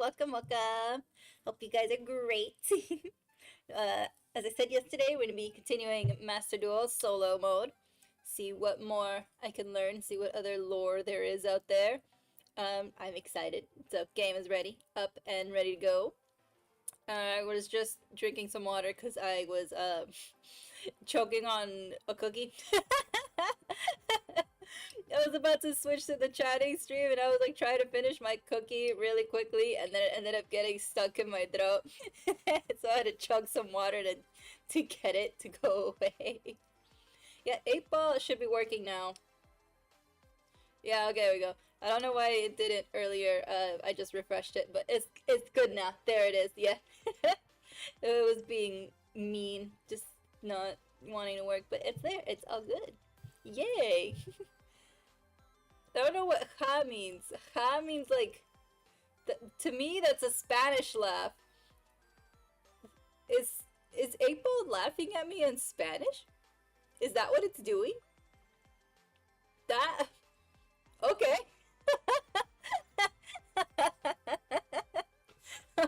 welcome, welcome. Hope you guys are great. As I said yesterday, we're going to be continuing Master Duel solo mode. See what more I can learn, see what other lore there is out there. I'm excited. So, game is ready, up and ready to go. I was just drinking some water because I was choking on a cookie. I was about to switch to the chatting stream and I was like trying to finish my cookie really quickly and then it ended up getting stuck in my throat. So I had to chug some water to get it to go away. Yeah, 8-ball should be working now. Yeah, okay, there we go. I don't know why it didn't earlier. I just refreshed it, but it's good now. There it is. Yeah. It was being mean, just not wanting to work, but it's there. It's all good. Yay! I don't know what ha means. Ha means like, to me that's a Spanish laugh. Is April laughing at me in Spanish? Is that what it's doing? That, okay.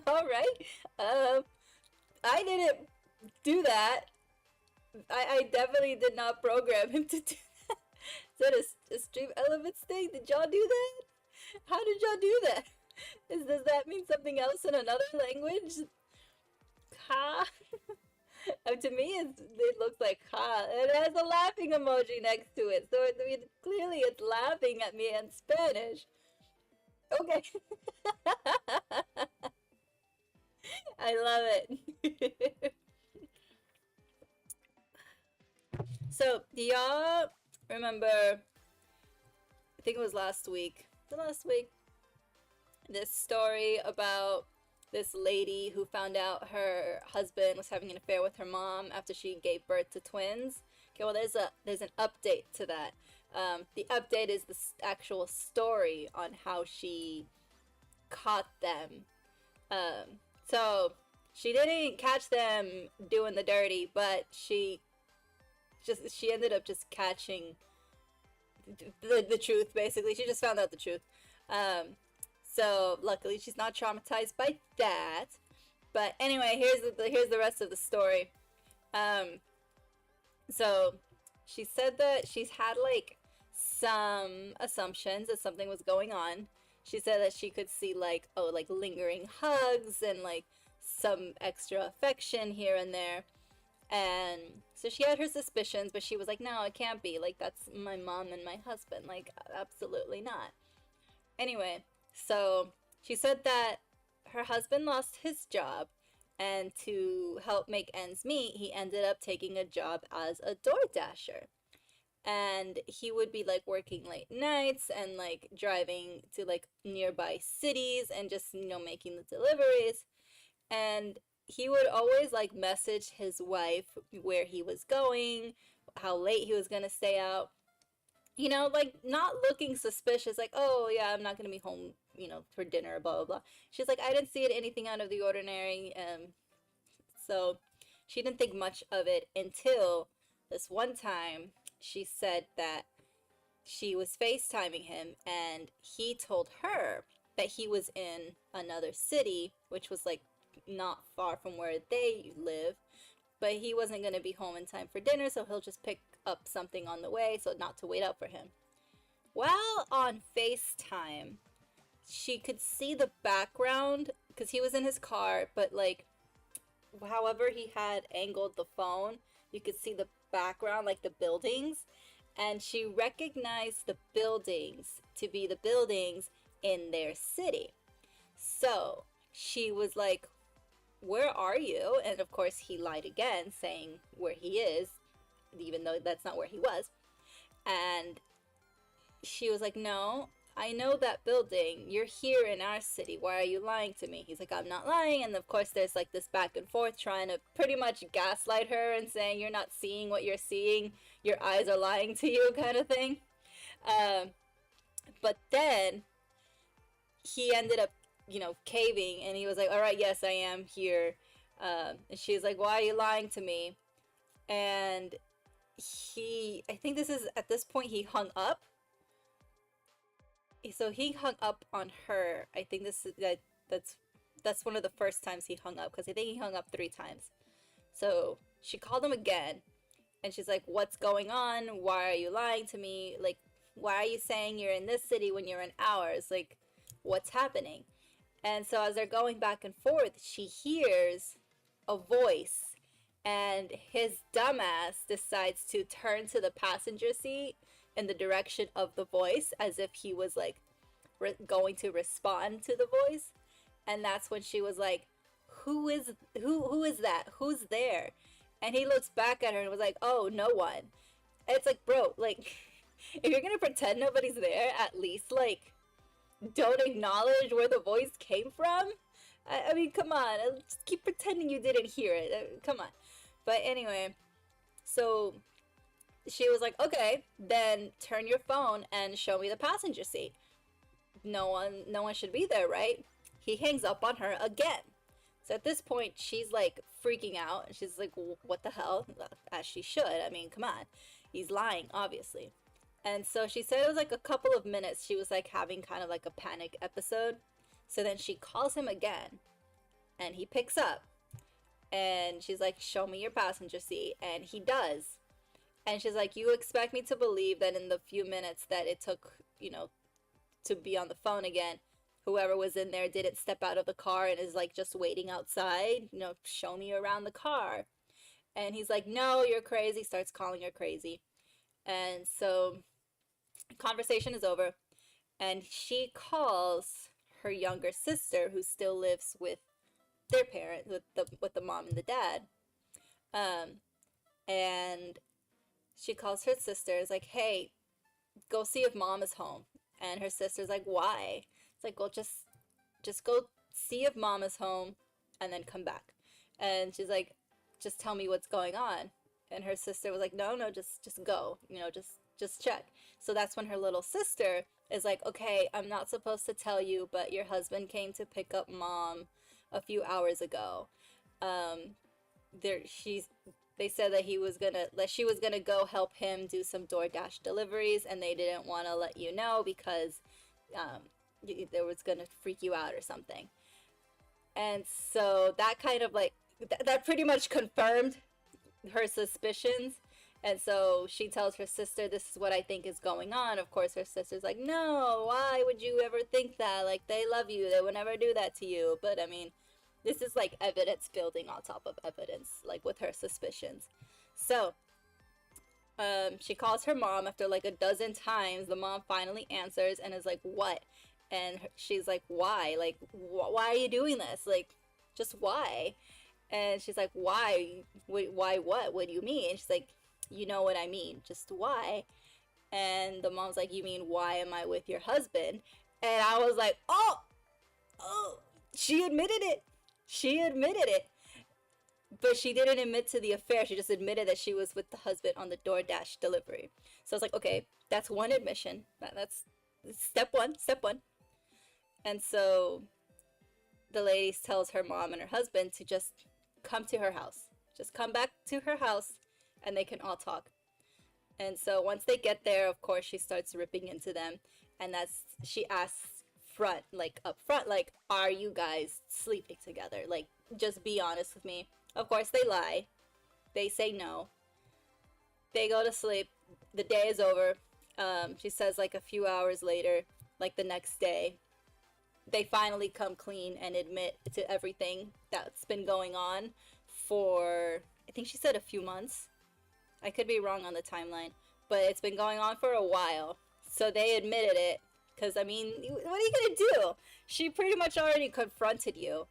All right. I didn't do that. I definitely did not program him to do that. Is that a stream elements thing? Did y'all do that? How did y'all do that? Does that mean something else in another language? Ha? To me, it looks like ha. It has a laughing emoji next to it, so clearly it's laughing at me in Spanish. Okay. I love it. So, do y'all remember, I think it was last week, this story about this lady who found out her husband was having an affair with her mom after she gave birth to twins? Okay, well there's an update to that. The update is the actual story on how she caught them. So she didn't catch them doing the dirty, but she ended up just catching the truth, basically. She just found out the truth. So luckily she's not traumatized by that. But anyway, here's the rest of the story. So she said that she's had like some assumptions that something was going on. She said that she could see like lingering hugs and like some extra affection here and there. And so she had her suspicions, but she was like, no, it can't be. Like, that's my mom and my husband. Like, absolutely not. Anyway, so she said that her husband lost his job, and to help make ends meet, he ended up taking a job as a DoorDasher. And he would be like working late nights and like driving to like nearby cities and just, making the deliveries. And he would always like message his wife where he was going, how late he was gonna stay out. Like not looking suspicious, like, oh yeah, I'm not gonna be home, for dinner, blah blah blah. She's like, I didn't see it anything out of the ordinary. So she didn't think much of it until this one time she said that she was FaceTiming him and he told her that he was in another city, which was like not far from where they live, but he wasn't going to be home in time for dinner, so he'll just pick up something on the way, so not to wait up for him. While on FaceTime, she could see the background because he was in his car, but like however he had angled the phone, you could see the background, like the buildings, and she recognized the buildings to be the buildings in their city. So she was like, where are you? And of course he lied again, saying where he is, even though that's not where he was. And she was like, no, I know that building. You're here in our city. Why are you lying to me? He's like, I'm not lying. And of course there's like this back and forth trying to pretty much gaslight her and saying, you're not seeing what you're seeing. Your eyes are lying to you, kind of thing. But then he ended up caving, and he was like, all right, yes, I am here. And she's like, why are you lying to me? And I think at this point he hung up. So he hung up on her. I think that's that's one of the first times he hung up, because I think he hung up 3 times. So she called him again, and she's like, what's going on? Why are you lying to me? Like, why are you saying you're in this city when you're in ours? Like, what's happening? And so as they're going back and forth, she hears a voice, and his dumbass decides to turn to the passenger seat in the direction of the voice, as if he was like going to respond to the voice. And that's when she was like, who is that? Who's there? And he looks back at her and was like, oh, no one. And it's like, bro, like, if you're gonna pretend nobody's there, at least like don't acknowledge where the voice came from. I mean, come on, just keep pretending you didn't hear it. Come on. But anyway, so she was like, okay, then turn your phone and show me the passenger seat. No one should be there, right? He hangs up on her again. So at this point, she's like freaking out. She's like, what the hell? As she should. I mean, come on. He's lying, obviously. And so she said it was like a couple of minutes. She was like having kind of like a panic episode. So then she calls him again, and he picks up. And she's like, show me your passenger seat. And he does. And she's like, you expect me to believe that in the few minutes that it took, you know, to be on the phone again, whoever was in there didn't step out of the car and is like just waiting outside, you know, show me around the car. And he's like, no, you're crazy. Starts calling her crazy. And so conversation is over, and she calls her younger sister, who still lives with their parents, with the mom and the dad. And she calls her sister, is like, hey, go see if mom is home. And her sister's like, why? It's like, well, just go see if mom is home and then come back. And she's like, just tell me what's going on. And her sister was like, no, just go, you know, just check. So that's when her little sister is like, okay, I'm not supposed to tell you, but your husband came to pick up mom a few hours ago. They said that she was gonna go help him do some DoorDash deliveries, and they didn't want to let you know because they was gonna freak you out or something. And so that kind of like that pretty much confirmed her suspicions. And so she tells her sister, this is what I think is going on. Of course, her sister's like, no, why would you ever think that? Like, they love you. They would never do that to you. But, I mean, this is like evidence building on top of evidence, like with her suspicions. So she calls her mom after like a dozen times. The mom finally answers and is like, what? And she's like, why? Like, why are you doing this? Like, just why? And she's like, why? Why what? What do you mean? And she's like, you know what I mean, just why? And the mom's like, you mean why am I with your husband? And I was like, oh, she admitted it. But she didn't admit to the affair. She just admitted that she was with the husband on the DoorDash delivery. So I was like, okay, that's one admission. That's step one. And so the lady tells her mom and her husband to just come to her house. Just come back to her house, and they can all talk. And so once they get there, of course, she starts ripping into them. And she asks up front, like, are you guys sleeping together? Like, just be honest with me. Of course, they lie. They say no. They go to sleep. The day is over. She says, like, a few hours later, like the next day, they finally come clean and admit to everything that's been going on for, I think she said a few months. I could be wrong on the timeline, but it's been going on for a while. So they admitted it, because, I mean, what are you going to do? She pretty much already confronted you.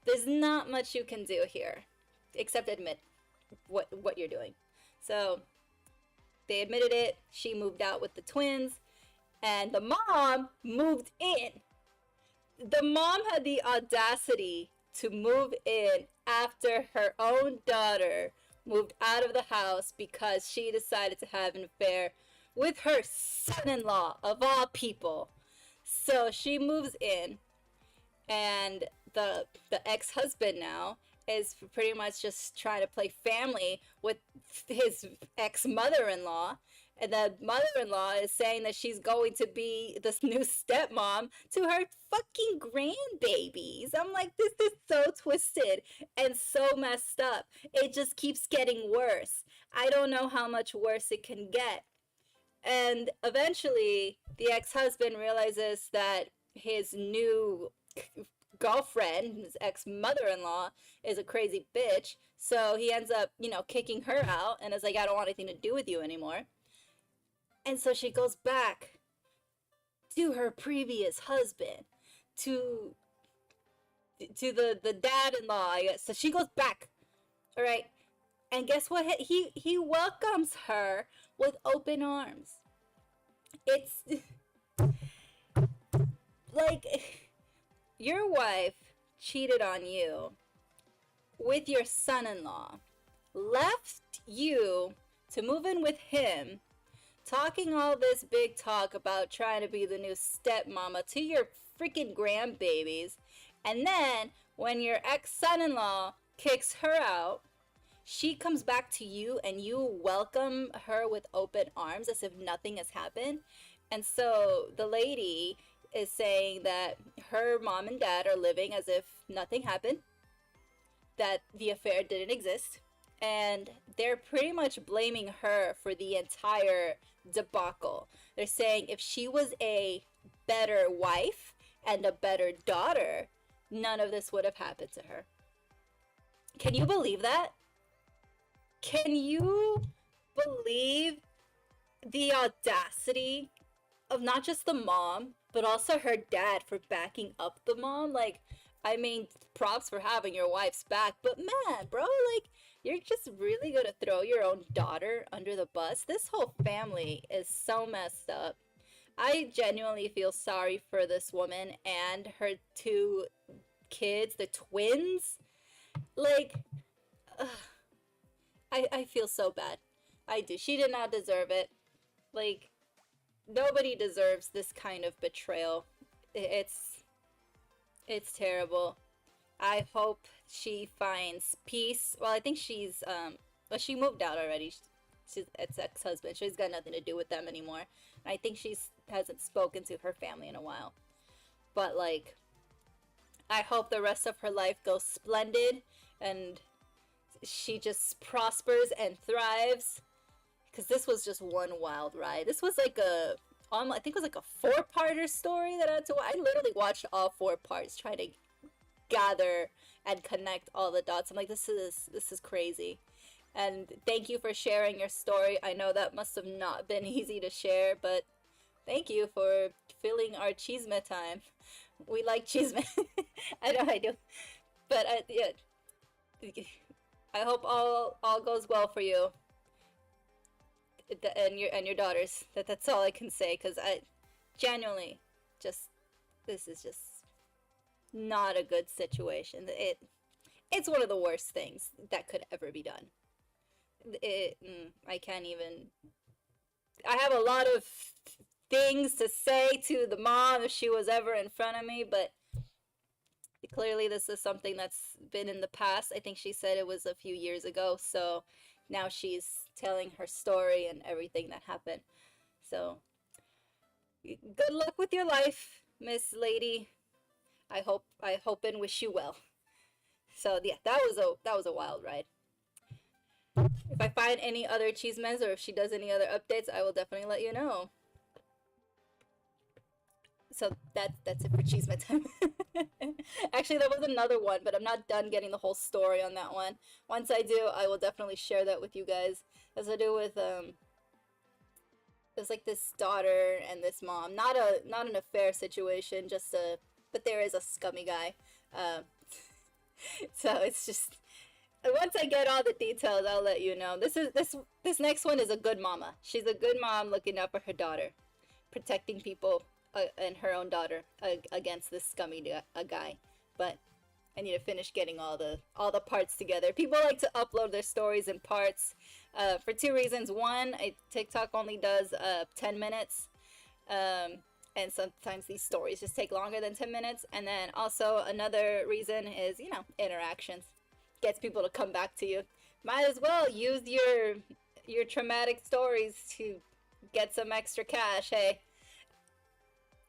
There's not much you can do here, except admit what you're doing. So they admitted it. She moved out with the twins, and the mom moved in. The mom had the audacity to move in after her own daughter moved out of the house because she decided to have an affair with her son-in-law, of all people. So she moves in, and the ex-husband now is pretty much just trying to play family with his ex-mother-in-law. And the mother-in-law is saying that she's going to be this new stepmom to her fucking grandbabies. I'm like, this is so twisted and so messed up. It just keeps getting worse. I don't know how much worse it can get. And eventually, the ex-husband realizes that his new girlfriend, his ex-mother-in-law, is a crazy bitch. So he ends up, kicking her out and is like, I don't want anything to do with you anymore. And so she goes back to her previous husband, to the dad-in-law, I guess. So she goes back, all right? And guess what? He welcomes her with open arms. It's like your wife cheated on you with your son-in-law, left you to move in with him, talking all this big talk about trying to be the new stepmama to your freaking grandbabies, and then when your ex-son-in-law kicks her out, she comes back to you and you welcome her with open arms as if nothing has happened. And so the lady is saying that her mom and dad are living as if nothing happened, that the affair didn't exist, and they're pretty much blaming her for the entire debacle. They're saying if she was a better wife and a better daughter, none of this would have happened to her. Can you believe that? Can you believe the audacity of not just the mom, but also her dad for backing up the mom? Like, I mean, props for having your wife's back, but man, bro, like, you're just really gonna throw your own daughter under the bus? This whole family is so messed up. I genuinely feel sorry for this woman and her two kids, the twins. Like, ugh, I feel so bad. I do. She did not deserve it. Like, nobody deserves this kind of betrayal. It's terrible. I hope she finds peace. Well, I think she's well, she moved out already. She's ex-husband. She's got nothing to do with them anymore. And I think she hasn't spoken to her family in a while. But like, I hope the rest of her life goes splendid and she just prospers and thrives. Because this was just one wild ride. This was like I think it was like a 4-parter story that I had to watch. I literally watched all 4 parts trying to gather and connect all the dots. I'm like, this is crazy. And thank you for sharing your story. I know that must have not been easy to share, but thank you for filling our cheesemate time. We like cheesemate. I know I do. But yeah, I hope all goes well for you and your daughters. That's all I can say, because I genuinely just, this is just not a good situation. It's one of the worst things that could ever be done. I can't even. I have a lot of things to say to the mom if she was ever in front of me, but clearly this is something that's been in the past. I think she said it was a few years ago, so now she's telling her story and everything that happened. So good luck with your life, Miss Lady. I hope and wish you well. So yeah, that was a wild ride. If I find any other cheesemans or if she does any other updates, I will definitely let you know. So that's it for cheeseman time. Actually, there was another one, but I'm not done getting the whole story on that one. Once I do, I will definitely share that with you guys. It has to do with there's like this daughter and this mom. Not an affair situation, but there is a scummy guy. So it's just, once I get all the details, I'll let you know. This next one is a good mama. She's a good mom looking out for her daughter, protecting people and her own daughter against this scummy guy. But I need to finish getting all the parts together. People like to upload their stories in parts for 2 reasons. One, TikTok only does 10 minutes. And sometimes these stories just take longer than 10 minutes. And then also another reason is, interactions. Gets people to come back to you. Might as well use your traumatic stories to get some extra cash. Hey,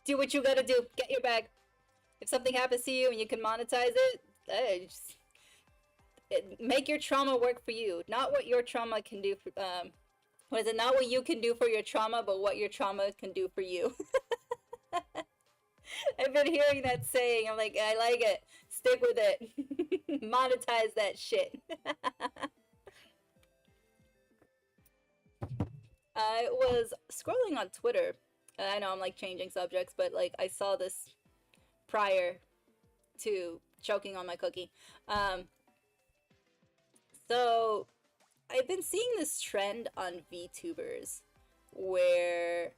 do what you gotta do. Get your bag. If something happens to you and you can monetize it, just make your trauma work for you. Not what your trauma can do for, what is it? Not what you can do for your trauma, but what your trauma can do for you. I've been hearing that saying. I'm like, I like it. Stick with it. Monetize that shit. I was scrolling on Twitter. I know I'm like changing subjects, but like I saw this prior to choking on my cookie. So I've been seeing this trend on VTubers where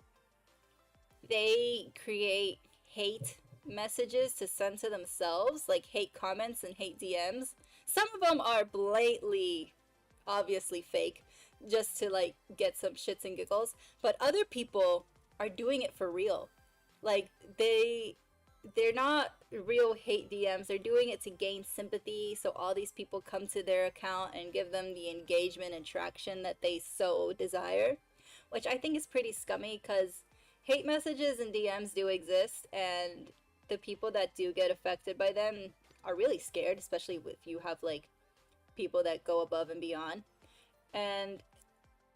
they create hate messages to send to themselves, like hate comments and hate DMs. Some of them are blatantly, obviously fake, just to like get some shits and giggles, but other people are doing it for real. Like they're not real hate DMs. They're doing it to gain sympathy, so all these people come to their account and give them the engagement and traction that they so desire, which I think is pretty scummy because hate messages and DMs do exist, and the people that do get affected by them are really scared, especially if you have like people that go above and beyond. And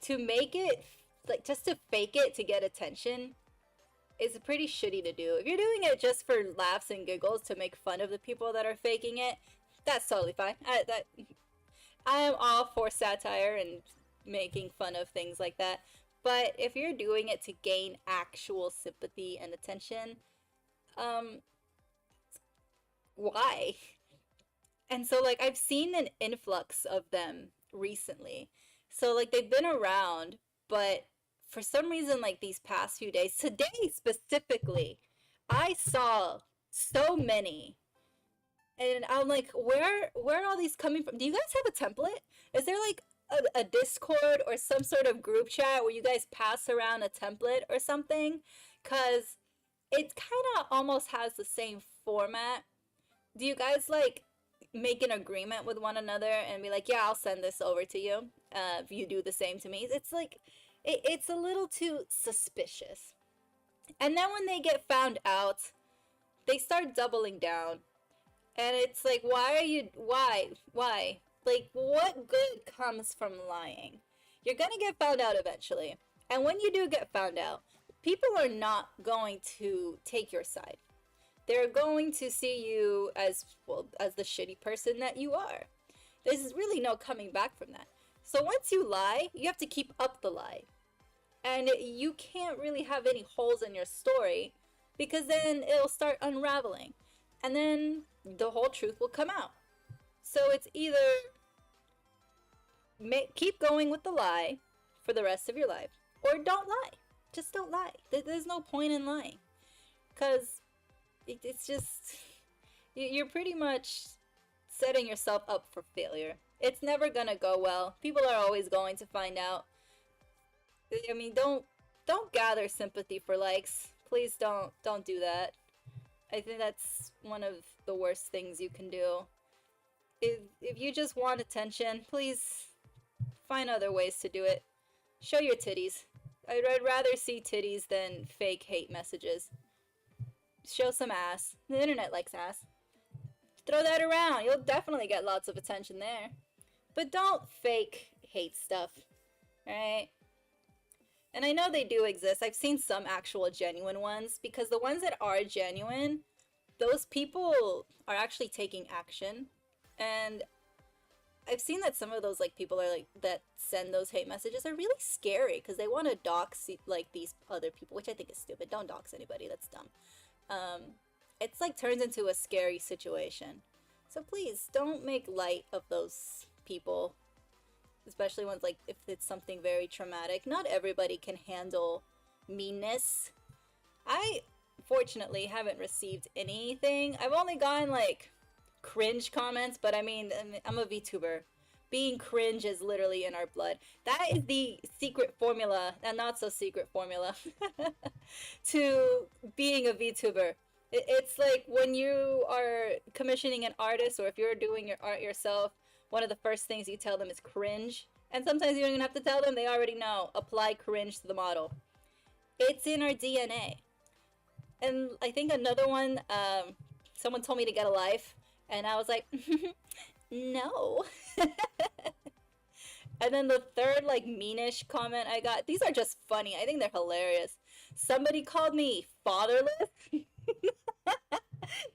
to make it, like, just to fake it to get attention is pretty shitty to do. If you're doing it just for laughs and giggles to make fun of the people that are faking it, that's totally fine. I am all for satire and making fun of things like that. But if you're doing it to gain actual sympathy and attention, why? And so, like, I've seen an influx of them recently. So, like, they've been around, but for some reason, like, these past few days, today specifically, I saw so many. And I'm like, where are all these coming from? Do you guys have a template? Is there, like, a Discord or some sort of group chat where you guys pass around a template or something? Because it kind of almost has the same format. Do you guys, like, make an agreement with one another and be like, yeah, I'll send this over to you if you do the same to me? It's like, it's a little too suspicious. And then when they get found out, they start doubling down. And it's like, why? Like, what good comes from lying? You're gonna get found out eventually. And when you do get found out, people are not going to take your side. They're going to see you as, well, as the shitty person that you are. There's really no coming back from that. So once you lie, you have to keep up the lie. And you can't really have any holes in your story because then it'll start unraveling. And then the whole truth will come out. So it's either keep going with the lie for the rest of your life, or don't lie. Just don't lie. There's no point in lying. Because it's just, you're pretty much setting yourself up for failure. It's never gonna go well. People are always going to find out. I mean, don't gather sympathy for likes. Please don't do that. I think that's one of the worst things you can do. If you just want attention, please find other ways to do it. Show your titties. I'd rather see titties than fake hate messages. Show some ass. The internet likes ass. Throw that around. You'll definitely get lots of attention there. But don't fake hate stuff. Alright? And I know they do exist. I've seen some actual genuine ones, because the ones that are genuine, those people are actually taking action. And I've seen that some of those, like, people are like that send those hate messages are really scary because they want to dox, like, these other people, which I think is stupid. Don't dox anybody. That's dumb. It's like turns into a scary situation. So please don't make light of those people, especially ones like if it's something very traumatic. Not everybody can handle meanness. I fortunately haven't received anything. I've only gotten like cringe comments, but I mean, I'm a VTuber. Being cringe is literally in our blood. That is the secret formula, and not so secret formula, to being a VTuber. It's like when you are commissioning an artist, or if you're doing your art yourself, one of the first things you tell them is cringe. And sometimes you don't even have to tell them, they already know. Apply cringe to the model. It's in our DNA. And I think another one, someone told me to get a life, and I was like, no. And then the third, like, meanish comment I got, these are just funny. I think they're hilarious. Somebody called me fatherless.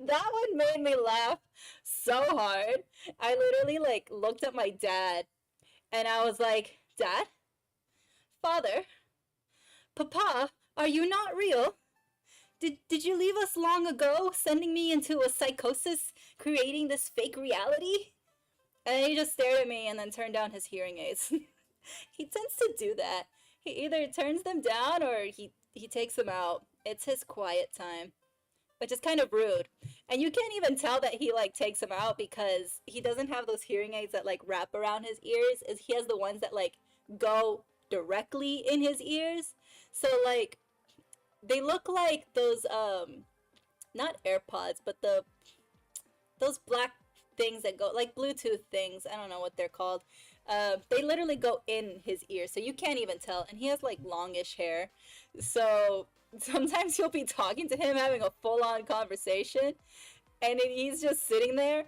That one made me laugh so hard. I literally, like, looked at my dad and I was like, Dad? Father? Papa? Are you not real? Did you leave us long ago, sending me into a psychosis, creating this fake reality? And he just stared at me and then turned down his hearing aids. He tends to do that. He either turns them down or he takes them out. It's his quiet time, which is kind of rude. And you can't even tell that he like takes them out because he doesn't have those hearing aids that like wrap around his ears. Is he has the ones that like go directly in his ears. So like they look like those not AirPods, but those black things that go like Bluetooth things. I don't know what they're called. They literally go in his ear, so you can't even tell. And he has like longish hair, so sometimes you'll be talking to him, having a full-on conversation, and he's just sitting there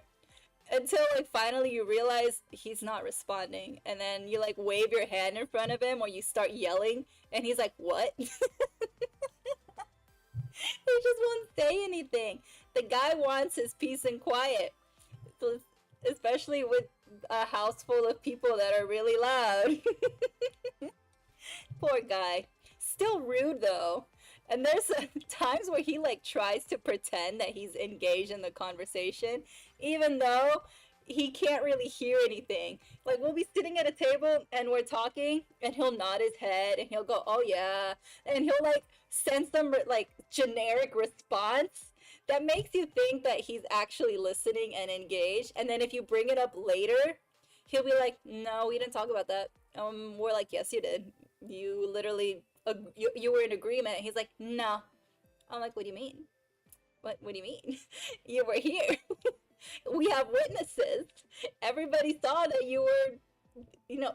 until like finally you realize he's not responding, and then you like wave your hand in front of him or you start yelling, and he's like, "What?" He just won't say anything. The guy wants his peace and quiet, especially with a house full of people that are really loud. Poor guy. Still rude though. And there's times where he like tries to pretend that he's engaged in the conversation, even though he can't really hear anything. Like we'll be sitting at a table and we're talking, and he'll nod his head and he'll go, "Oh yeah," and he'll like send some like generic response that makes you think that he's actually listening and engaged. And then if you bring it up later, he'll be like, "No, we didn't talk about that." We're like, "Yes, you did. You literally, you were in agreement." He's like, "No." I'm like, "What do you mean? What do you mean? You were here. We have witnesses. Everybody saw that you were,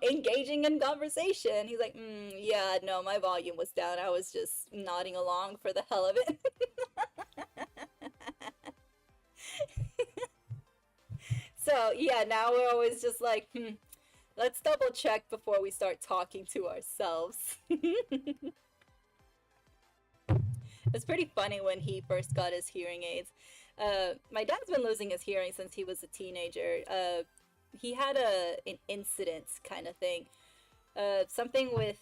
engaging in conversation." He's like, "Yeah, no, my volume was down. I was just nodding along for the hell of it." So yeah, now we're always just like, let's double check before we start talking to ourselves. It's pretty funny when he first got his hearing aids. My dad's been losing his hearing since he was a teenager. He had an incident kind of thing. Something with,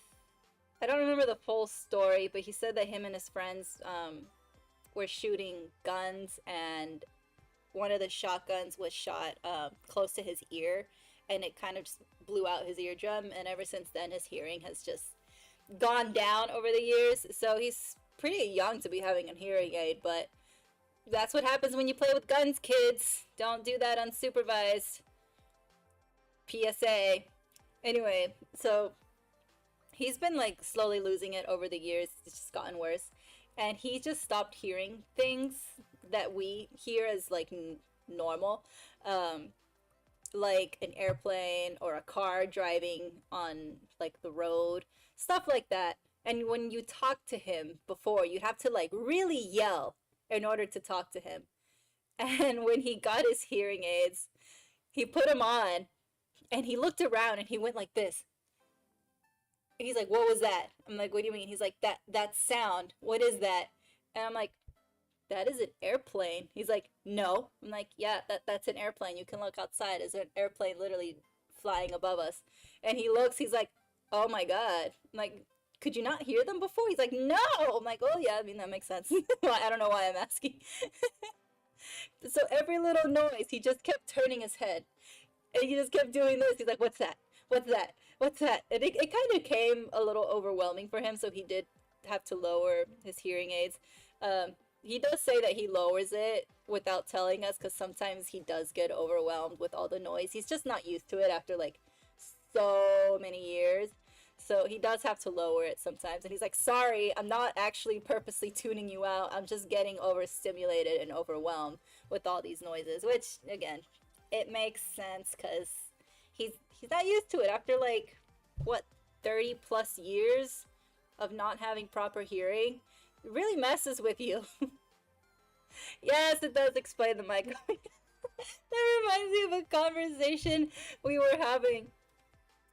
I don't remember the full story, but he said that him and his friends were shooting guns, and one of the shotguns was shot close to his ear, and it kind of just blew out his eardrum. And ever since then, his hearing has just gone down over the years. So he's pretty young to be having a hearing aid, but that's what happens when you play with guns, kids. Don't do that unsupervised. PSA. Anyway, so he's been like slowly losing it over the years. It's just gotten worse. And he just stopped hearing things that we hear as like normal. Like an airplane or a car driving on like the road, stuff like that. And when you talk to him before, you have to like really yell in order to talk to him. And when he got his hearing aids, he put them on and he looked around and he went like this. And he's like, "What was that?" I'm like, "What do you mean?" He's like, that sound. What is that?" And I'm like, "That is an airplane." He's like, "No." I'm like, "Yeah, that's an airplane. You can look outside. There's an airplane literally flying above us." And he looks, he's like, "Oh my God." I'm like, "Could you not hear them before?" He's like, "No." I'm like, "Oh yeah, I mean, that makes sense." I don't know why I'm asking. So every little noise, he just kept turning his head. And he just kept doing this. He's like, "What's that? What's that? What's that?" And it kind of came a little overwhelming for him, so he did have to lower his hearing aids. He does say that he lowers it without telling us, because sometimes he does get overwhelmed with all the noise. He's just not used to it after like so many years. So he does have to lower it sometimes. And he's like, "Sorry, I'm not actually purposely tuning you out. I'm just getting overstimulated and overwhelmed with all these noises." Which, again, it makes sense because he's not used to it after like, what, 30 plus years of not having proper hearing really messes with you. Yes, it does explain the mic. That reminds me of a conversation we were having.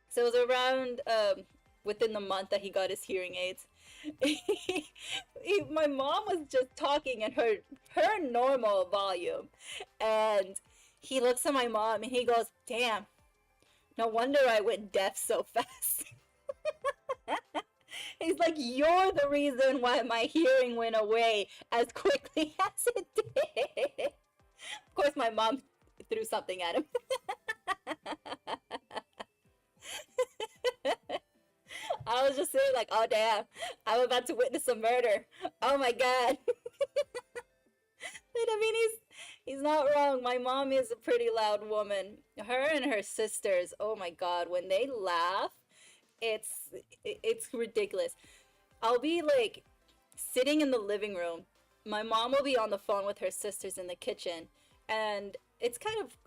So it was around within the month that he got his hearing aids. My mom was just talking in her normal volume, and he looks at my mom and he goes, "Damn, no wonder I went deaf so fast." He's like, "You're the reason why my hearing went away as quickly as it did." Of course, my mom threw something at him. I was just sitting like, oh damn, I'm about to witness a murder. Oh my god. But I mean, he's not wrong. My mom is a pretty loud woman. Her and her sisters, oh my god, when they laugh, it's ridiculous. I'll be like sitting in the living room. My mom will be on the phone with her sisters in the kitchen, and it's kind of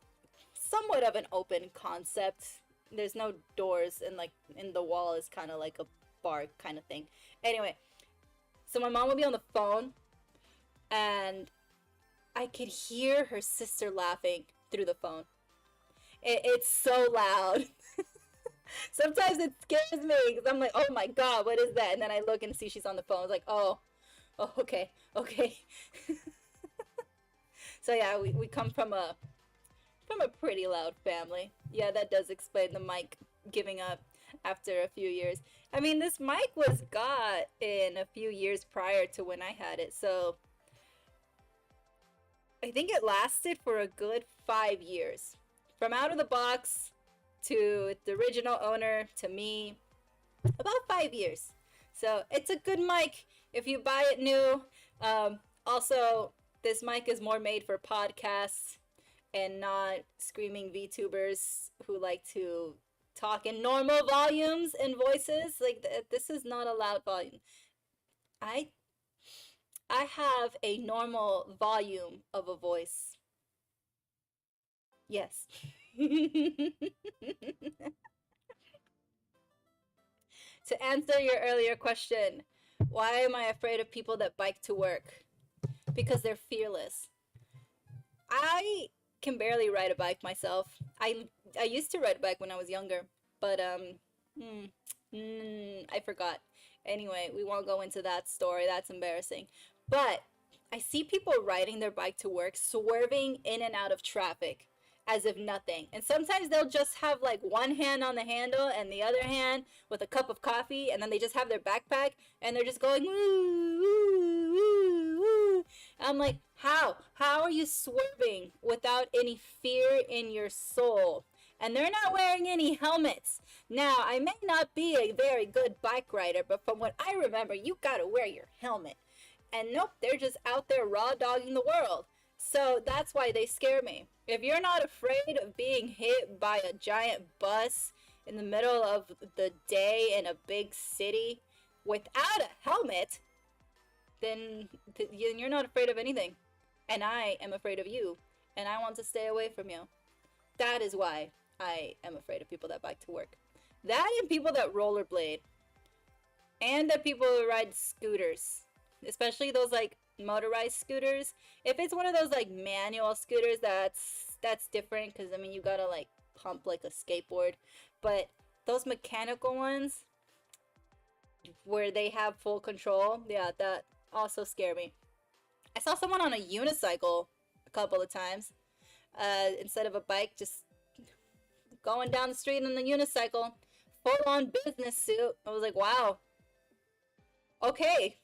somewhat of an open concept. There's no doors, and like in the wall is kind of like a bar kind of thing. Anyway, so my mom will be on the phone, and I could hear her sister laughing through the phone. It's so loud. Sometimes it scares me because I'm like, oh my god, what is that? And then I look and see she's on the phone. It's like, oh, okay. So yeah, we come from a pretty loud family. Yeah, that does explain the mic giving up after a few years. I mean, this mic was got in a few years prior to when I had it, so I think it lasted for a good 5 years. From out of the box to the original owner to me, about 5 years. So it's a good mic if you buy it new. Also, this mic is more made for podcasts and not screaming VTubers who like to talk in normal volumes and voices. Like, this is not a loud volume. I have a normal volume of a voice. Yes. To answer your earlier question, why am I afraid of people that bike to work? Because they're fearless. I can barely ride a bike myself. I used to ride a bike when I was younger, but I forgot. Anyway, we won't go into that story. That's embarrassing. But I see people riding their bike to work, swerving in and out of traffic as if nothing. And sometimes they'll just have like one hand on the handle and the other hand with a cup of coffee, and then they just have their backpack and they're just going woo, woo, woo, woo. I'm like, how are you swerving without any fear in your soul? And they're not wearing any helmets. Now, I may not be a very good bike rider, but from what I remember, you gotta wear your helmet. And nope, they're just out there raw dogging the world. So that's why they scare me. If you're not afraid of being hit by a giant bus in the middle of the day in a big city without a helmet, then you're not afraid of anything. And I am afraid of you, and I want to stay away from you. That is why I am afraid of people that bike to work. That and people that rollerblade. And the people who ride scooters. Especially those like motorized scooters. If it's one of those like manual scooters, that's different, because I mean you gotta like pump like a skateboard. But those mechanical ones where they have full control, yeah, that also scare me. I saw someone on a unicycle a couple of times. Instead of a bike, just going down the street on the unicycle, full on business suit. I was like, wow. Okay.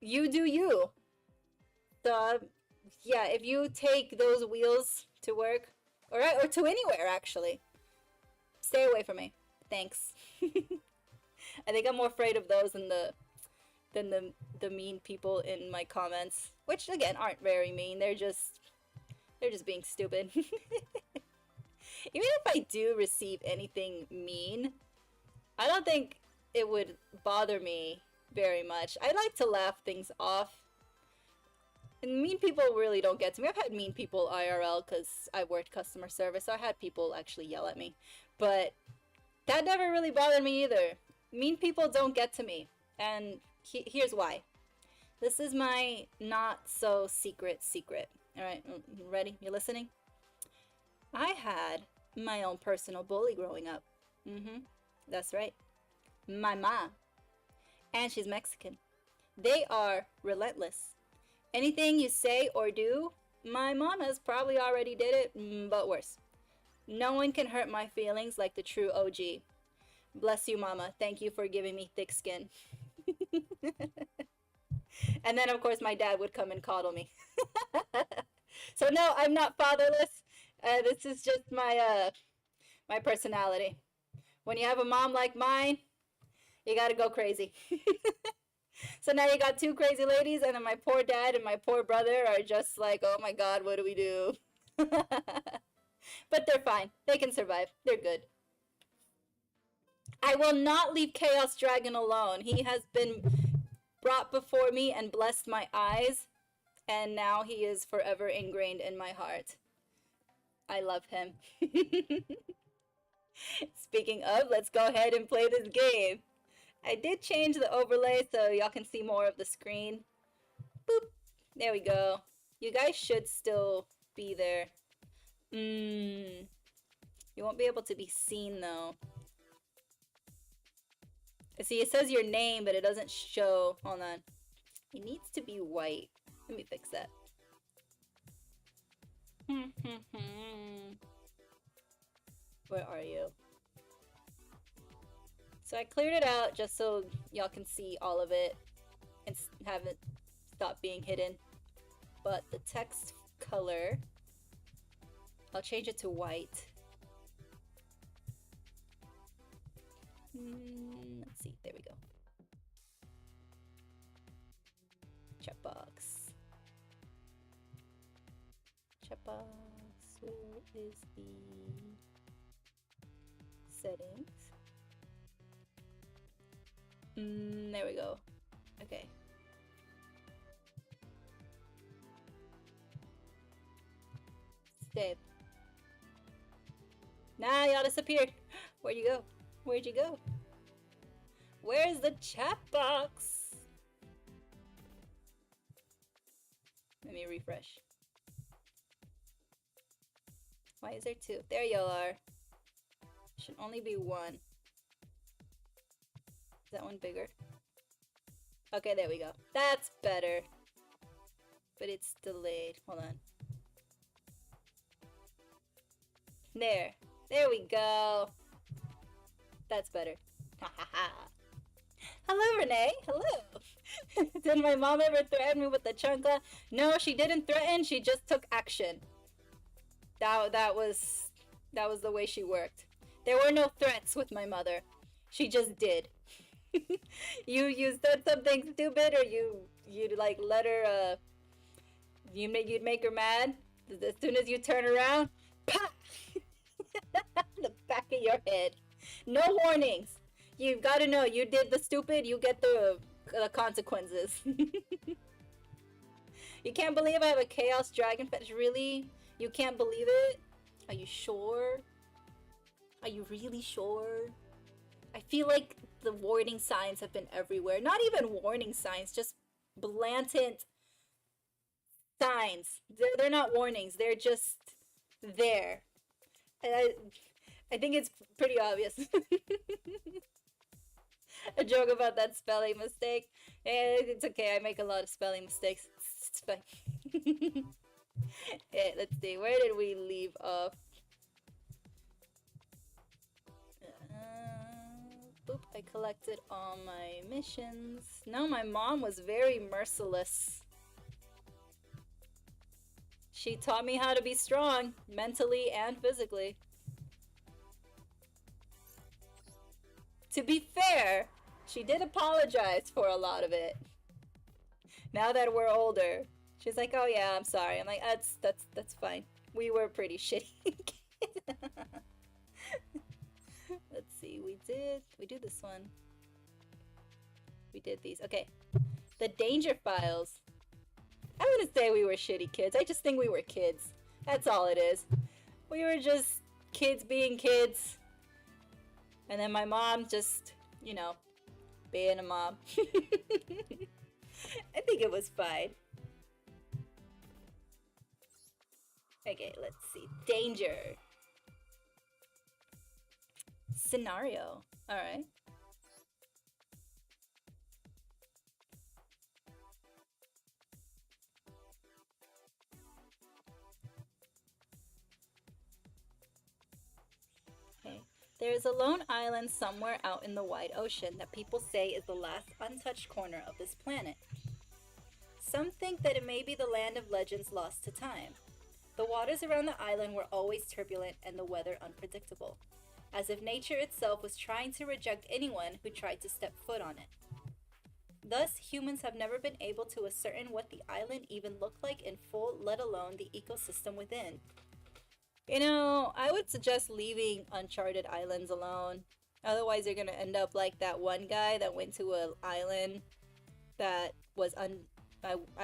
You do you. So, yeah, if you take those wheels to work, or to anywhere actually, stay away from me. Thanks. I think I'm more afraid of those than the mean people in my comments, which again aren't very mean. They're just being stupid. Even if I do receive anything mean, I don't think it would bother me very much. I like to laugh things off. And mean people really don't get to me. I've had mean people IRL because I worked customer service, so I had people actually yell at me. But that never really bothered me either. mean people don't get to me. And here's why. This is my not so secret. Alright, ready? You listening? I had my own personal bully growing up. That's right. My mom. And she's Mexican. They are relentless. Anything you say or do, my mom has probably already did it, but worse. No one can hurt my feelings like the true OG. Bless you, mama. Thank you for giving me thick skin. And then, of course, my dad would come and coddle me. So no, I'm not fatherless. This is just my my personality. When you have a mom like mine, you gotta go crazy. So now you got two crazy ladies, and then my poor dad and my poor brother are just like, oh my god, what do we do? But they're fine. They can survive. They're good. I will not leave Chaos Dragon alone. He has been brought before me and blessed my eyes, and now he is forever ingrained in my heart. I love him. Speaking of, let's go ahead and play this game. I did change the overlay so y'all can see more of the screen. Boop. There we go. You guys should still be there. You won't be able to be seen though. See, it says your name, but it doesn't show. Hold on. It needs to be white. Let me fix that. Where are you? So I cleared it out just so y'all can see all of it and have it stop being hidden. But the text color, I'll change it to white. Let's see, there we go. Checkbox. Checkbox, where is the settings? There we go. Okay. Save. Nah, y'all disappeared. Where'd you go? Where'd you go? Where's the chat box? Let me refresh. Why is there two? There y'all are. Should only be one. Is that one bigger? Okay, there we go. That's better. But it's delayed. Hold on. There. There we go. That's better. Hello, Renee. Hello. Did my mom ever threaten me with the chancla? No, she didn't threaten. She just took action. That was the way she worked. There were no threats with my mother. She just did. you said something stupid, or you'd like let her you'd make her mad. As soon as you turn around, pop, the back of your head. No warnings. You've got to know you did the stupid. You get the consequences. You can't believe I have a Chaos Dragon fetish. Really? You can't believe it? Are you sure? Are you really sure? I feel like the warning signs have been everywhere. Not even warning signs, just blatant signs. They're not warnings. They're just there. And I think it's pretty obvious. A joke about that spelling mistake. It's okay. I make a lot of spelling mistakes. It's fine. Okay, let's see. Where did we leave off? Boop, I collected all my missions. No, my mom was very merciless. She taught me how to be strong, mentally and physically. To be fair, she did apologize for a lot of it. Now that we're older, she's like, "Oh yeah, I'm sorry." I'm like, "That's fine. We were pretty shitty." Let's see, we did this one. We did these. Okay. The danger files. I wouldn't say we were shitty kids. I just think we were kids. That's all it is. We were just kids being kids. And then my mom just you know, being a mom. I think it was fine. Okay, let's see. Danger. Scenario. Alright. Okay. There is a lone island somewhere out in the wide ocean that people say is the last untouched corner of this planet. Some think that it may be the land of legends lost to time. The waters around the island were always turbulent and the weather unpredictable, as if nature itself was trying to reject anyone who tried to step foot on it. Thus, humans have never been able to ascertain what the island even looked like in full, let alone the ecosystem within. You know, I would suggest leaving uncharted islands alone. Otherwise, you're gonna end up like that one guy that went to an island that was I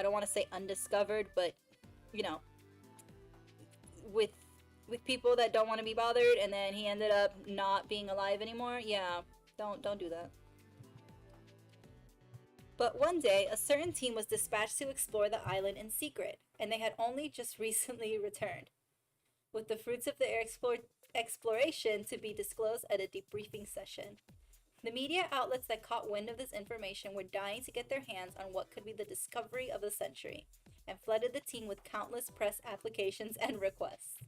don't want to say undiscovered, but you know, with people that don't want to be bothered, and then he ended up not being alive anymore. Yeah, don't do that. But one day, a certain team was dispatched to explore the island in secret, and they had only just recently returned, with the fruits of their exploration to be disclosed at a debriefing session. The media outlets that caught wind of this information were dying to get their hands on what could be the discovery of the century, and flooded the team with countless press applications and requests.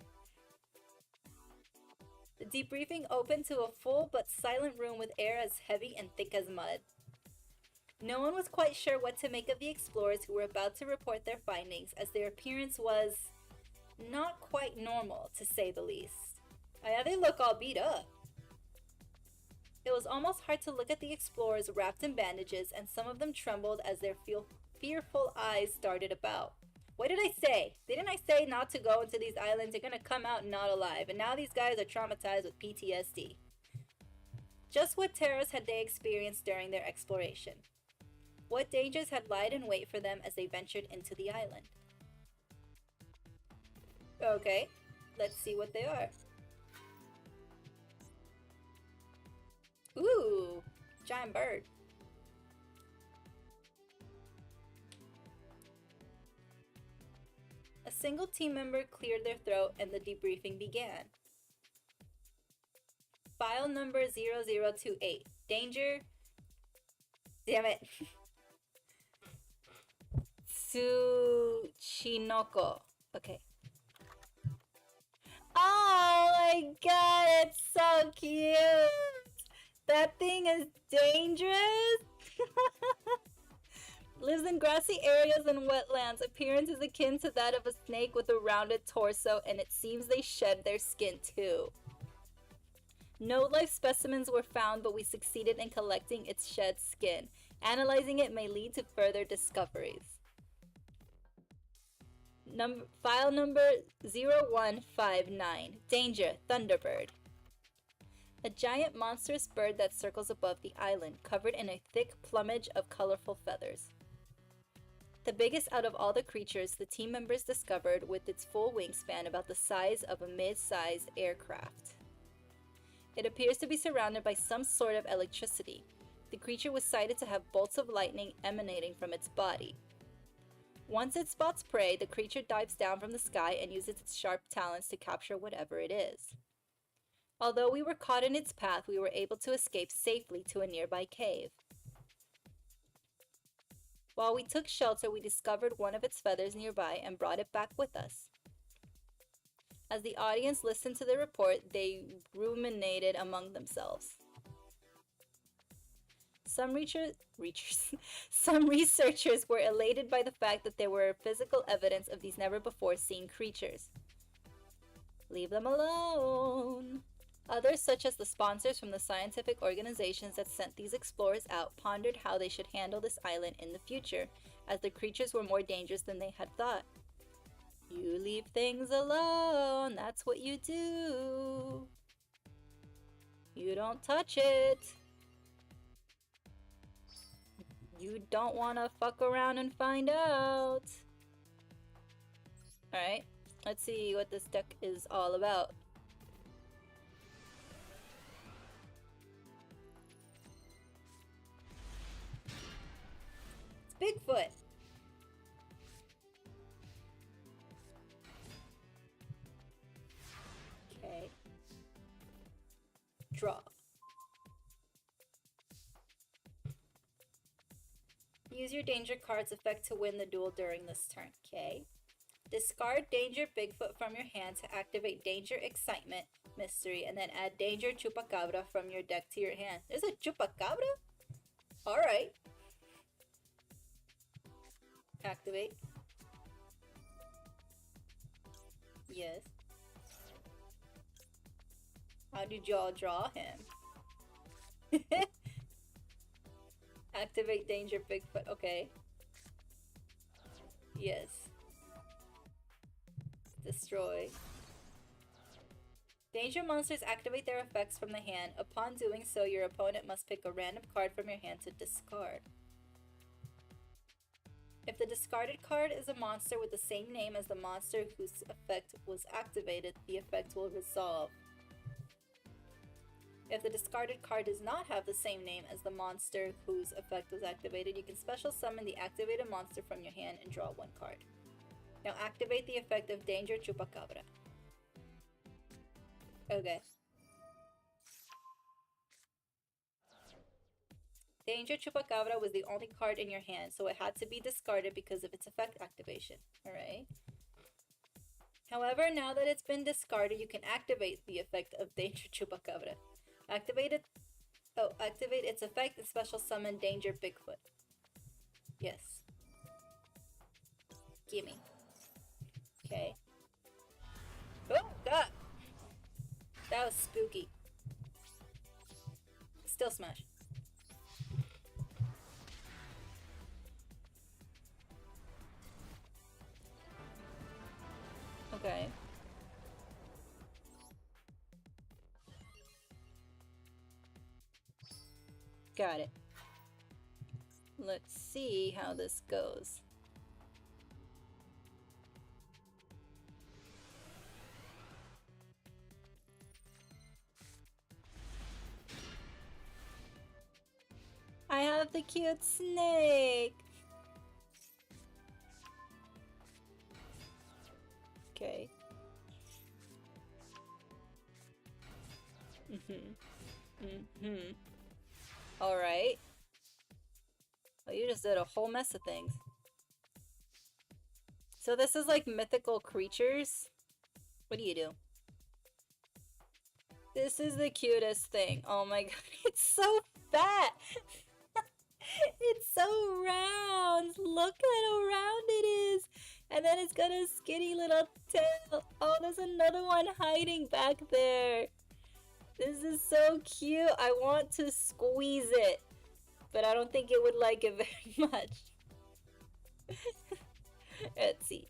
The debriefing opened to a full but silent room with air as heavy and thick as mud. No one was quite sure what to make of the explorers who were about to report their findings, as their appearance was not quite normal, to say the least. Yeah, they look all beat up. It was almost hard to look at the explorers wrapped in bandages, and some of them trembled as their fearful eyes darted about. What did I say? Didn't I say not to go into these islands? They're gonna come out not alive, and now these guys are traumatized with PTSD. Just what terrors had they experienced during their exploration? What dangers had lied in wait for them as they ventured into the island? Okay, let's see what they are. Ooh, giant bird. A single team member cleared their throat and the debriefing began. File number 0028. Danger. Damn it. Tsuchinoko. Okay. Oh my god, it's so cute! That thing is dangerous! Lives in grassy areas and wetlands. Appearance is akin to that of a snake with a rounded torso, and it seems they shed their skin too. No live specimens were found, but we succeeded in collecting its shed skin. Analyzing it may lead to further discoveries. File number 0159. Danger, Thunderbird. A giant monstrous bird that circles above the island, covered in a thick plumage of colorful feathers. The biggest out of all the creatures the team members discovered, with its full wingspan about the size of a mid-sized aircraft. It appears to be surrounded by some sort of electricity. The creature was cited to have bolts of lightning emanating from its body. Once it spots prey, the creature dives down from the sky and uses its sharp talons to capture whatever it is. Although we were caught in its path, we were able to escape safely to a nearby cave. While we took shelter, we discovered one of its feathers nearby and brought it back with us. As the audience listened to the report, they ruminated among themselves. Some researchers were elated by the fact that there were physical evidence of these never-before-seen creatures. Leave them alone! Others, such as the sponsors from the scientific organizations that sent these explorers out, pondered how they should handle this island in the future, as the creatures were more dangerous than they had thought. You leave things alone, that's what you do. You don't touch it. You don't want to fuck around and find out. Alright, let's see what this deck is all about. Bigfoot. Okay. Draw. Use your danger card's effect to win the duel during this turn. Okay. Discard Danger Bigfoot from your hand to activate Danger Excitement Mystery, and then add Danger Chupacabra from your deck to your hand. There's a Chupacabra? Alright. Activate. Yes. How did y'all draw him? Activate Danger Bigfoot. Okay. Yes. Destroy. Danger monsters activate their effects from the hand. Upon doing so, your opponent must pick a random card from your hand to discard. If the discarded card is a monster with the same name as the monster whose effect was activated, the effect will resolve. If the discarded card does not have the same name as the monster whose effect was activated, you can special summon the activated monster from your hand and draw one card. Now activate the effect of Danger Chupacabra. Okay. Danger Chupacabra was the only card in your hand, so it had to be discarded because of its effect activation. Alright. However, now that it's been discarded, you can activate the effect of Danger Chupacabra. Activate its effect and special summon Danger Bigfoot. Yes. Gimme. Okay. Oh, God! That was spooky. Still smash. Okay. Got it. Let's see how this goes. I have the cute snake! Okay. Alright. Well, you just did a whole mess of things. So this is like mythical creatures? What do you do? This is the cutest thing. Oh my god, it's so fat! It's so round! Look at how round it is! And then it's got a skinny little tail! Oh, there's another one hiding back there! This is so cute! I want to squeeze it! But I don't think it would like it very much. Let's see.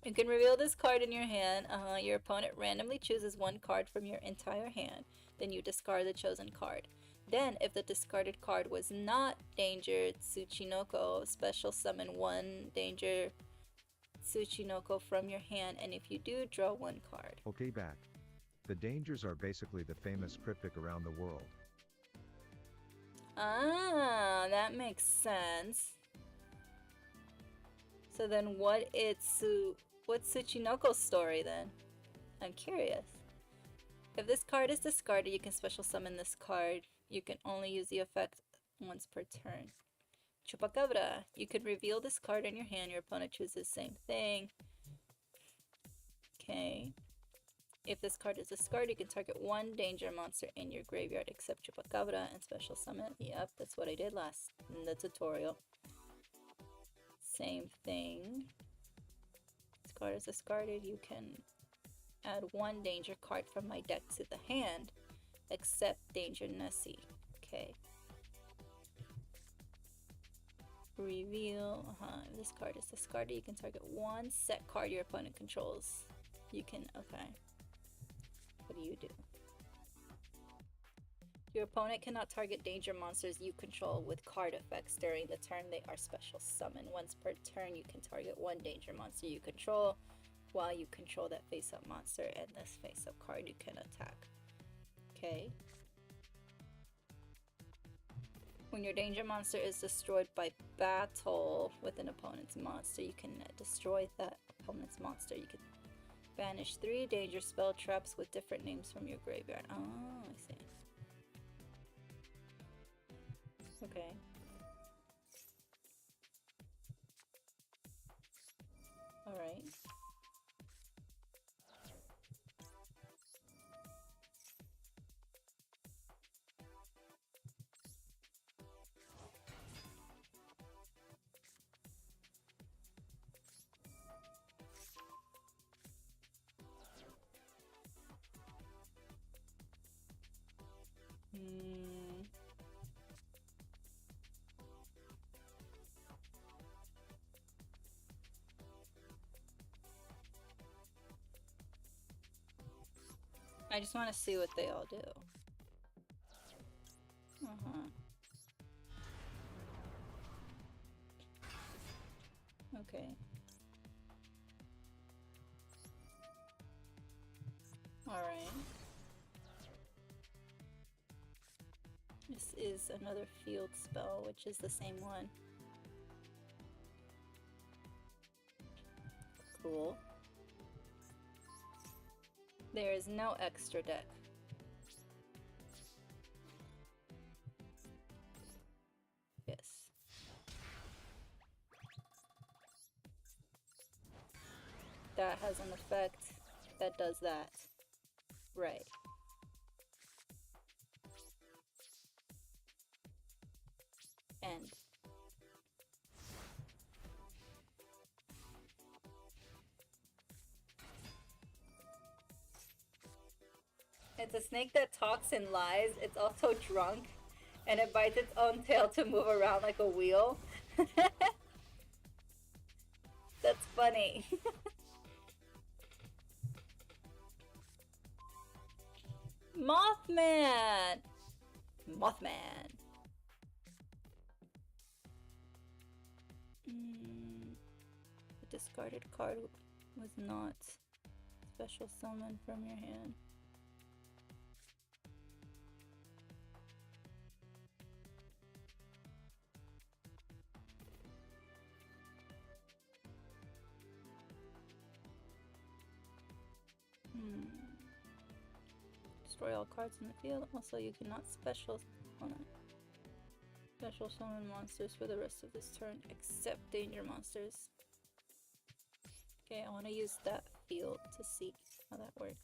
You can reveal this card in your hand. Your opponent randomly chooses one card from your entire hand. Then you discard the chosen card. Then, if the discarded card was not Danger Tsuchinoko, special summon one Danger Tsuchinoko from your hand, and if you do, draw one card. Okay, back. The dangers are basically the famous cryptic around the world. Ah, that makes sense. So then what's Tsuchinoko's story then? I'm curious. If this card is discarded, you can special summon this card. You can only use the effect once per turn. Chupacabra. You could reveal this card in your hand. Your opponent chooses the same thing. Okay. If this card is discarded, you can target one danger monster in your graveyard except Chupacabra and special summon it. Yep, that's what I did last in the tutorial. Same thing. This card is discarded. You can add one danger card from my deck to the hand except Danger Nessie. Okay. Reveal. If this card is discarded, you can target one set card your opponent controls. You can, okay. What do you do? Your opponent cannot target danger monsters you control with card effects during the turn they are special summoned. Once per turn, you can target one danger monster you control while you control that face-up monster, and this face-up card you can attack. Okay. When your danger monster is destroyed by battle with an opponent's monster, you can destroy that opponent's monster. You can banish 3 danger spell traps with different names from your graveyard. Oh, I see. Okay. Alright. I just want to see what they all do. Okay. Alright. This is another field spell, which is the same one. Cool. There is no extra deck. Yes. That has an effect that does that. Right. End. It's a snake that talks and lies. It's also drunk, and it bites its own tail to move around like a wheel. That's funny. Mothman! Mothman. The discarded card was not special summon from your hand. Destroy all cards in the field. Also, you cannot special summon monsters for the rest of this turn, except danger monsters. Okay, I want to use that field to see how that works.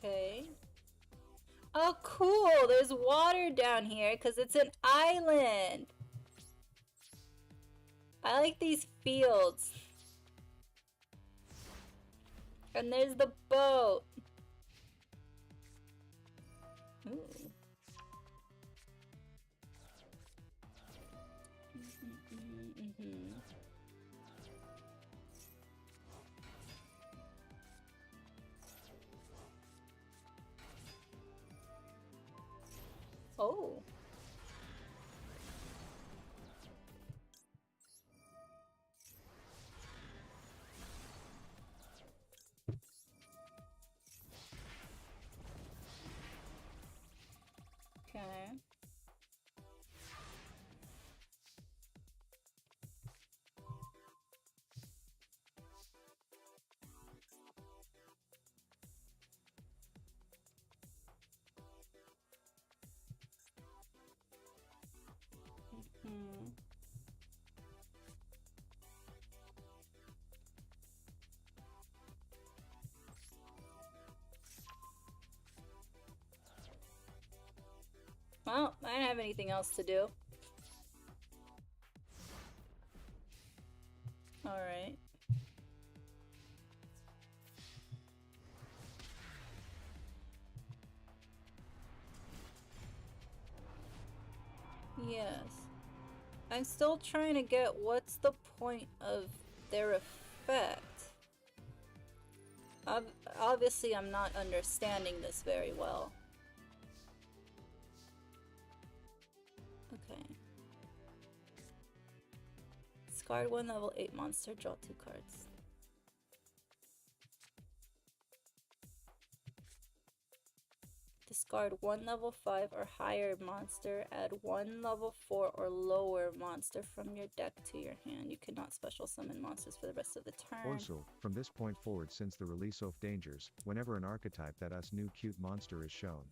Okay. Oh, cool! There's water down here because it's an island! I like these fields. And there's the boat. Ooh. Oh. Okay. Well, I don't have anything else to do. Alright. I'm still trying to get what's the point of their effect. Obviously, I'm not understanding this very well. Okay. Discard one level 8 monster, draw 2 cards. Discard one level 5 or higher monster, add one level 4 or lower monster from your deck to your hand. You cannot special summon monsters for the rest of the turn. Also, from this point forward since the release of Dangers, whenever an archetype that has new cute monster is shown,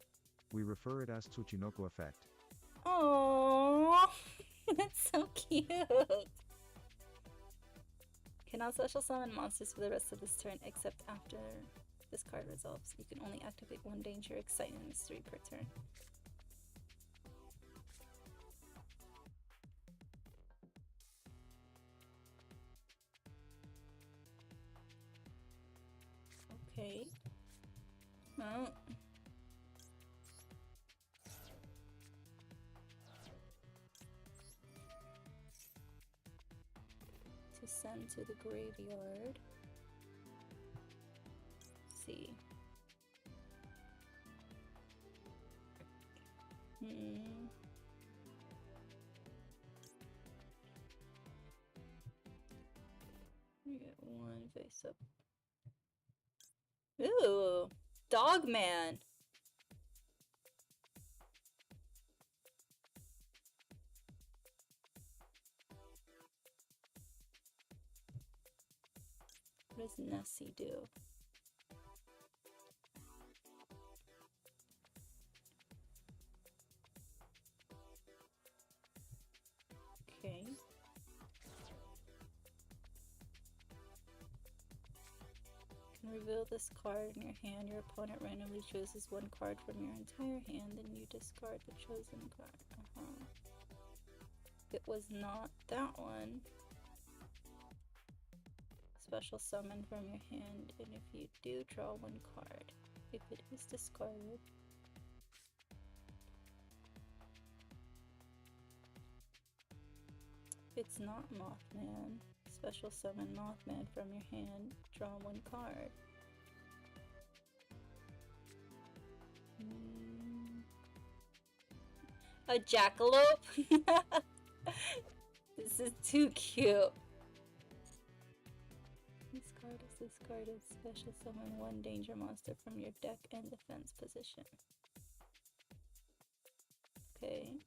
we refer it as Tsuchinoko effect. Aww, that's so cute. Cannot special summon monsters for the rest of this turn except after this card resolves. You can only activate one danger, excite, and mystery per turn. Okay. Well. To send to the graveyard. Let's see. We get one face up. Ooh, Dogman. What does Nessie do? Okay. You can reveal this card in your hand. Your opponent randomly chooses one card from your entire hand, and you discard the chosen card. It was not that one. Special summon from your hand, and if you do, draw one card. If it is discarded, it's not Mothman. Special summon Mothman from your hand, draw one card. A jackalope? This is too cute. Discarded. Special summon one danger monster from your deck and defense position. Okay.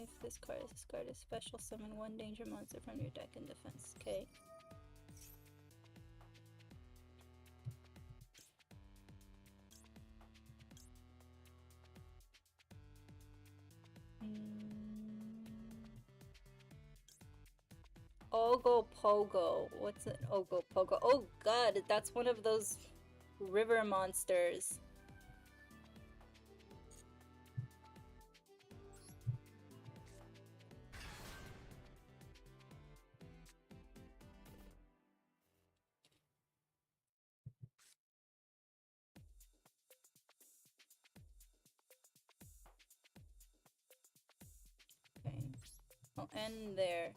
If this card is discarded, special summon one danger monster from your deck and defense. Okay. Ogopogo. What's an Ogopogo? Oh god, that's one of those river monsters. Okay. I'll end there.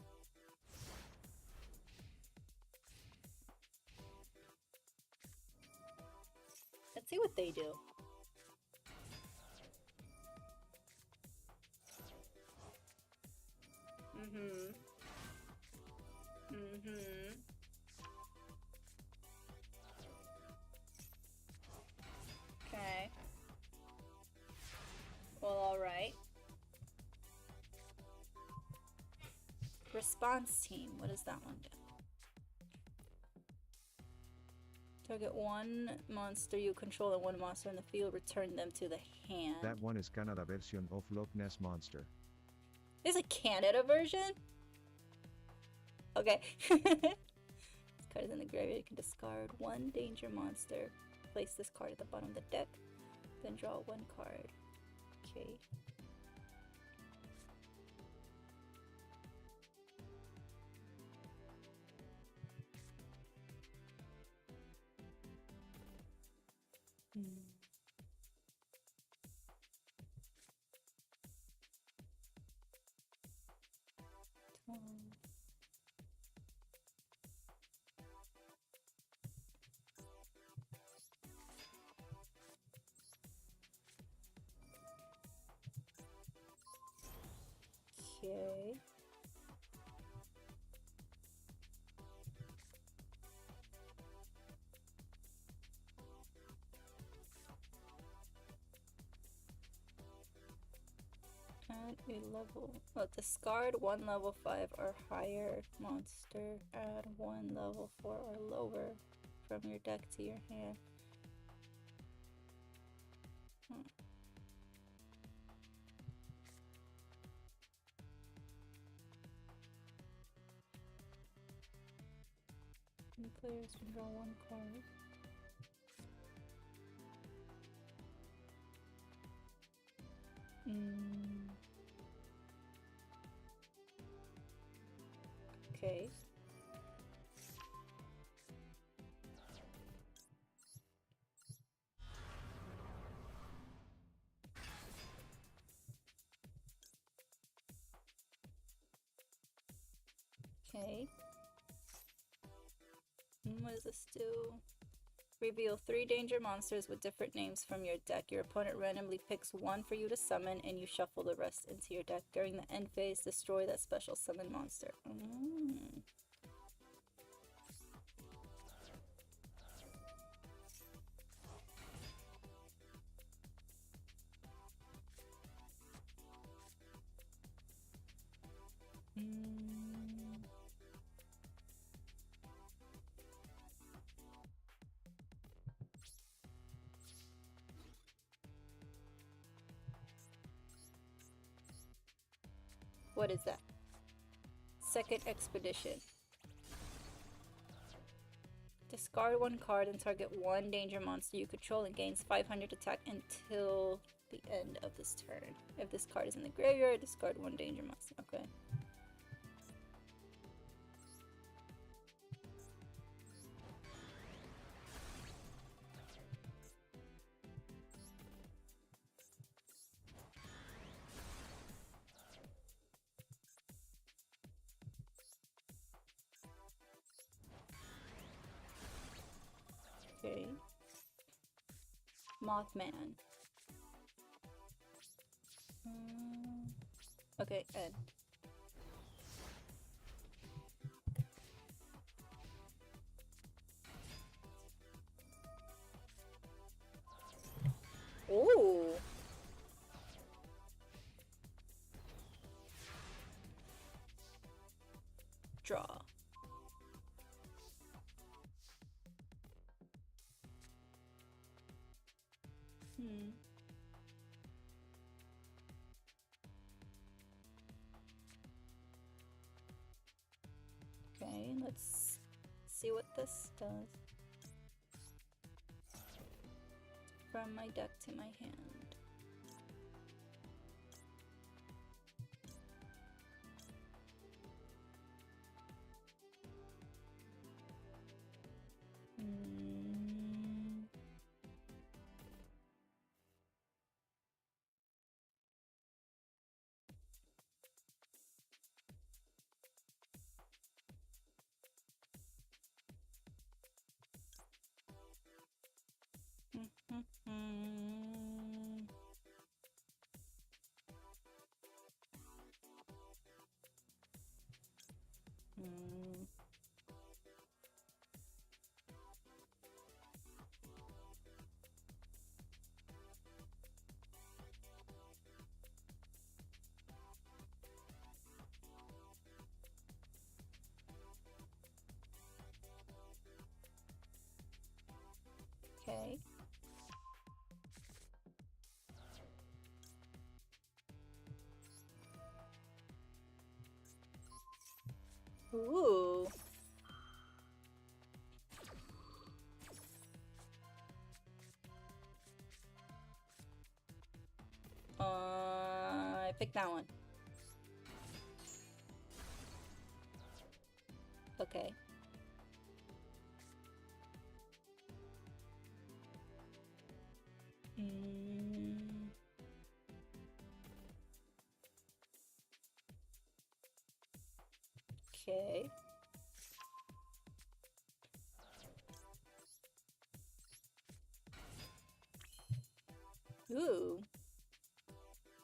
Let's see what they do. Okay. Well, alright. Response team. What does that one do? Target one monster you control and one monster in the field. Return them to the hand. That one is Canada version of Loch Ness Monster. There's a Canada version? Okay. This card is in the graveyard. You can discard one danger monster. Place this card at the bottom of the deck. Then draw one card. Okay. Okay. Add a level. Oh, discard one level 5 or higher monster. Add one level 4 or lower from your deck to your hand. Players can draw one card. Okay. Okay. What does this do? Reveal 3 danger monsters with different names from your deck. Your opponent randomly picks one for you to summon, and you shuffle the rest into your deck. During the end phase, destroy that special summon monster. What is that? Second expedition. Discard one card and target one danger monster you control and gains 500 attack until the end of this turn. If this card is in the graveyard, discard one danger monster. Okay. Okay. Mothman. Okay, end. Ooh. Draw. Okay, let's see what this does. From my deck to my hand. Ooh. I picked that one. Okay. Okay. Ooh.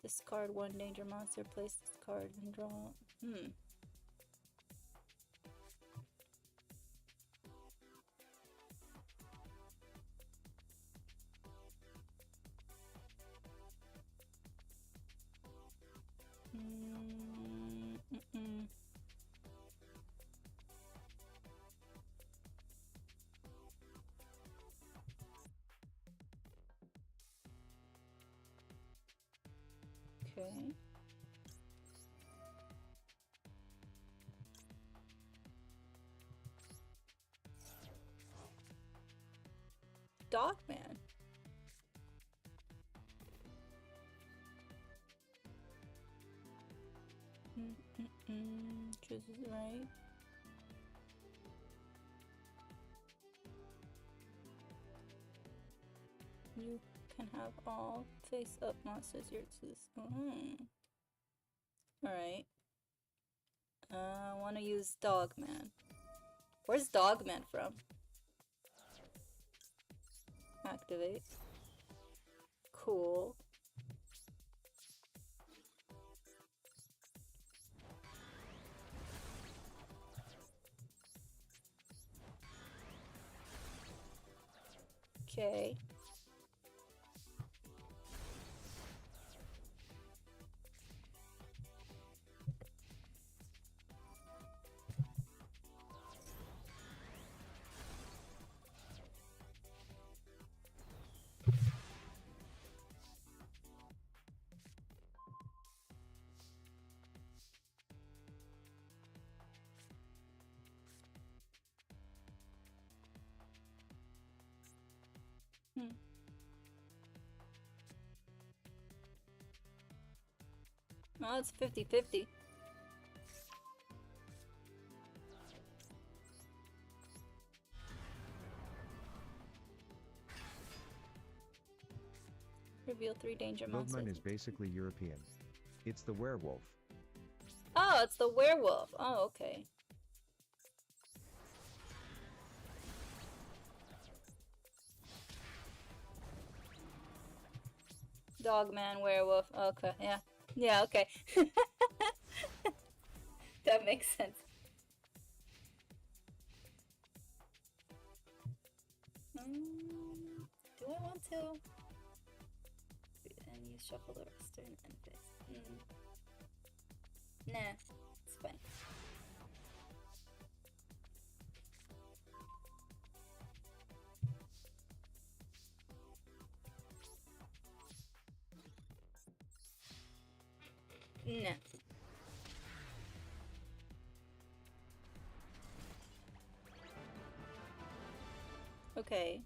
Discard one danger monster, place this card and draw. Okay. Dogman. Chooses right. You can have all face-up monsters here to this. Alright. I want to use Dogman. Where's Dogman from? Activate. Cool. Okay. Oh, it's 50-50. Reveal 3 danger monsters. Dogman is basically European. It's the werewolf. Oh, it's the werewolf. Oh, okay. Dogman, werewolf. Okay, yeah. Yeah, okay. That makes sense. Do I want to? And use shuffle the rest and this. Nah, it's fine. Nah. Okay.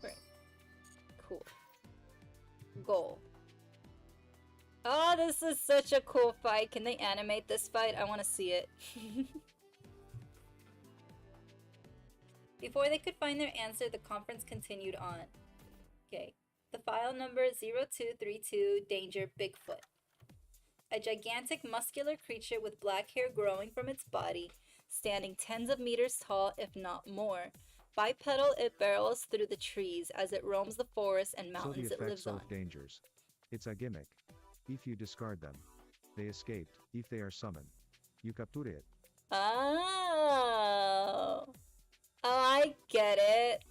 Right. Cool. Goal. Oh, this is such a cool fight. Can they animate this fight? I want to see it. Before they could find their answer, the conference continued on. Okay. The file number 0232, Danger Bigfoot. A gigantic muscular creature with black hair growing from its body, standing tens of meters tall, if not more. Bipedal, it barrels through the trees as it roams the forests and mountains it lives on. So the effects of dangers. It's a gimmick. If you discard them, they escaped. If they are summoned, you capture it. Oh. Oh, I get it.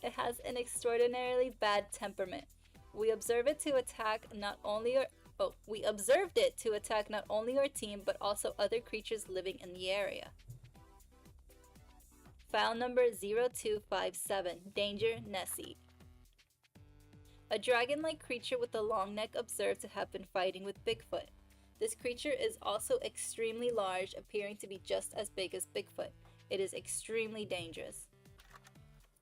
It has an extraordinarily bad temperament. We observed it to attack not only our team, but also other creatures living in the area. File number 0257, Danger Nessie. A dragon-like creature with a long neck observed to have been fighting with Bigfoot. This creature is also extremely large, appearing to be just as big as Bigfoot. It is extremely dangerous.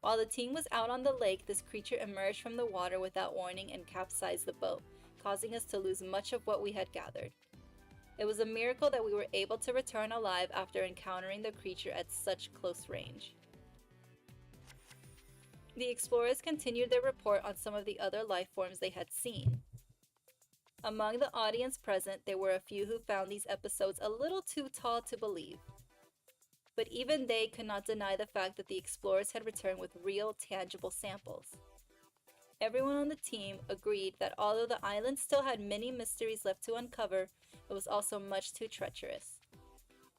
While the team was out on the lake, this creature emerged from the water without warning and capsized the boat, causing us to lose much of what we had gathered. It was a miracle that we were able to return alive after encountering the creature at such close range. The explorers continued their report on some of the other life forms they had seen. Among the audience present, there were a few who found these episodes a little too tall to believe. But even they could not deny the fact that the explorers had returned with real, tangible samples. Everyone on the team agreed that although the island still had many mysteries left to uncover, it was also much too treacherous.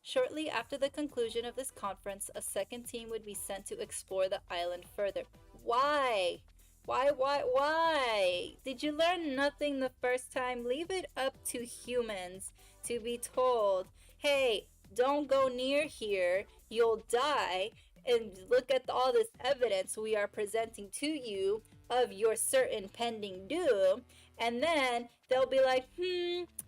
Shortly after the conclusion of this conference, a second team would be sent to explore the island further. Why? Why? Did you learn nothing the first time? Leave it up to humans to be told, hey, don't go near here, you'll die, and look at all this evidence we are presenting to you of your certain pending doom, and then they'll be like,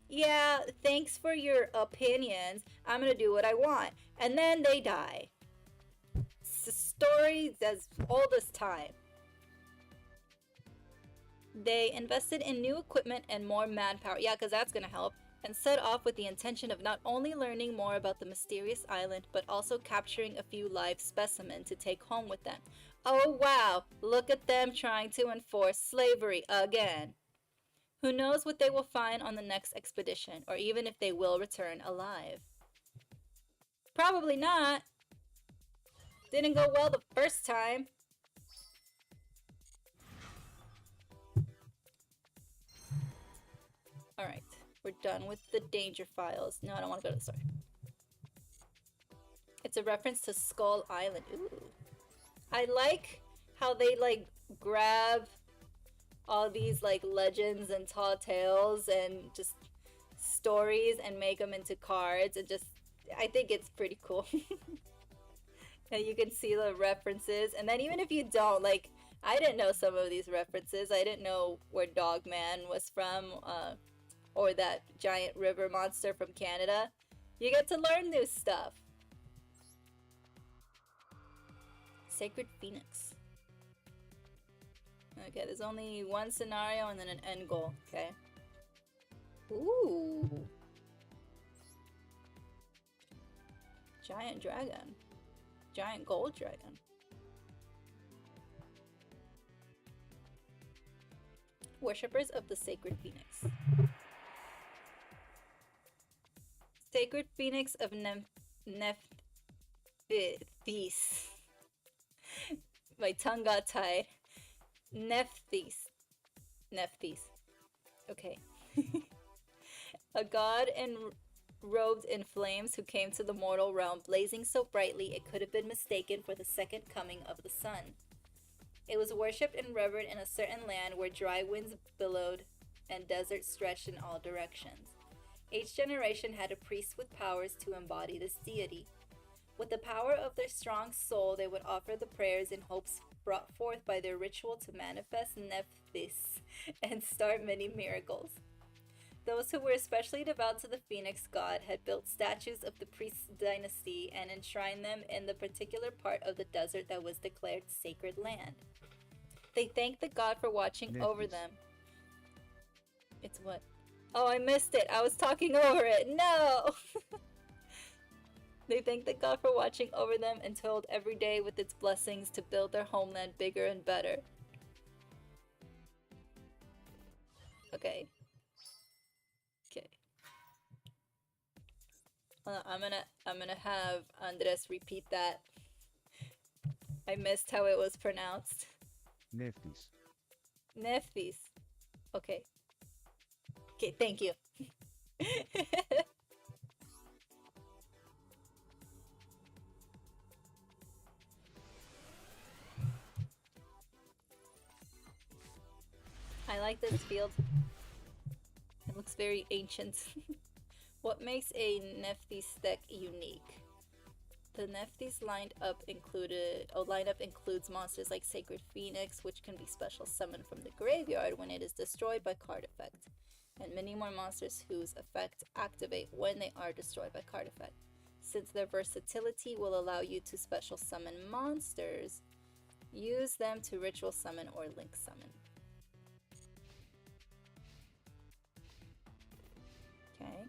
yeah, thanks for your opinions, I'm gonna do what I want, and then they die. It's a story as old as time. They invested in new equipment and more manpower, yeah, because that's gonna help, and set off with the intention of not only learning more about the mysterious island, but also capturing a few live specimens to take home with them. Oh wow, look at them trying to enforce slavery again. Who knows what they will find on the next expedition, or even if they will return alive. Probably not. Didn't go well the first time. Alright, we're done with the danger files. No, I don't want to go to the story. It's a reference to Skull Island. Ooh. I like how they like grab all these like legends and tall tales and just stories and make them into cards, and just I think it's pretty cool. And you can see the references, and then even if you don't, like, I didn't know some of these references. I didn't know where Dogman was from, or that giant river monster from Canada. You get to learn new stuff. Sacred Phoenix. Okay, there's only one scenario and then an end goal, okay? Ooh. Giant dragon. Giant gold dragon. Worshippers of the Sacred Phoenix. Sacred Phoenix of Nephthys. My tongue got tied. Nephthys. Okay. A god robed in flames who came to the mortal realm blazing so brightly it could have been mistaken for the second coming of the sun. It was worshipped and revered in a certain land where dry winds billowed and deserts stretched in all directions. Each generation had a priest with powers to embody this deity. With the power of their strong soul, they would offer the prayers and hopes brought forth by their ritual to manifest Nephthys and start many miracles. Those who were especially devout to the Phoenix god had built statues of the priest's dynasty and enshrined them in the particular part of the desert that was declared sacred land. They thanked the god for watching over them. It's what? Oh, I missed it. I was talking over it. No! They thanked the god for watching over them and toiled every day with its blessings to build their homeland bigger and better. Okay. I'm gonna have Andres repeat that. I missed how it was pronounced. Nephthys. Nephthys. Okay. Okay, thank you. I like this field. It looks very ancient. What makes a Nephthys deck unique? The Nephthys lineup includes monsters like Sacred Phoenix, which can be special summoned from the graveyard when it is destroyed by card effect, and many more monsters whose effects activate when they are destroyed by card effect. Since their versatility will allow you to special summon monsters, use them to ritual summon or link summon. Okay.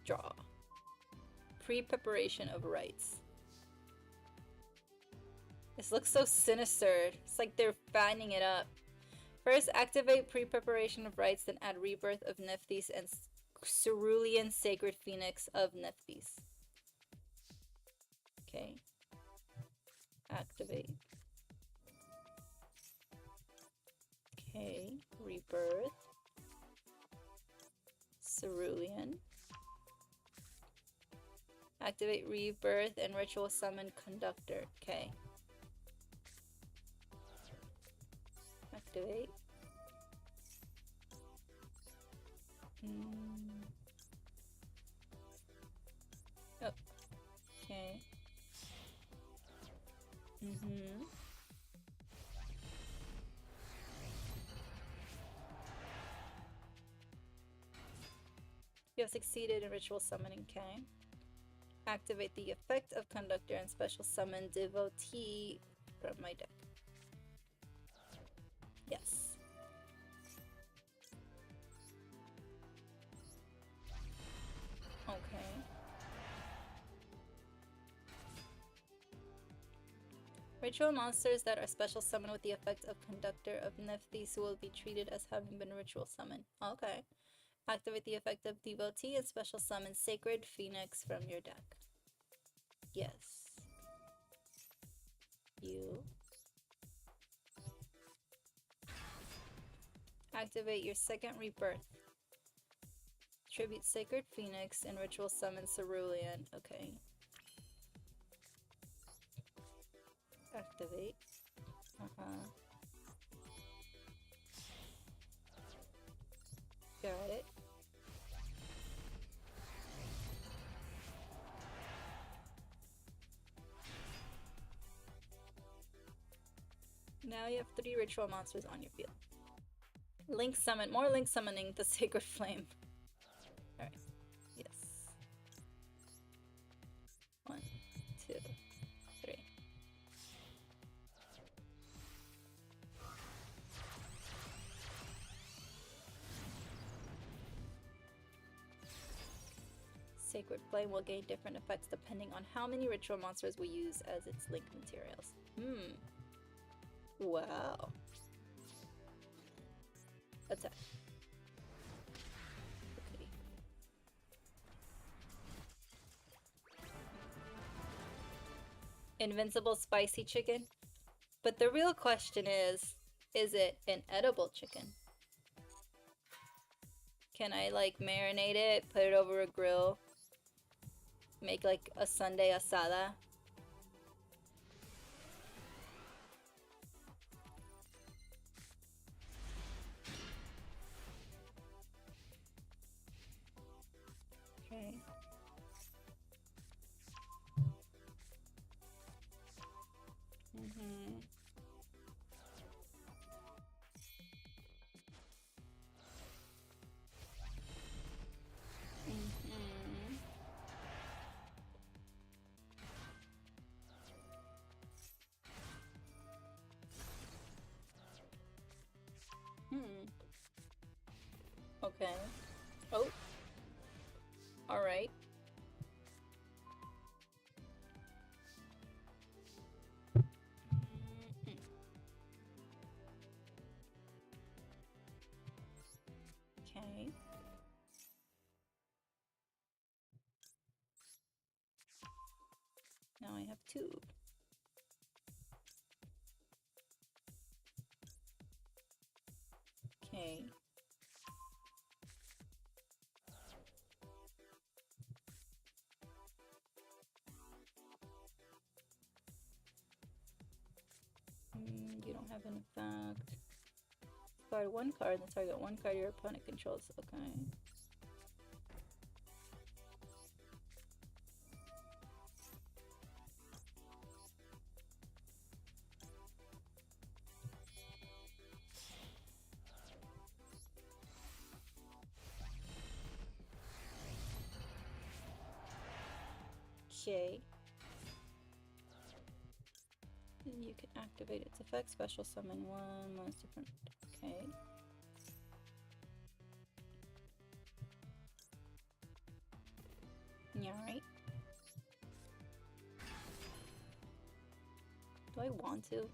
Draw. Pre-preparation of rites. This looks so sinister. It's like they're fanning it up. First, activate pre-preparation of rites, then add Rebirth of Nephthys and Cerulean Sacred Phoenix of Nephthys. Okay. Activate. Okay. Rebirth. Cerulean. Activate Rebirth and Ritual Summon Conductor. Okay. Activate. Oh. Okay. You have succeeded in ritual summoning. Okay. Activate the effect of Conductor and special summon Devotee from my deck. Yes. Okay. Ritual monsters that are special summoned with the effect of Conductor of Nephthys will be treated as having been ritual summoned. Okay. Activate the effect of Devotee and special summon Sacred Phoenix from your deck. Yes. You. Activate your second Rebirth. Tribute Sacred Phoenix and ritual summon Cerulean. Okay. Activate. Got it. Now you have 3 ritual monsters on your field. Link summon. More link summoning the Sacred Flame. Alright. Yes. 1, 2, 3. Sacred Flame will gain different effects depending on how many ritual monsters we use as its link materials. Wow. Attack. Okay. Invincible spicy chicken? But the real question is it an edible chicken? Can I like marinate it, put it over a grill, make like a Sunday asada? Okay. Okay. Oh. Alright. Okay. Now I have 2. Okay. You don't have an effect. Discard 1 card and target 1 card your opponent controls. Okay. Okay. And you can activate its effect, special summon one monster from... Okay. Yeah, right. Do I want to?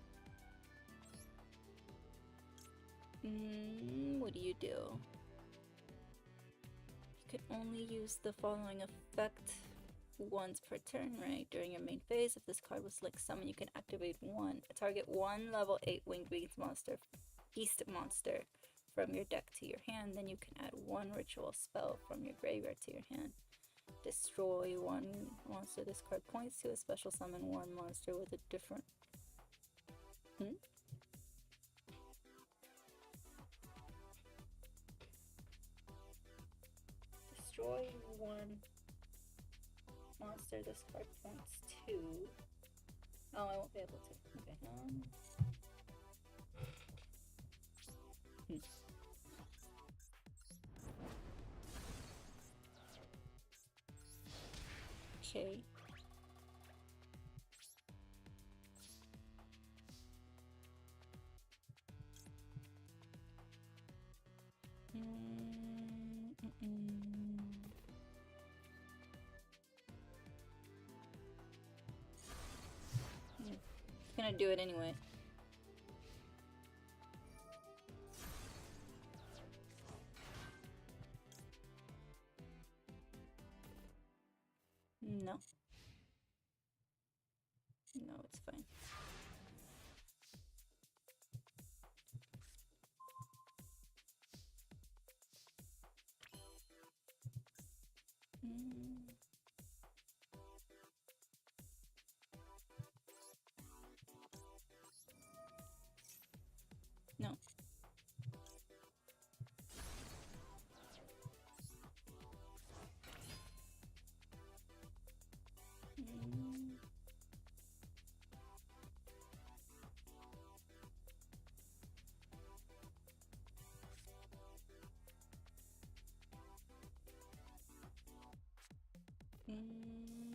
What do? You can only use the following effect once per turn, right? During your main phase, if this card was like summon, you can activate target one level 8 winged beast monster from your deck to your hand. Then you can add one ritual spell from your graveyard to your hand. Destroy one monster this card points to, a special summon one monster with a different... Destroy one monster this card points to. Oh, I won't be able to. Okay. Okay. Gonna do it anyway. No. No, it's fine. No.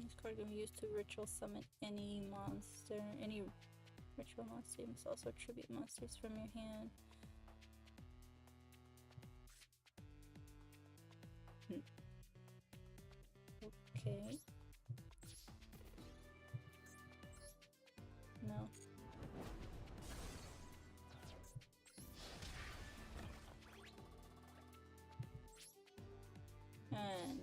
This card can be used to ritual summon any monster. Any ritual monster. You must also tribute monsters from your hand. Okay. No. And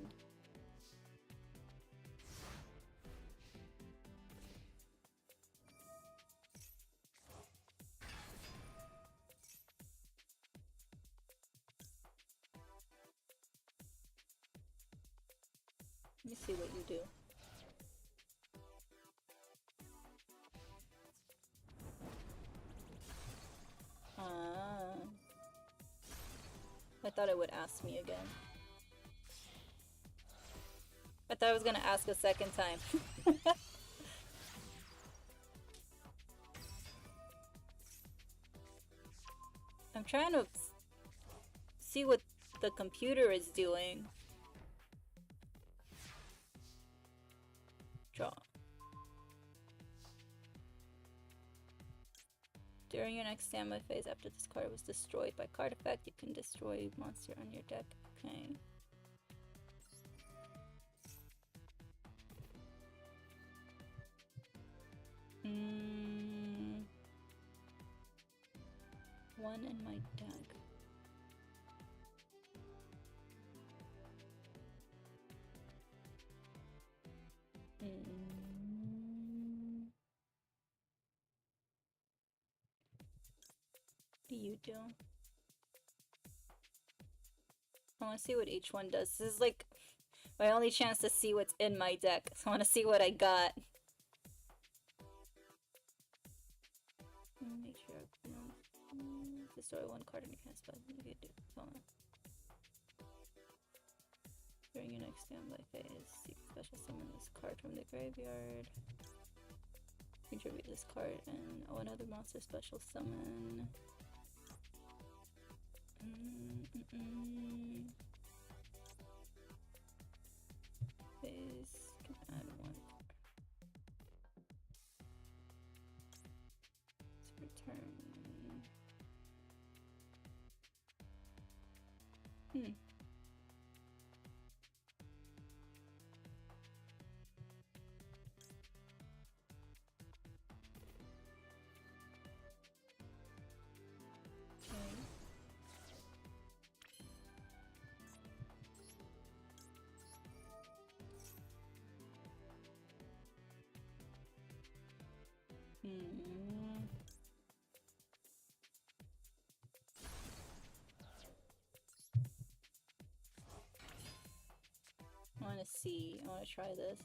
let me see what you do. I thought it would ask me again. I thought I was gonna ask a second time. I'm trying to see what the computer is doing. Draw. During your next standby phase, after this card was destroyed by card effect, you can destroy a monster on your deck. Okay. One in my deck. What do you do? I want to see what each one does. This is like my only chance to see what's in my deck. So I want to see what I got. Make sure destroy one card in your hand spell. You can do. Hold on. During your next standby phase, you can special summon this card from the graveyard. Contribute this card and another monster special summon. Phase can add one Turn. I want to see. I want to try this.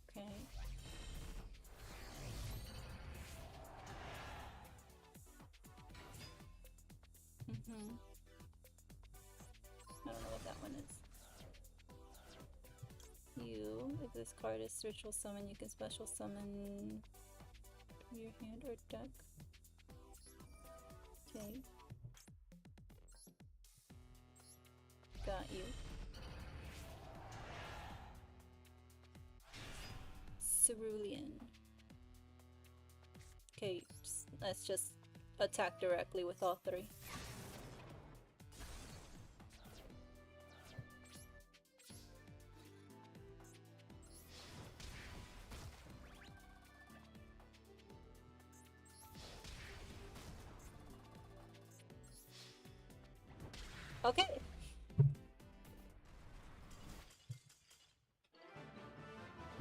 Okay. I don't know what that one is. If this card is ritual summon, you can special summon your hand or deck. Okay. Got you. Cerulean. Okay, let's just attack directly with all three. Okay.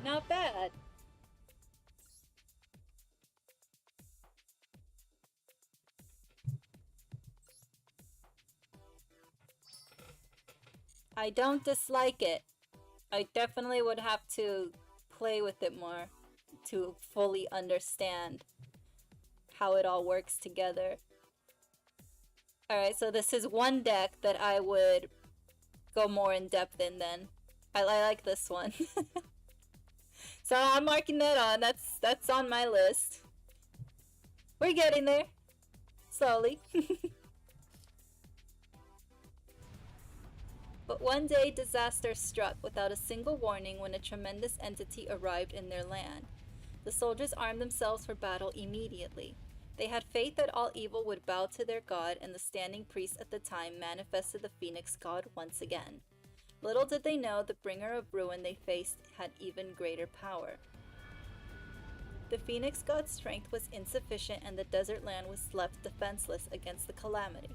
Not bad. I don't dislike it. I definitely would have to play with it more to fully understand how it all works together. Alright, so this is one deck that I would go more in depth in then. I like this one. So I'm marking that on. That's on my list. We're getting there. Slowly. But one day, disaster struck without a single warning when a tremendous entity arrived in their land. The soldiers armed themselves for battle immediately. They had faith that all evil would bow to their god, and the standing priest at the time manifested the Phoenix god once again. Little did they know the bringer of ruin they faced had even greater power. The Phoenix god's strength was insufficient, and the desert land was left defenseless against the calamity.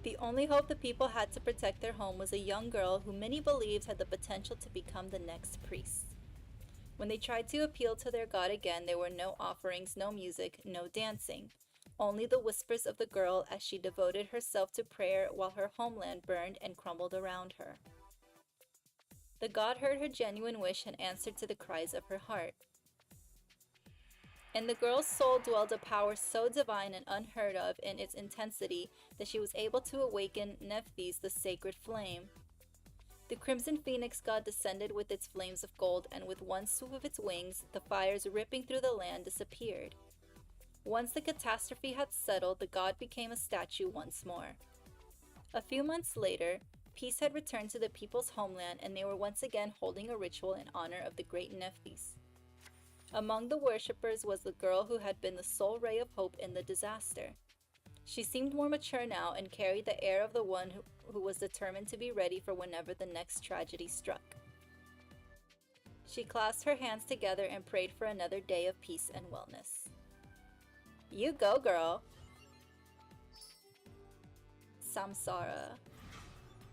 The only hope the people had to protect their home was a young girl who many believed had the potential to become the next priest. When they tried to appeal to their god again, there were no offerings, no music, no dancing. Only the whispers of the girl as she devoted herself to prayer while her homeland burned and crumbled around her. The god heard her genuine wish and answered to the cries of her heart. In the girl's soul dwelled a power so divine and unheard of in its intensity that she was able to awaken Nephthys, the sacred flame. The crimson phoenix god descended with its flames of gold, and with one swoop of its wings, the fires ripping through the land disappeared. Once the catastrophe had settled, the god became a statue once more. A few months later, peace had returned to the people's homeland, and they were once again holding a ritual in honor of the great Nephthys. Among the worshippers was the girl who had been the sole ray of hope in the disaster. She seemed more mature now and carried the air of the one who was determined to be ready for whenever the next tragedy struck. She clasped her hands together and prayed for another day of peace and wellness. You go, girl! Samsara.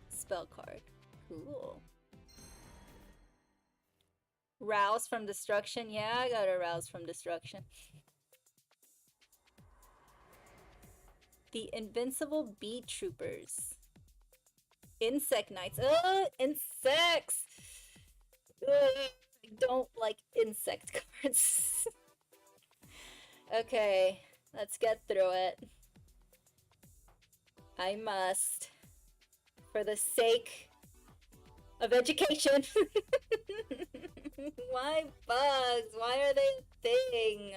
Spell card. Cool. Rouse from destruction? Yeah, I got a rouse from destruction. The Invincible Bee Troopers. Insect Knights. Ugh, insects! Ugh, I don't like insect cards. Okay, let's get through it. I must. For the sake of education. Why bugs? Why are they a thing?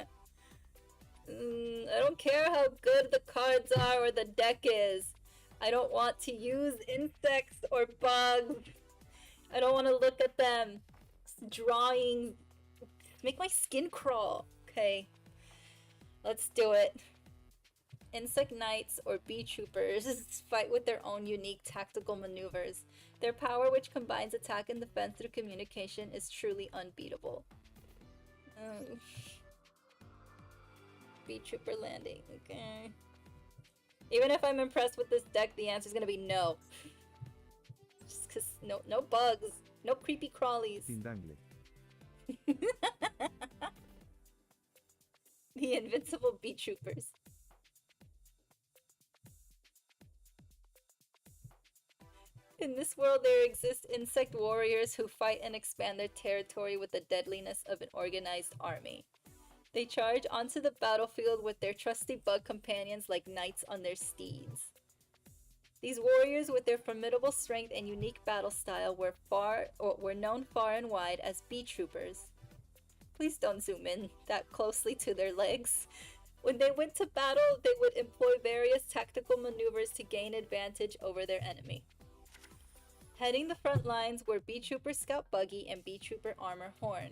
I don't care how good the cards are or the deck is. I don't want to use insects or bugs. I don't want to look at them. Drawing. Make my skin crawl. Okay. Let's do it. Insect knights, or bee troopers, fight with their own unique tactical maneuvers. Their power, which combines attack and defense through communication, is truly unbeatable. Bee trooper landing, okay. Even if I'm impressed with this deck, the answer's gonna be no. Just cause no bugs, no creepy crawlies. The invincible bee troopers. In this world, there exist insect warriors who fight and expand their territory with the deadliness of an organized army. They charge onto the battlefield with their trusty bug companions like knights on their steeds. These warriors, with their formidable strength and unique battle style, were known far and wide as bee troopers. Please don't zoom in that closely to their legs. When they went to battle, they would employ various tactical maneuvers to gain advantage over their enemy. Heading the front lines were Bee Trooper Scout Buggy and Bee Trooper Armor Horn.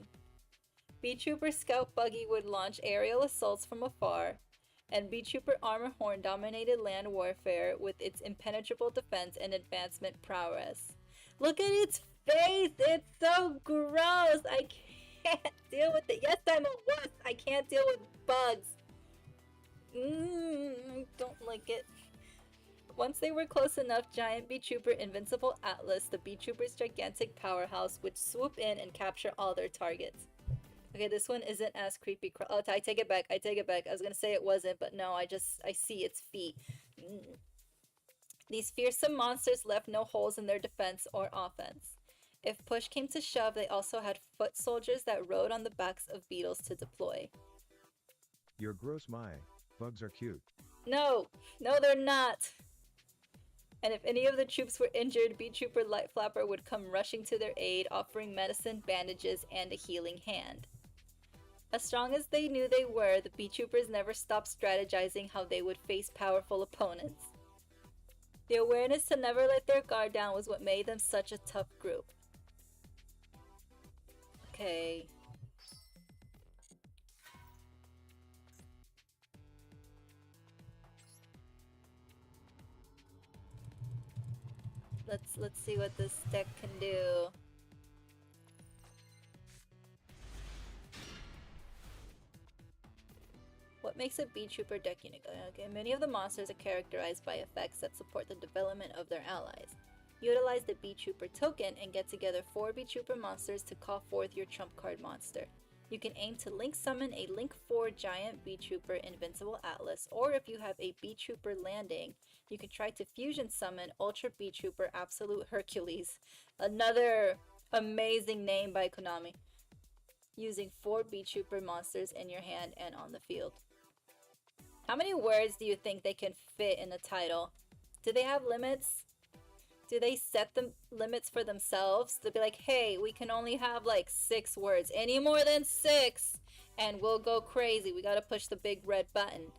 Bee Trooper Scout Buggy would launch aerial assaults from afar, and Bee Trooper Armor Horn dominated land warfare with its impenetrable defense and advancement prowess. Look at its face! It's so gross! I can't deal with it. Yes, I'm a wuss! I can't deal with bugs. I don't like it. Once they were close enough, Giant Bee Trooper Invincible Atlas, the Bee Trooper's gigantic powerhouse, would swoop in and capture all their targets. Okay, this one isn't as creepy. Oh, I take it back. I take it back. I was gonna say it wasn't, but no, I see its feet. These fearsome monsters left no holes in their defense or offense. If push came to shove, they also had foot soldiers that rode on the backs of beetles to deploy. You're gross, Mai. Bugs are cute. No, they're not. And if any of the troops were injured, Bee Trooper Light Flapper would come rushing to their aid, offering medicine, bandages, and a healing hand. As strong as they knew they were, the Bee Troopers never stopped strategizing how they would face powerful opponents. The awareness to never let their guard down was what made them such a tough group. Okay. Let's see what this deck can do. What makes a Bee Trooper deck unique? Okay, many of the monsters are characterized by effects that support the development of their allies. Utilize the Bee Trooper token and get together 4 Bee Trooper monsters to call forth your trump card monster. You can aim to link summon a Link 4 Giant Bee Trooper Invincible Atlas, or if you have a Bee Trooper landing, you can try to fusion summon Ultra Bee Trooper Absolute Hercules. Another amazing name by Konami. Using 4 Bee Trooper monsters in your hand and on the field. How many words do you think they can fit in a title? Do they have limits? Do they set the limits for themselves? They'll be like, hey, we can only have like 6 words. Any more than 6 and we'll go crazy. We gotta push the big red button.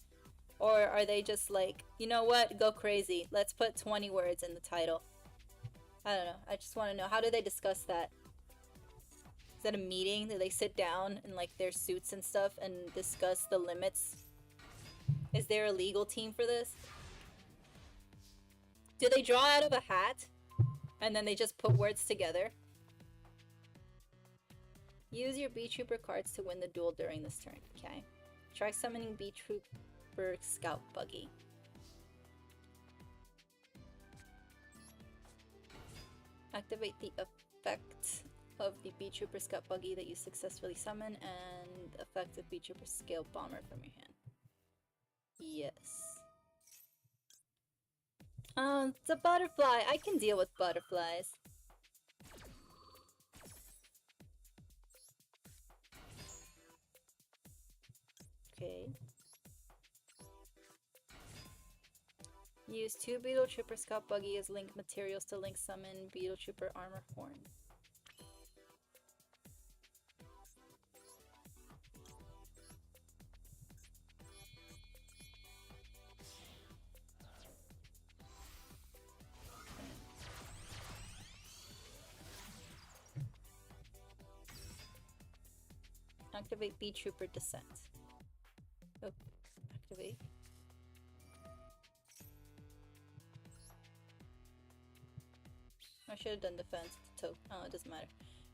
Or are they just like, you know what? Go crazy. Let's put 20 words in the title. I don't know. I just want to know. How do they discuss that? Is that a meeting? Do they sit down in like their suits and stuff and discuss the limits? Is there a legal team for this? Do they draw out of a hat? And then they just put words together? Use your Bee Trooper cards to win the duel during this turn. Okay. Try summoning Bee Trooper Scout Buggy. Activate the effect of the Bee Trooper Scout Buggy that you successfully summon, and effect of Bee Trooper Scale Bomber from your hand. Yes. It's a butterfly. I can deal with butterflies. Okay. Use 2 Beetle Trooper Scout Buggy as link materials to link summon Beetle Trooper Armor Horn. Activate B Trooper Descent. Oh, activate. I should have done defense. Oh, it doesn't matter.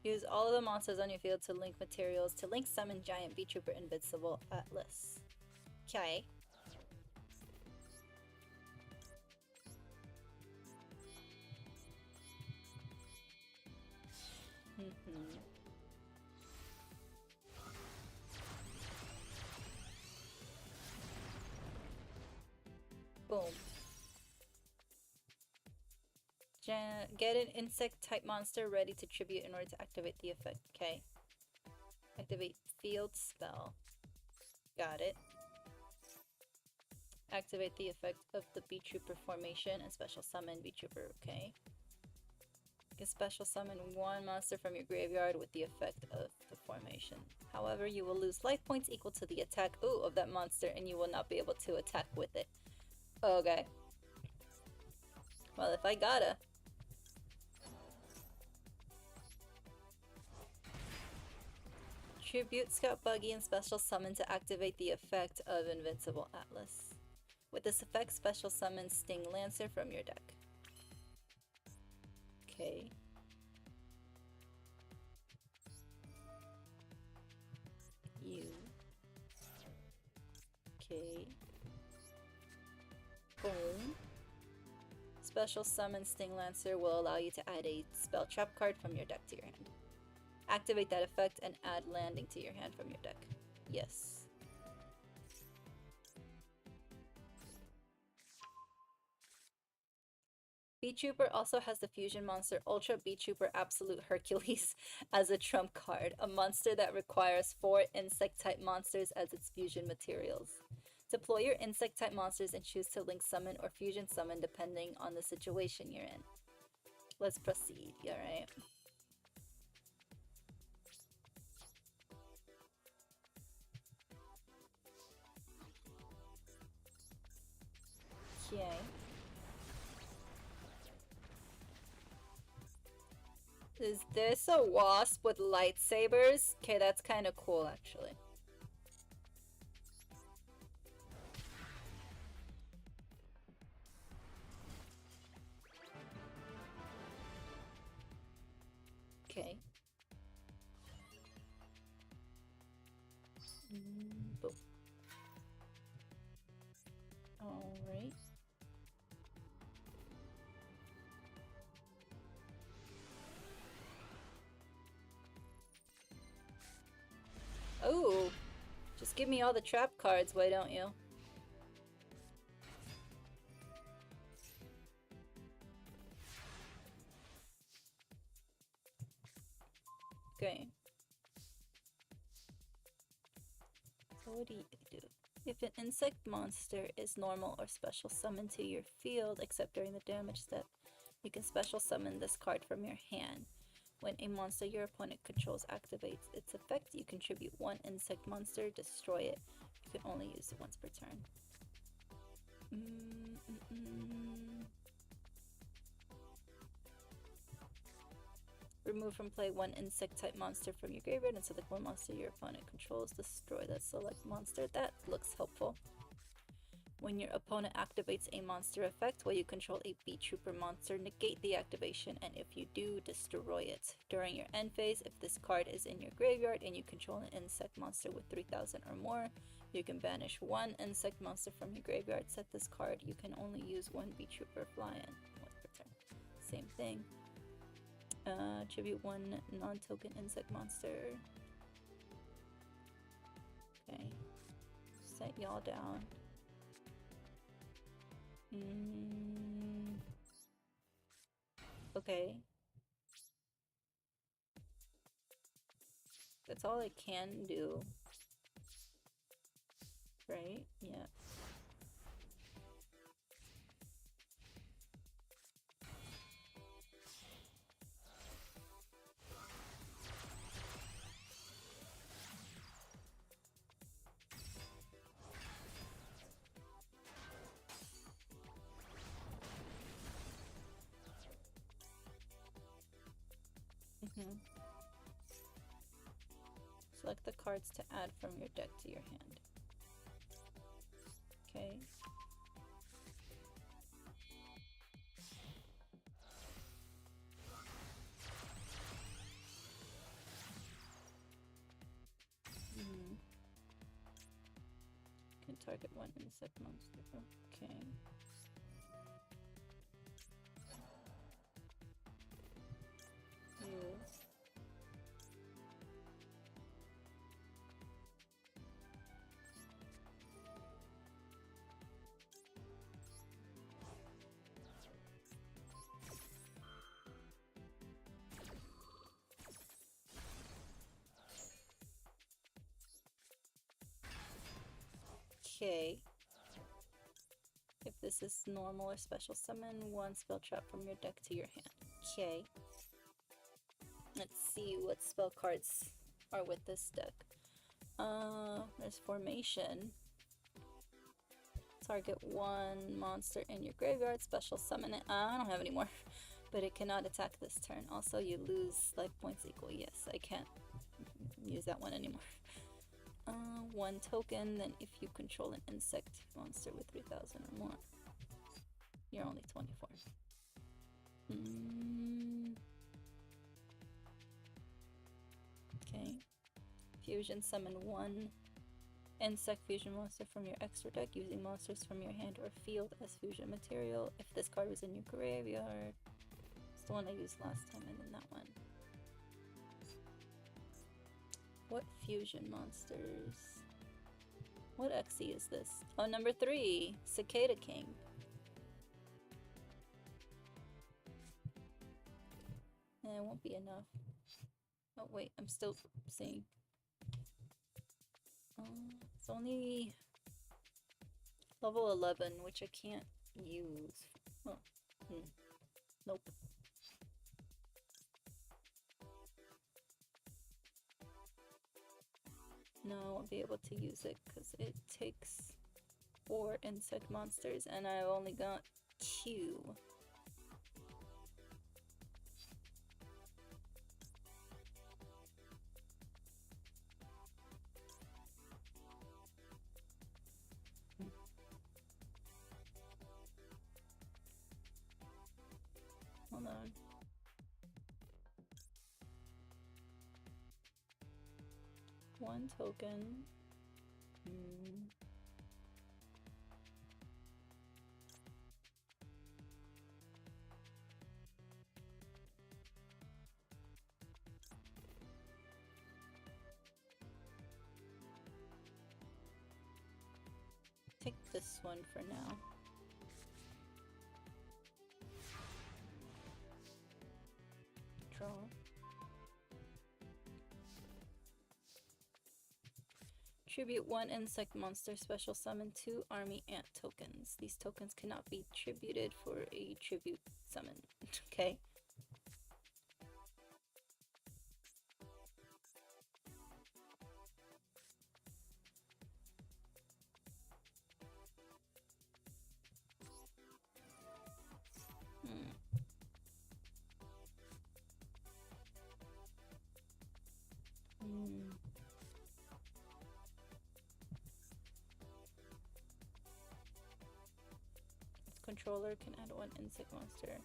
Use all of the monsters on your field to link materials to link summon giant B Trooper Invincible Atlas. Okay. Boom. Get an insect type monster ready to tribute in order to activate the effect. Okay. Activate field spell. Got it. Activate the effect of the B Trooper formation and special summon B Trooper. Okay. You can special summon one monster from your graveyard with the effect of the formation. However, you will lose life points equal to the attack of that monster and you will not be able to attack with it. Okay. Well, if I gotta. Tribute Scout Buggy and special summon to activate the effect of Invincible Atlas. With this effect, special summon Sting Lancer from your deck. Okay. You. Okay. Boom. Special summon Sting Lancer will allow you to add a spell trap card from your deck to your hand. Activate that effect and add landing to your hand from your deck. Yes. B Trooper also has the fusion monster Ultra B Trooper Absolute Hercules as a trump card, a monster that requires 4 insect type monsters as its fusion materials. Deploy your insect type monsters and choose to link summon or fusion summon depending on the situation you're in. Let's proceed, alright? Okay. Is this a wasp with lightsabers? Okay, that's kind of cool, actually. Okay. Boom. Alright. Oh, just give me all the trap cards, why don't you? Okay. So what do you do? If an insect monster is normal or special summoned to your field, except during the damage step, you can special summon this card from your hand. When a monster your opponent controls activates its effect, you contribute 1 insect monster, destroy it. You can only use it once per turn. Remove from play 1 insect type monster from your graveyard and select 1 monster your opponent controls. Destroy that select monster. That looks helpful. When your opponent activates a monster effect while you control a B Trooper monster, negate the activation, and if you do, destroy it. During your end phase, if this card is in your graveyard and you control an insect monster with 3,000 or more, you can banish 1 insect monster from your graveyard. Set this card. You can only use 1 B Trooper fly-in once per turn. Same thing. Tribute 1 non-token insect monster. Okay. Set y'all down. Okay. That's all I can do. Right? Yeah. Select the cards to add from your deck to your hand. Okay. Can target one insect monster. Okay. Use. Okay. If this is normal or special summon, one spell trap from your deck to your hand. Okay. Let's see what spell cards are with this deck. There's Formation. Target one monster in your graveyard, special summon it. I don't have any more, but it cannot attack this turn. Also, you lose life points equal. Yes, I can't use that one anymore. One token, then if you control an insect monster with 3,000 or more, you're only 24. Okay. Fusion, summon one insect fusion monster from your extra deck using monsters from your hand or field as fusion material. If this card was in your graveyard, it's the one I used last time, and then that one. What fusion monsters? What XE is this? Oh, number 3, Cicada King. It won't be enough. Oh wait, I'm still seeing. It's only level 11, which I can't use. Oh, nope. No, I won't be able to use it because it takes 4 insect monsters and I've only got 2. Hold on. One token. Take this one for now. Draw. Tribute 1 insect monster, special summon 2 army ant tokens. These tokens cannot be tributed for a tribute summon. Okay. Controller can add 1 insect monster at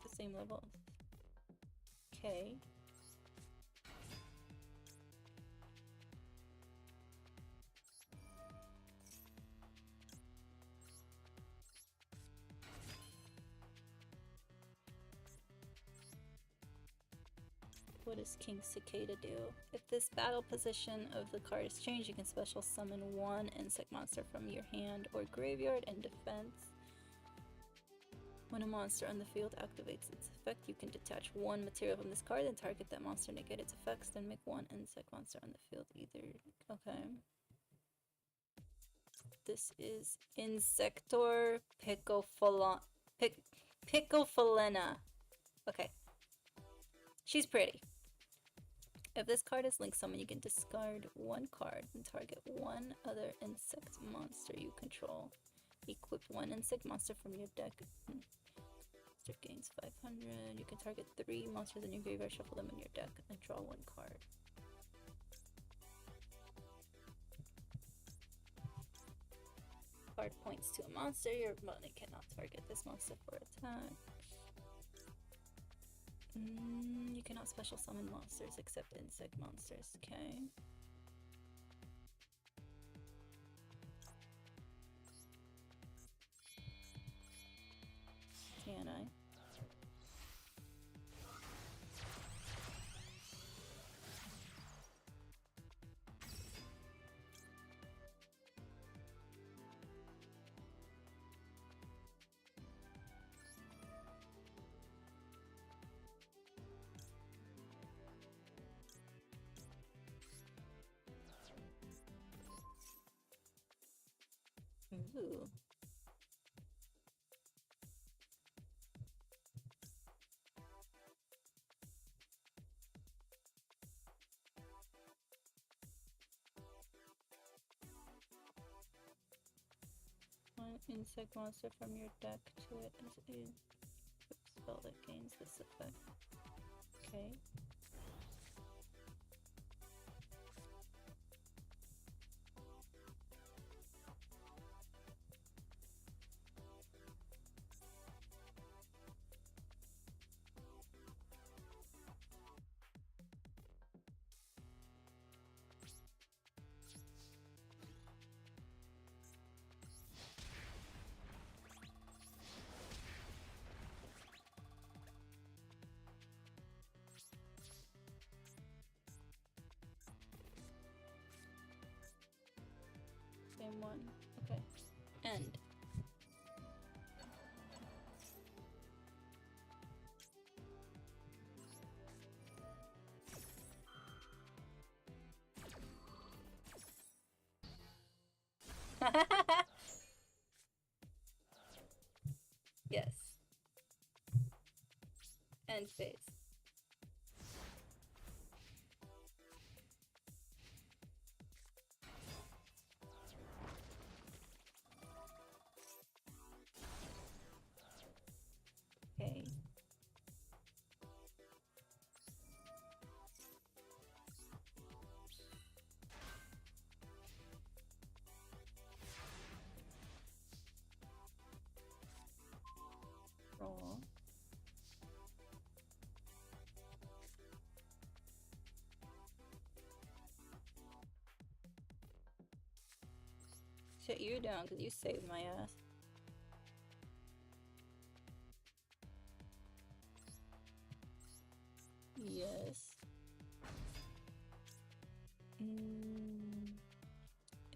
the same level. Okay. What does King Cicada do? If this battle position of the card is changed, you can special summon 1 insect monster from your hand or graveyard in defense. When a monster on the field activates its effect, you can detach 1 material from this card and target that monster, negate its effects, then make 1 insect monster on the field either. Okay. This is Insector Picofalena. Okay. She's pretty. If this card is link summon, you can discard 1 card and target 1 other insect monster you control. Equip 1 insect monster from your deck. Monster gains 500. You can target 3 monsters in your graveyard, shuffle them in your deck, and draw 1 card. card points to a monster. Your opponent cannot target this monster for attack. You cannot special summon monsters except insect monsters. Okay. Can I? Ooh. One insect monster from your deck to it as a spell that gains this effect. Okay. Same one. Okay. End. Yes. End phase. Okay. Roll. Shut you down because you saved my ass. Yes.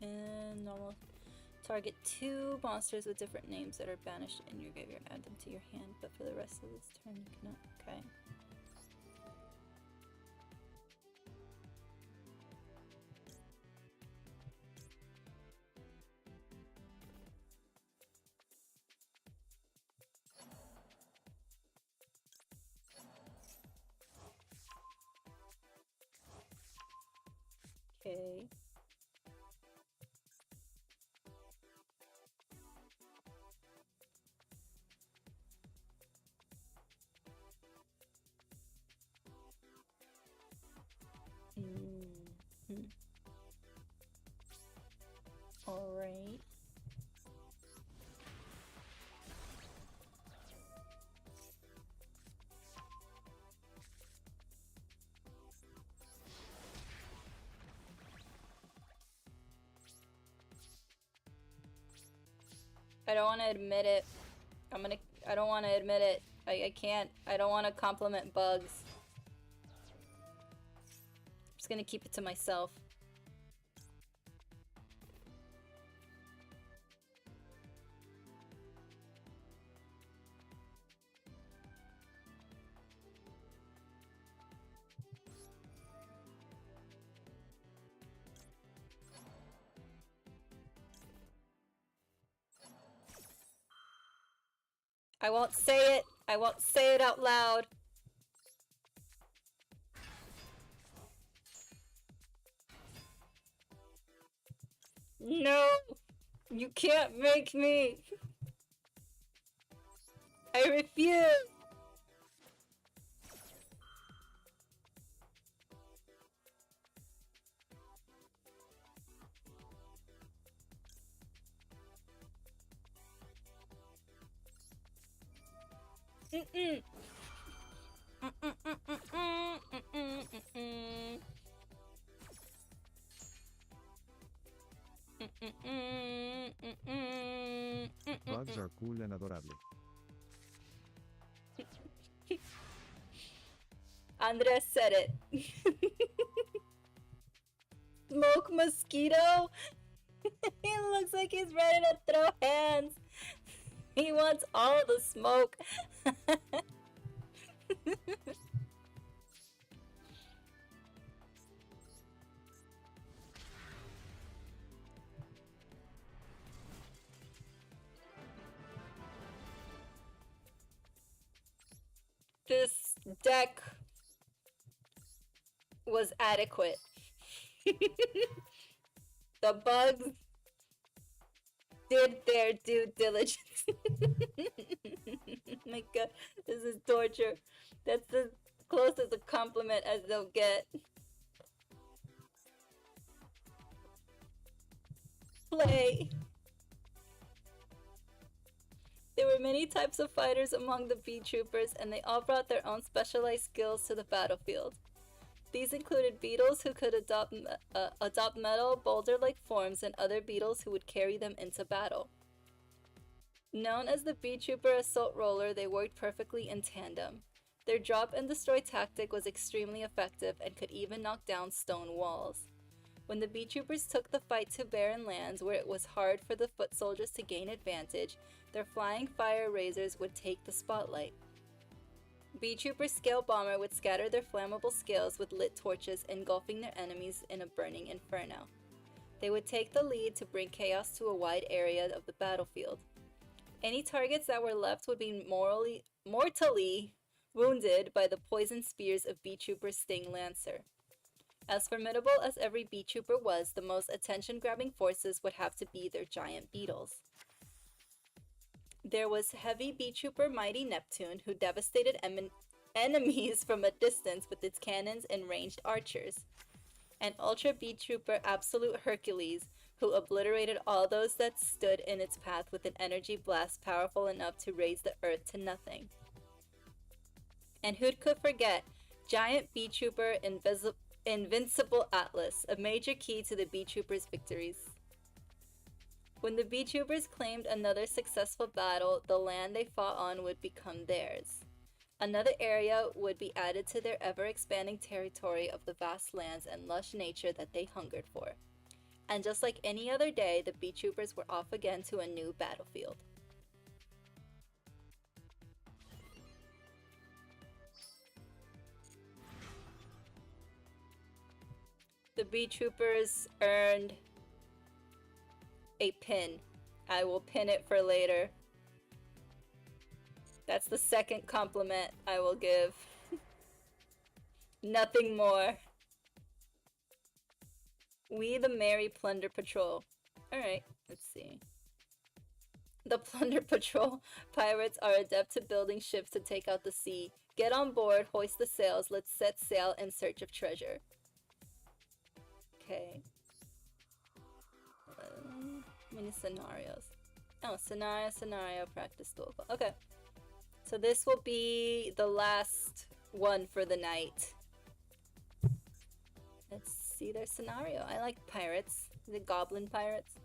And normal. Target 2 monsters with different names that are banished in your graveyard. Add them to your hand, but for the rest of this turn you cannot. Okay. Okay. All right. I don't want to admit it. I don't want to admit it. I can't. I don't want to compliment bugs. I'm just gonna keep it to myself. I won't say it. I won't say it out loud. No! You can't make me! I refuse! Mm-mm. Mm-mm-mm-mm-mm-mm-mm-mm. Bugs are cool and adorable. Andres said it. Smoke mosquito? He looks like he's ready to throw hands. He wants all the smoke. This deck was adequate. The bugs did their due diligence. My god, this is torture. That's as close as a compliment as they'll get. Play. There were many types of fighters among the bee troopers, and they all brought their own specialized skills to the battlefield. These included beetles who could adopt metal, boulder-like forms, and other beetles who would carry them into battle. Known as the Bee Trooper Assault Roller, they worked perfectly in tandem. Their drop and destroy tactic was extremely effective and could even knock down stone walls. When the Bee Troopers took the fight to barren lands where it was hard for the foot soldiers to gain advantage, their flying fire razors would take the spotlight. Bee Trooper Scale Bomber would scatter their flammable scales with lit torches, engulfing their enemies in a burning inferno. They would take the lead to bring chaos to a wide area of the battlefield. Any targets that were left would be mortally wounded by the poison spears of Bee Trooper Sting Lancer. As formidable as every Bee Trooper was, the most attention-grabbing forces would have to be their giant beetles. There was Heavy Bee Trooper Mighty Neptune, who devastated enemies from a distance with its cannons and ranged archers. And Ultra Bee Trooper Absolute Hercules, who obliterated all those that stood in its path with an energy blast powerful enough to raise the earth to nothing. And who could forget Giant Bee Trooper Invincible Atlas, a major key to the Bee Troopers' victories. When the Bee Troopers claimed another successful battle, the land they fought on would become theirs. Another area would be added to their ever-expanding territory of the vast lands and lush nature that they hungered for. And just like any other day, the Bee Troopers were off again to a new battlefield. The Bee Troopers earned a pin. I will pin it for later. That's the second compliment I will give. Nothing more. We the Merry Plunder Patrol. Alright, let's see. The Plunder Patrol pirates are adept at building ships to take out the sea. Get on board, hoist the sails, let's set sail in search of treasure. Okay. Many scenarios. Oh, scenario, practice duel. Okay. So this will be the last one for the night. Let's see their scenario. I like pirates. The goblin pirates.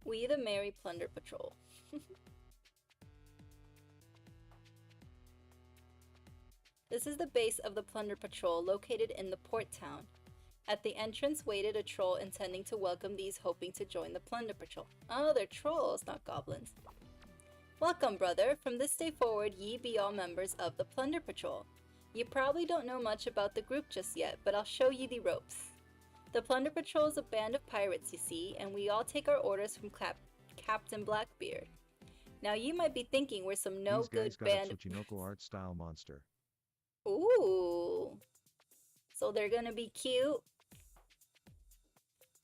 We the Merry Plunder Patrol. This is the base of the Plunder Patrol, located in the port town. At the entrance waited a troll intending to welcome these hoping to join the Plunder Patrol. Oh, they're trolls, not goblins. Welcome, brother. From this day forward, ye be all members of the Plunder Patrol. You probably don't know much about the group just yet, but I'll show you the ropes. The Plunder Patrol is a band of pirates, you see, and we all take our orders from Captain Blackbeard. Now you might be thinking we're some no-good band. These guys got a Tsuchinoko art style monster. Ooh. So they're gonna be cute.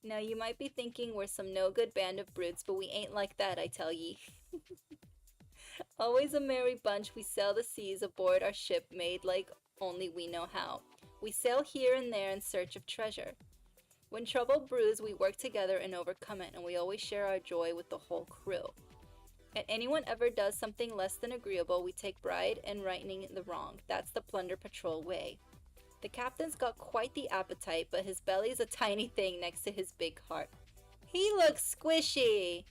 Now you might be thinking we're some no-good band of brutes, but we ain't like that, I tell ye. Always a merry bunch, we sail the seas aboard our ship made like only we know how. We sail here and there in search of treasure. When trouble brews, we work together and overcome it, and we always share our joy with the whole crew. And anyone ever does something less than agreeable, we take pride in righting the wrong. That's the Plunder Patrol way. The captain's got quite the appetite, but his belly's a tiny thing next to his big heart. He looks squishy!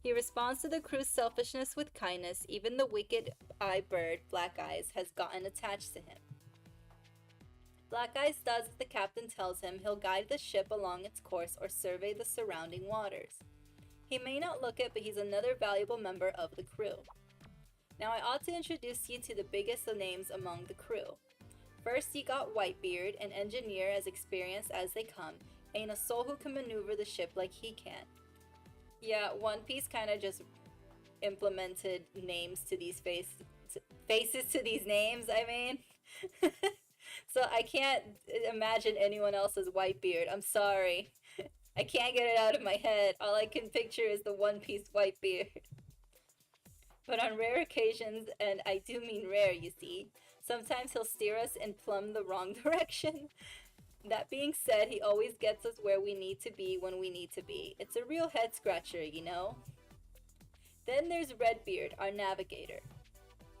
He responds to the crew's selfishness with kindness. Even the wicked-eyed bird, Black Eyes, has gotten attached to him. Black Eyes does as the captain tells him. He'll guide the ship along its course or survey the surrounding waters. He may not look it, but he's another valuable member of the crew. Now I ought to introduce you to the biggest of names among the crew. First, you got Whitebeard, an engineer as experienced as they come. Ain't a soul who can maneuver the ship like he can. Yeah, One Piece kind of just implemented names to these faces to these names, I mean. So I can't imagine anyone else as Whitebeard. I'm sorry. I can't get it out of my head. All I can picture is the One Piece Whitebeard. But on rare occasions, and I do mean rare, you see, sometimes he'll steer us in plumb the wrong direction. That being said, he always gets us where we need to be when we need to be. It's a real head scratcher, you know? Then there's Redbeard, our navigator.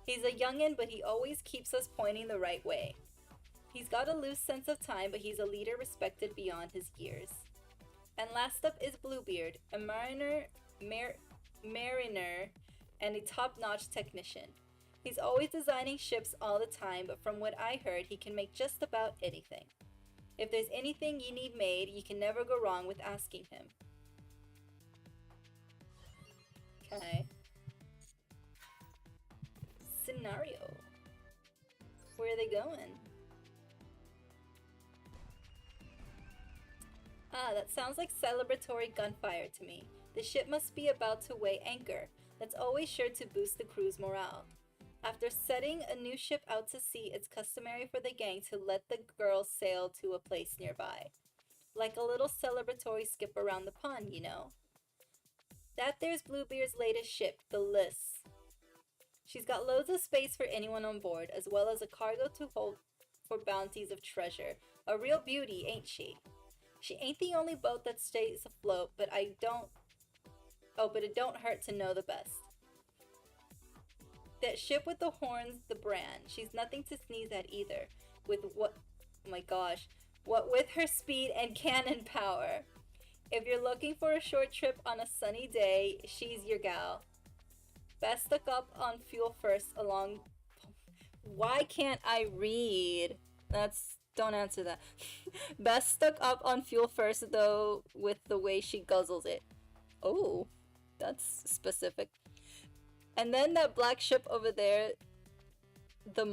He's a youngin', but he always keeps us pointing the right way. He's got a loose sense of time, but he's a leader respected beyond his years. And last up is Bluebeard, a mariner and a top-notch technician. He's always designing ships all the time, but from what I heard, he can make just about anything. If there's anything you need made, you can never go wrong with asking him. Okay. Scenario. Where are they going? Ah, that sounds like celebratory gunfire to me. The ship must be about to weigh anchor. That's always sure to boost the crew's morale. After setting a new ship out to sea, it's customary for the gang to let the girls sail to a place nearby. Like a little celebratory skip around the pond, you know. That there's Bluebeard's latest ship, the Liss. She's got loads of space for anyone on board, as well as a cargo to hold for bounties of treasure. A real beauty, ain't she? She ain't the only boat that stays afloat, but it don't hurt to know the best. That ship with the horns, the brand. She's nothing to sneeze at either. What with her speed and cannon power. If you're looking for a short trip on a sunny day, she's your gal. Best stuck up on fuel first along... Why can't I read? Don't answer that. Best stuck up on fuel first, though, with the way she guzzles it. Oh, that's specific. And then that black ship over there, the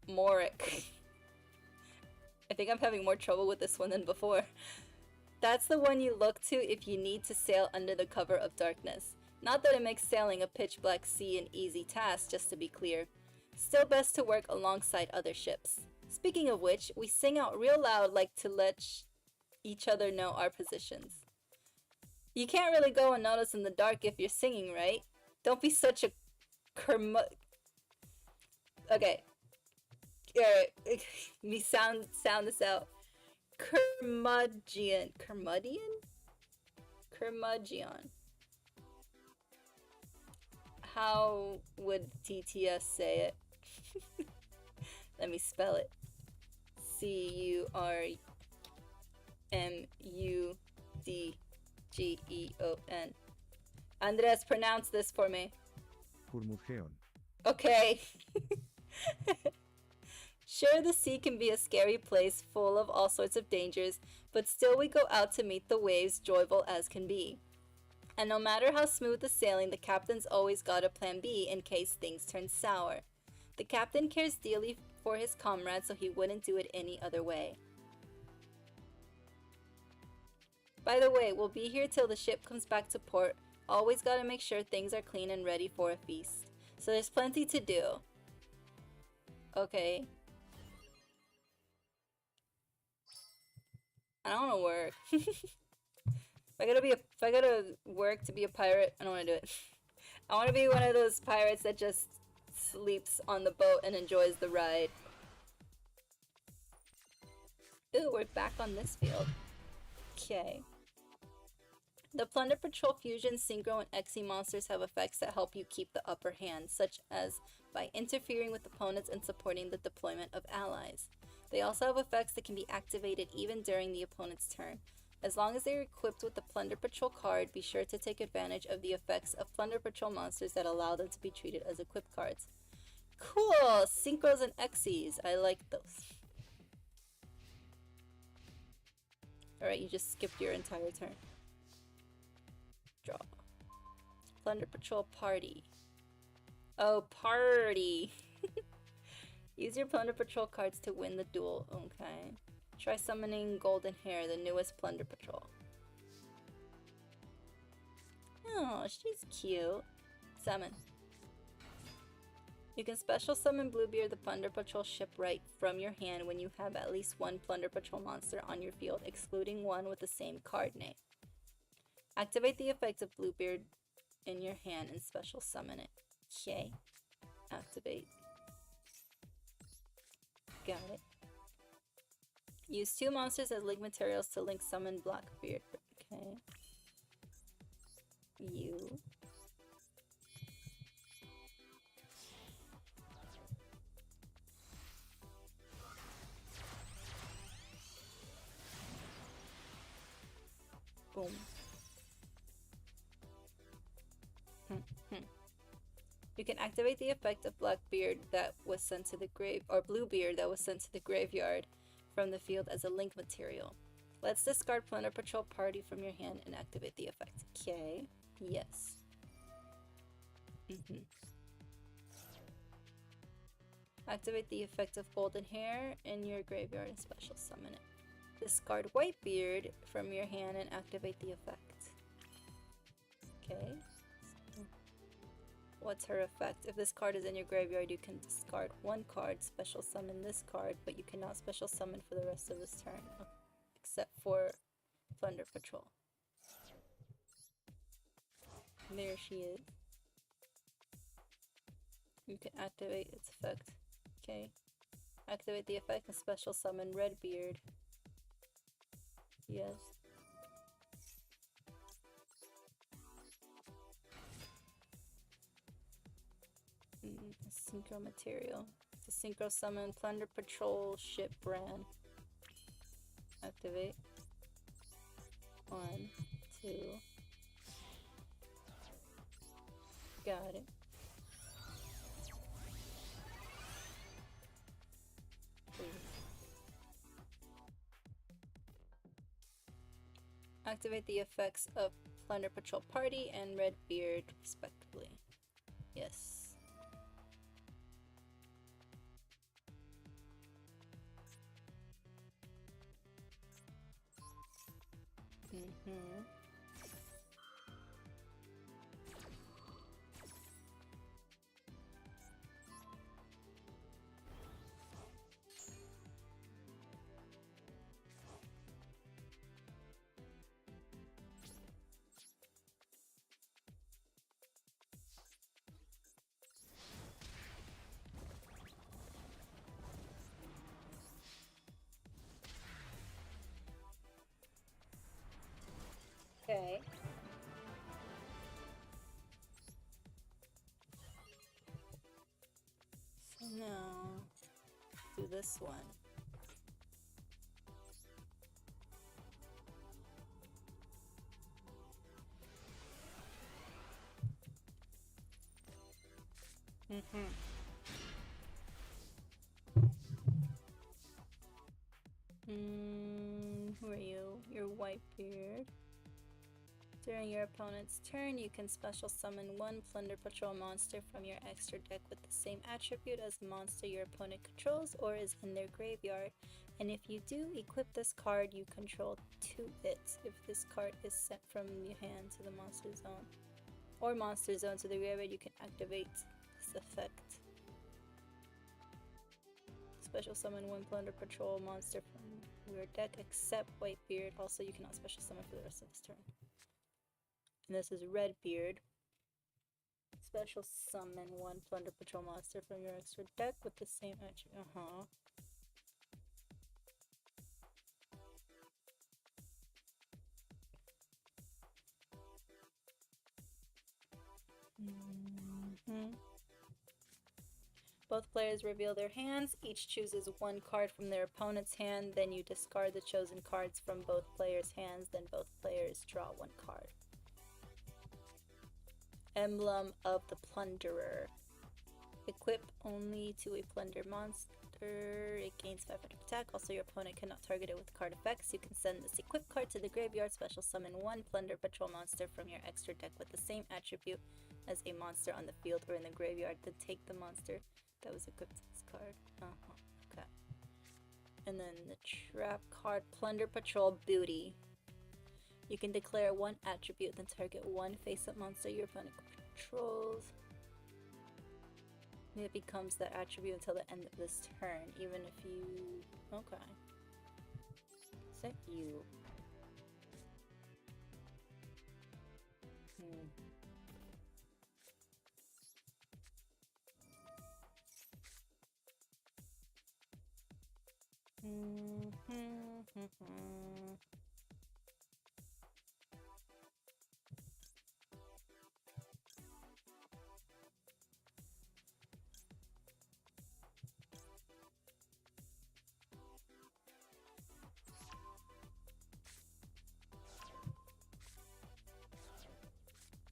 Moric. I think I'm having more trouble with this one than before. That's the one you look to if you need to sail under the cover of darkness. Not that it makes sailing a pitch black sea an easy task, just to be clear. Still best to work alongside other ships. Speaking of which, we sing out real loud like to let each other know our positions. You can't really go unnoticed in the dark if you're singing, right? Don't be such a Okay. Alright. Me sound this out. Curmudgeon. How would TTS say it? Let me spell it. Curmudgeon. Andres, pronounce this for me. Curmudgeon. Okay. Sure, the sea can be a scary place full of all sorts of dangers, but still we go out to meet the waves, joyful as can be. And no matter how smooth the sailing, the captain's always got a plan B in case things turn sour. The captain cares dearly for his comrades, so he wouldn't do it any other way. By the way, we'll be here till the ship comes back to port. Always gotta make sure things are clean and ready for a feast. So there's plenty to do. Okay. I don't wanna work. If I gotta work to be a pirate, I don't wanna do it. I wanna be one of those pirates that just sleeps on the boat and enjoys the ride. Ooh, we're back on this field. Okay. The Plunder Patrol Fusion, Synchro, and Xe monsters have effects that help you keep the upper hand, such as by interfering with opponents and supporting the deployment of allies. They also have effects that can be activated even during the opponent's turn. As long as they are equipped with the Plunder Patrol card, be sure to take advantage of the effects of Plunder Patrol monsters that allow them to be treated as equipped cards. Cool! Synchros and Xes. I like those. Alright, you just skipped your entire turn. Draw. Plunder Patrol Party. Oh, party! Use your Plunder Patrol cards to win the duel. Okay. Try summoning Golden Hair, the newest Plunder Patrol. Oh, she's cute. Summon. You can special summon Bluebeard the Plunder Patrol shipwright from your hand when you have at least one Plunder Patrol monster on your field, excluding one with the same card name. Activate the effect of Bluebeard in your hand and special summon it. Okay. Activate. Got it. Use 2 monsters as link materials to link summon Blackbeard. Okay. You. Boom. You can activate the effect of Blackbeard that was sent to the grave, or Bluebeard that was sent to the graveyard from the field as a link material. Let's discard Plunder Patrol Party from your hand and activate the effect. Okay. Yes. Activate the effect of Golden Hair in your graveyard and special summon it. Discard Whitebeard from your hand and activate the effect. Okay. What's her effect? If this card is in your graveyard, you can discard 1 card, special summon this card, but you cannot special summon for the rest of this turn, except for Plunder Patrol. There she is. You can activate its effect. Okay. Activate the effect and special summon Redbeard. Yes. Synchro material. To synchro summon Plunder Patrol ship brand. Activate. 1, 2. Got it. Activate the effects of Plunder Patrol Party and Redbeard, respectively. Yes. Okay. So now, do this one. Who are you? You're Whitebeard. During your opponent's turn, you can special summon 1 Plunder Patrol monster from your extra deck with the same attribute as the monster your opponent controls or is in their graveyard. And if you do, equip this card you control to it. If this card is sent from your hand to the monster zone or monster zone to the graveyard, you can activate this effect. Special summon 1 Plunder Patrol monster from your deck except Whitebeard. Also, you cannot special summon for the rest of this turn. And this is Redbeard. Special summon 1 Plunder Patrol monster from your extra deck with the same attribute. Both players reveal their hands. Each chooses one card from their opponent's hand. Then you discard the chosen cards from both players' hands. Then both players draw one card. Emblem of the Plunderer. Equip only to a plunder monster. It gains 500 attack. Also, your opponent cannot target it with card effects. You can send this equip card to the graveyard. Special summon one plunder patrol monster from your extra deck with the same attribute as a monster on the field or in the graveyard. Then take the monster that was equipped to this card. Okay. And then the trap card, Plunder Patrol Booty. You can declare one attribute, then target one face-up monster your opponent controls. It becomes that attribute until the end of this turn, even if you... Okay. Is that you?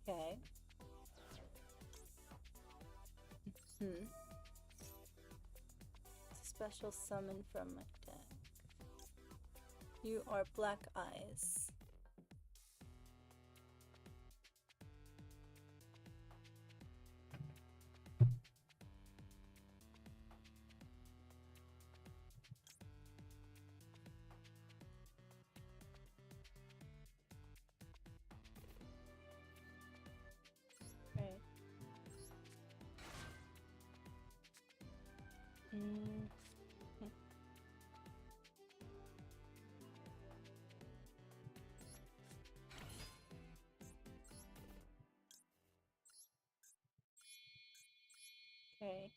Okay. Special summon from my deck. You are Black Eyes. Right. Okay.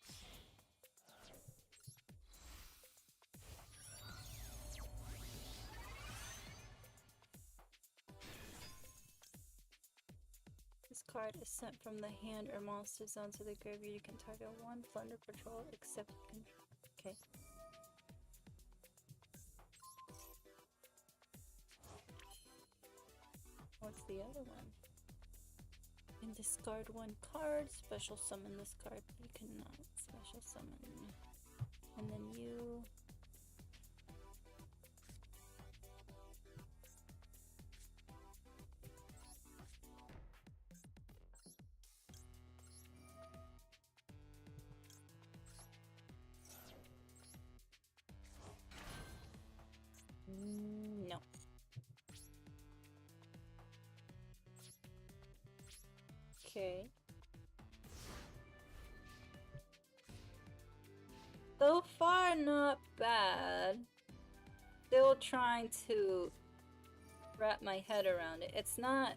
This card is sent from the hand or monster zone to the graveyard. You can target one plunder patrol except okay. What's the other one? You can discard one card, special summon this card. You cannot special summon. And then you... No. Okay. So far, not bad. Still trying to wrap my head around it. It's not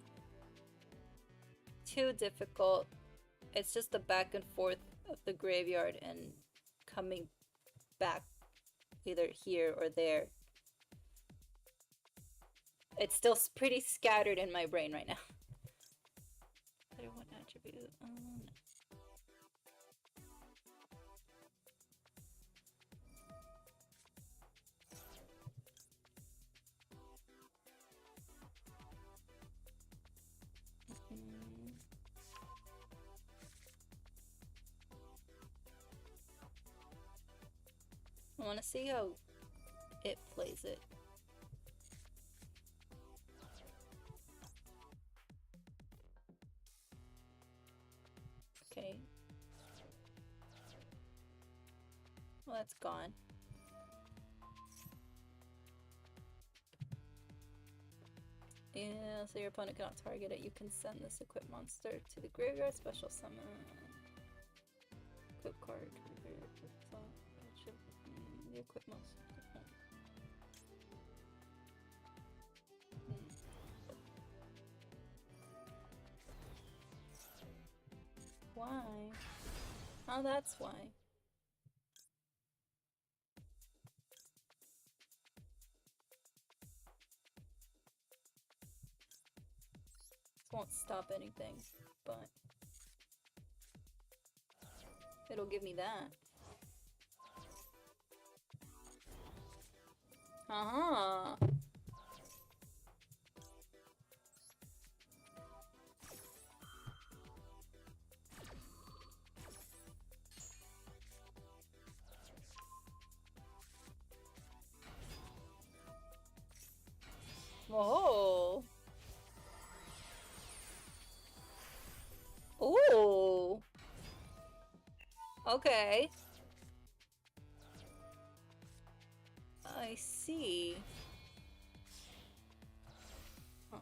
too difficult. It's just the back and forth of the graveyard and coming back either here or there. It's still pretty scattered in my brain right now. One attribute. Oh, no. I want to see how it plays it. Okay. Well, that's gone. Yeah, so your opponent cannot target it. You can send this equip monster to the graveyard, special summon. Equip card. The equip monster. Why? Oh, that's why. This won't stop anything, but... it'll give me that. Uh-huh. Whoa. Ooh. Okay. I see. Huh.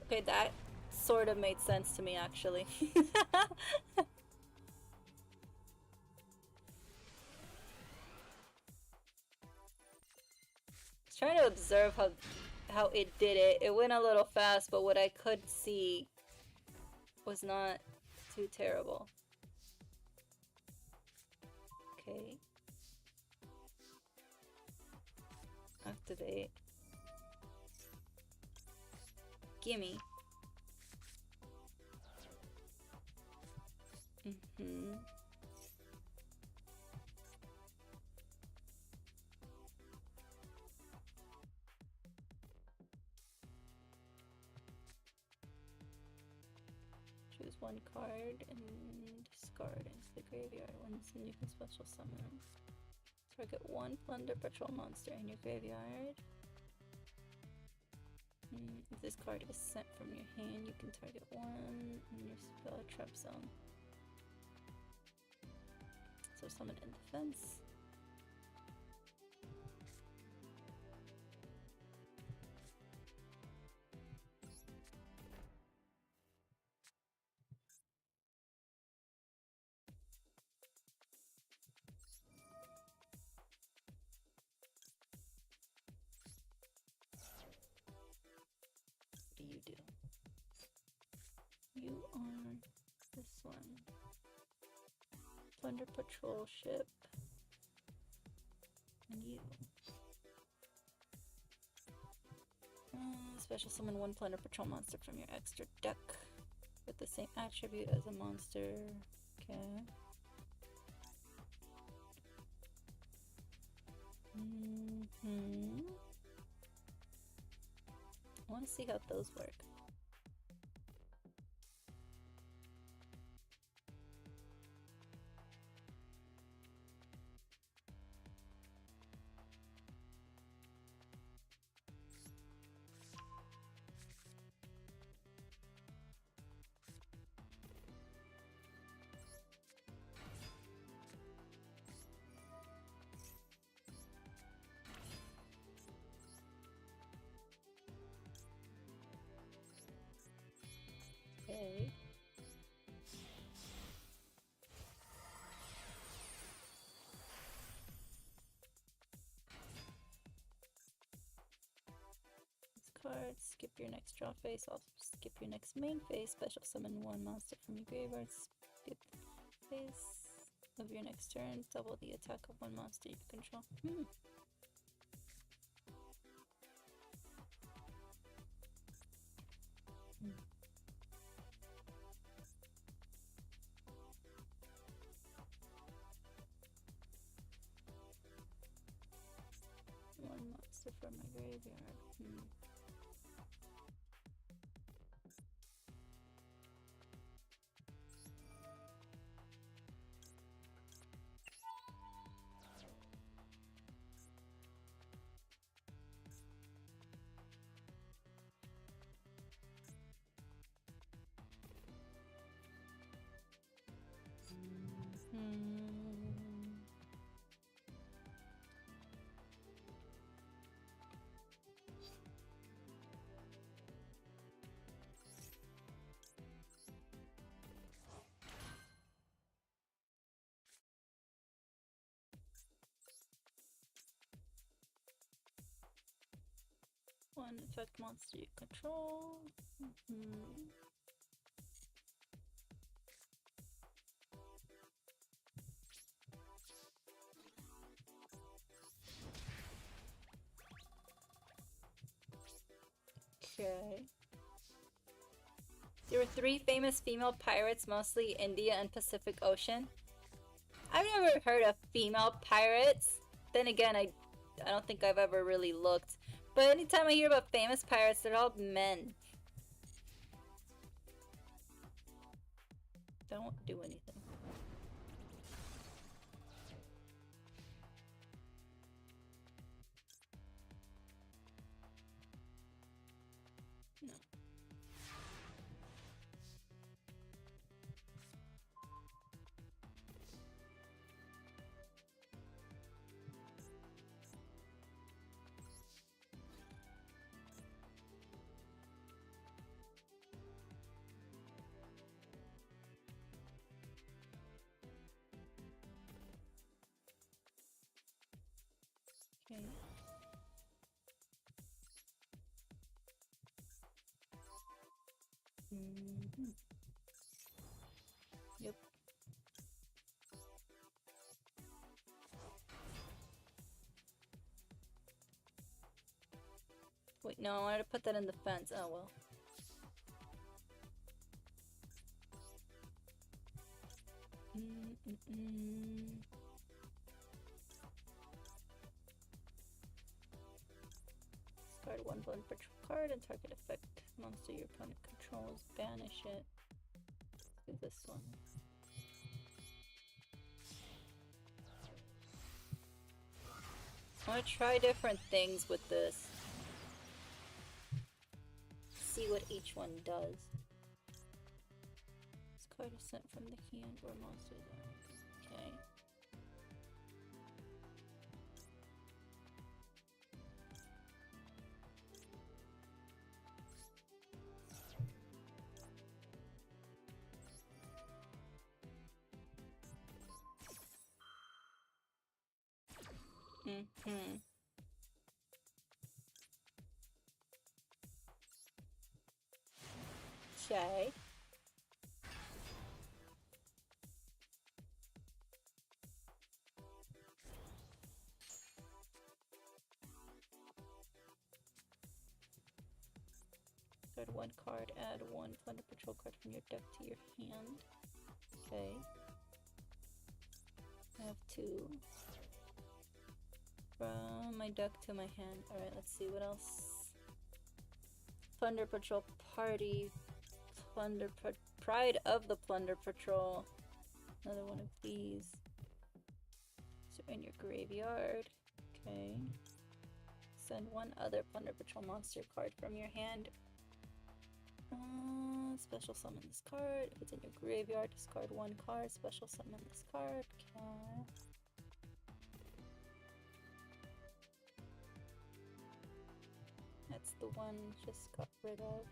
Okay, that sort of made sense to me, actually. Trying to observe how it did it. It went a little fast, but what I could see was not too terrible. Okay. Activate. Gimme. Mm-hmm. Choose one card and discard into the graveyard. Once and you can special summon. Target one plunder patrol monster in your graveyard. If this card is sent from your hand, you can target one in your spell trap zone. So summon in defense. What do you do? You are this one. Plunder patrol ship. And you. Special summon one plunder patrol monster from your extra deck with the same attribute as a monster. Okay. I want to see how those work. Okay. This card, skip your next draw phase, also skip your next main phase, special summon one monster from your graveyard, skip phase of your next turn, double the attack of one monster you control. One monster from my graveyard. one effect monster you control. Okay. There were 3 famous female pirates, mostly India and Pacific Ocean. I've never heard of female pirates. Then again, I don't think I've ever really looked. But anytime I hear about famous pirates, they're all men. Don't do anything. No. Okay. Yep. Wait, no, I wanted to put that in the fence. Oh well. Discard 1 button patrol card and target effect monster your opponent controls. Banish it. Do this one. I want to try different things with this. See what each one does. This card is sent from the hand where monsters are. Okay. Okay. Add 1 card, add 1 Plunder Patrol card from your deck to your hand. Okay. I have 2. From my deck to my hand. Alright, let's see what else. Plunder Patrol Party. Pride of the Plunder Patrol. Another one of these. So in your graveyard. Okay. Send 1 other Plunder Patrol monster card from your hand. Special summon this card. If it's in your graveyard, discard 1 card. Special summon this card. Okay. That's the one just got rid of.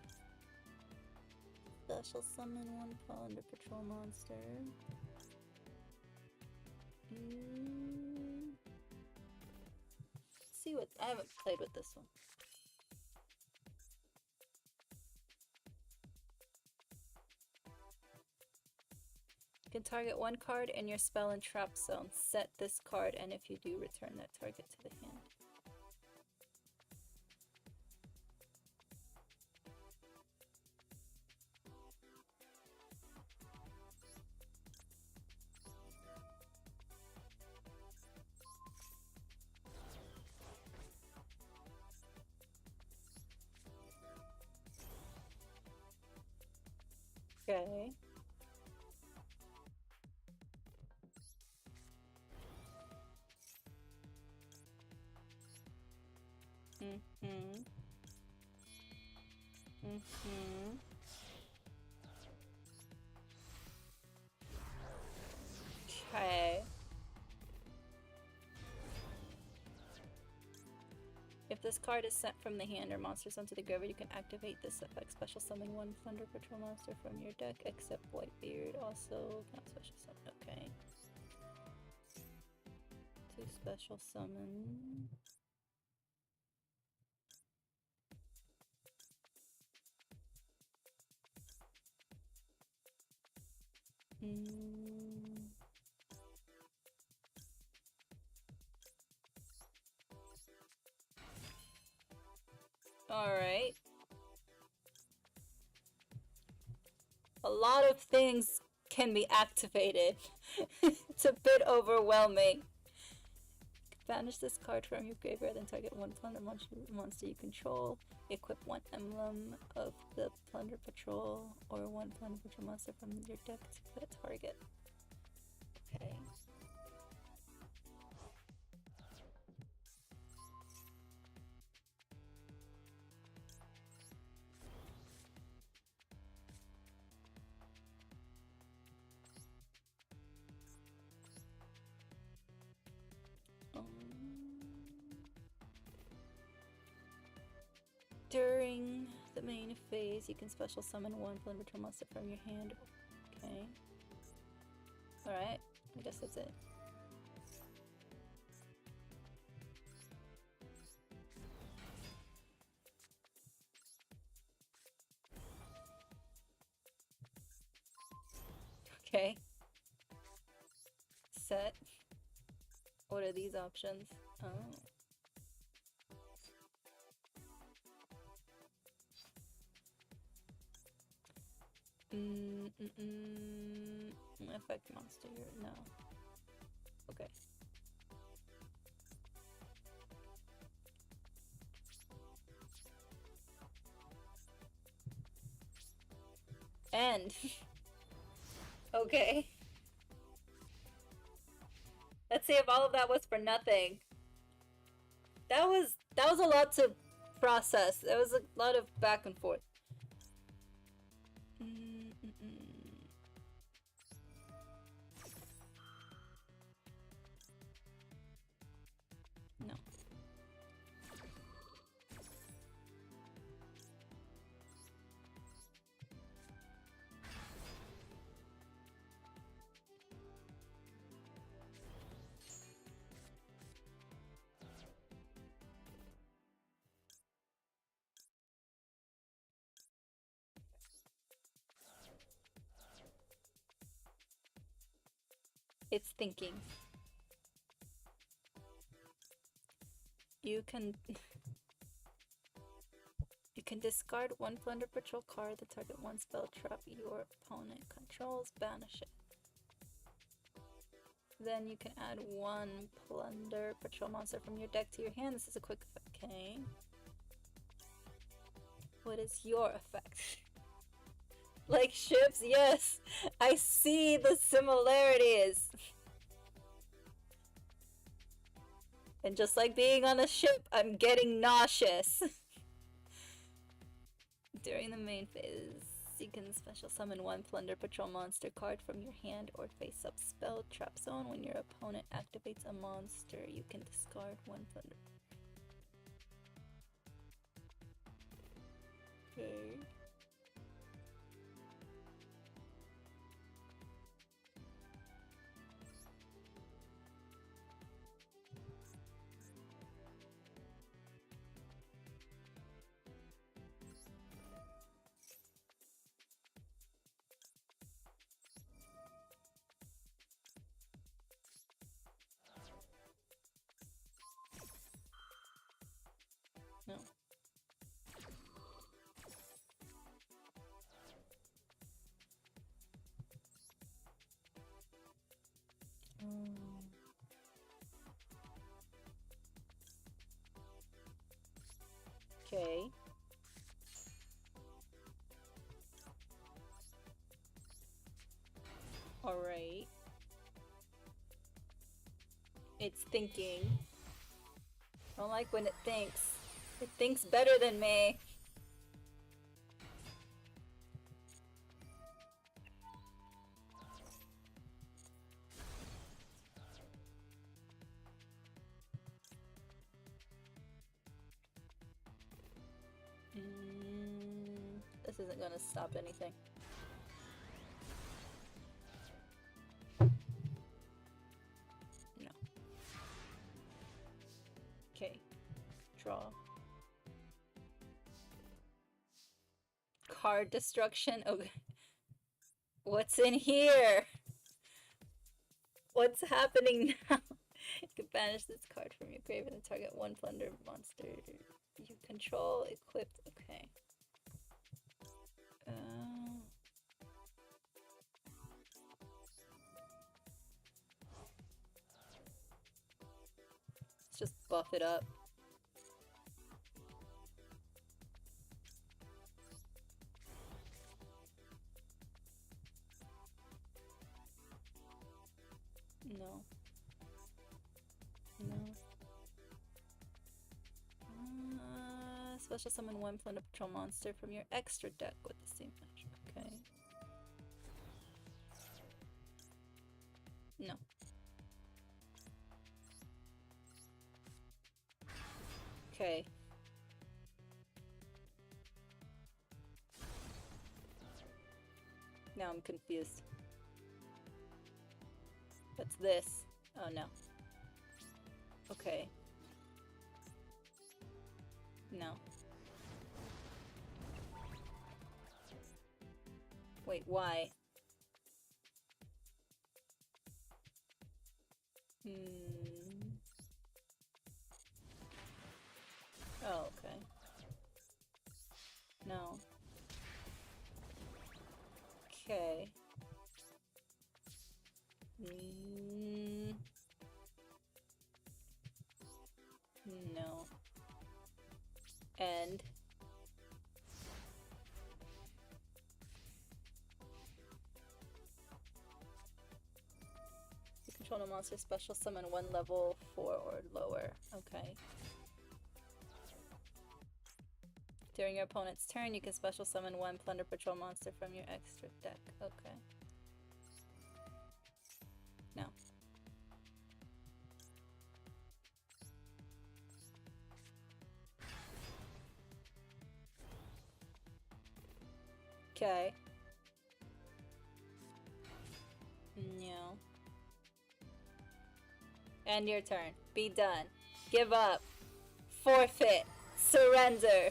Special summon 1 Plunder Patrol monster. Let's see what I haven't played with this one. You can target 1 card in your spell and trap zone. Set this card, and if you do, return that target to the hand. Okay. Okay. If this card is sent from the hand or monsters onto the graveyard, you can activate this effect. Special summon 1 Thunder Patrol monster from your deck, except Whitebeard. Also, not special summon. Okay. 2 special summon. Alright. A lot of things can be activated. It's a bit overwhelming. Banish this card from your graveyard and target one plunder monster you control. Equip one emblem of the Plunder Patrol or one Plunder Patrol monster from your deck to that target. Okay. During the main phase, you can special summon one Plunder Patrol monster from your hand. Okay. Alright, I guess that's it. Okay. Set. What are these options? Oh. Affect monster. No. Okay. End. Okay. Let's see if all of that was for nothing. That was a lot to process. There was a lot of back and forth. No. It's thinking. You can discard one Plunder Patrol card that target one spell trap your opponent controls, banish it. Then you can add one Plunder Patrol monster from your deck to your hand. This is a quick effect. Okay. What is your effect? Like ships? Yes! I see the similarities! And just like being on a ship, I'm getting nauseous. During the main phase, you can special summon one Plunder Patrol monster card from your hand or face-up spell trap zone. When your opponent activates a monster, you can discard one Plunder. Okay. No. Okay. Alright. It's thinking. I don't like when it thinks. It thinks better than me. This isn't gonna stop anything. No. Okay. Draw. Card destruction. Okay. What's in here? What's happening now? You can banish this card from your grave and target one plunder monster you control equipped. Okay. Let's just buff it up. No. No. Special summon one plunder patrol monster from your extra deck with the same magic. Okay. No. Okay. Now I'm confused. What's this? Oh no. Okay. No. Wait, why? Oh, okay. No. Okay. No. And you control a monster special summon one level 4 or lower. Okay. During your opponent's turn, you can special summon one plunder patrol monster from your extra deck. Okay. No. Okay. No. End your turn. Be done. Give up. Forfeit. Surrender.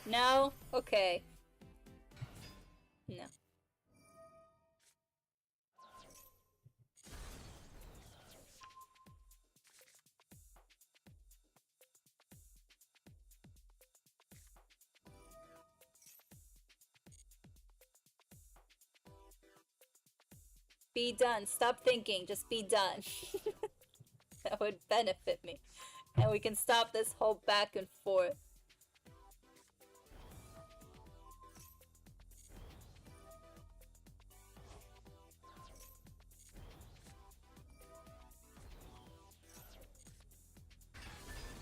No? Okay. No. Be done. Stop thinking. Just be done. That would benefit me. And we can stop this whole back and forth.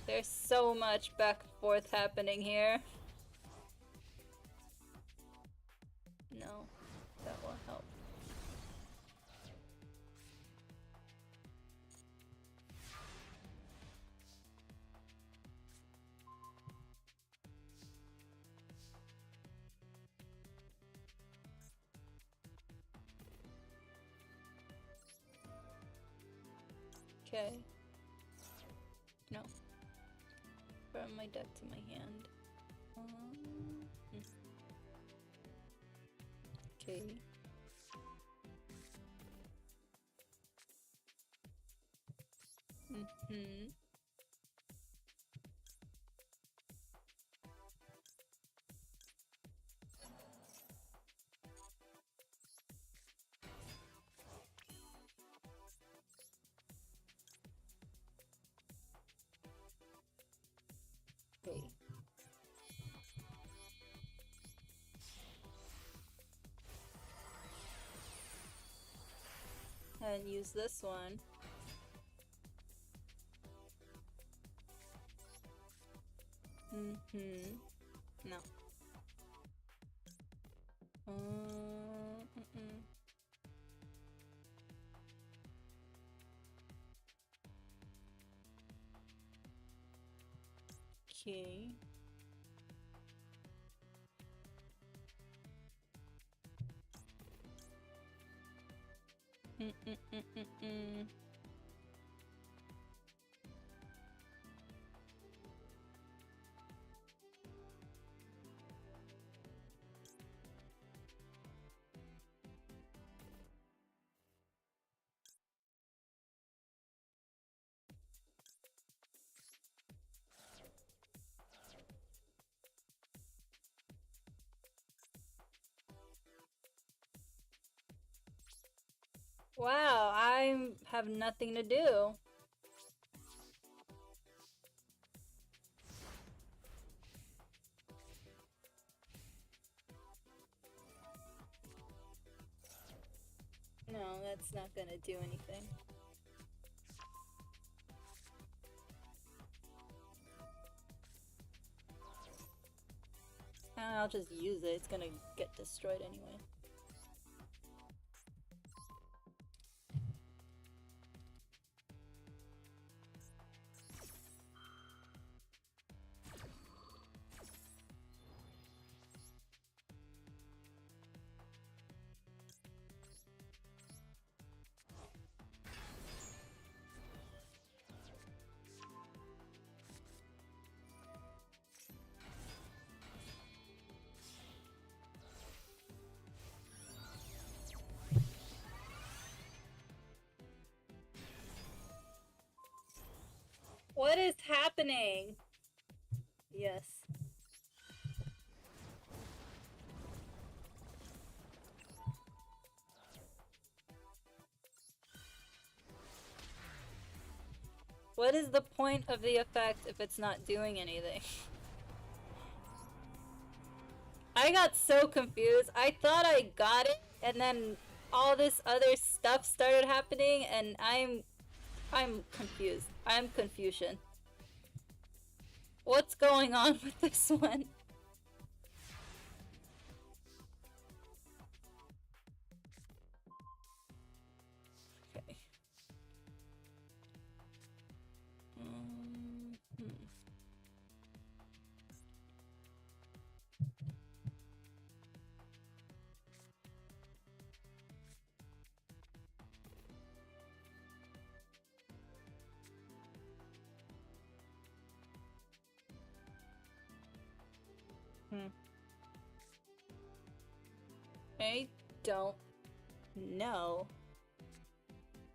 There's so much back and forth happening here. No, that won't help. Okay. No. From my deck to my hand. Okay. Okay. And use this one. No. Okay. Wow, I have nothing to do. No, that's not gonna do anything. I'll just use it. It's gonna get destroyed anyway. What is happening? Yes. What is the point of the effect if it's not doing anything? I got so confused. I thought I got it, and then all this other stuff started happening, and I'm confused. I'm confusion. What's going on with this one? Okay. I don't know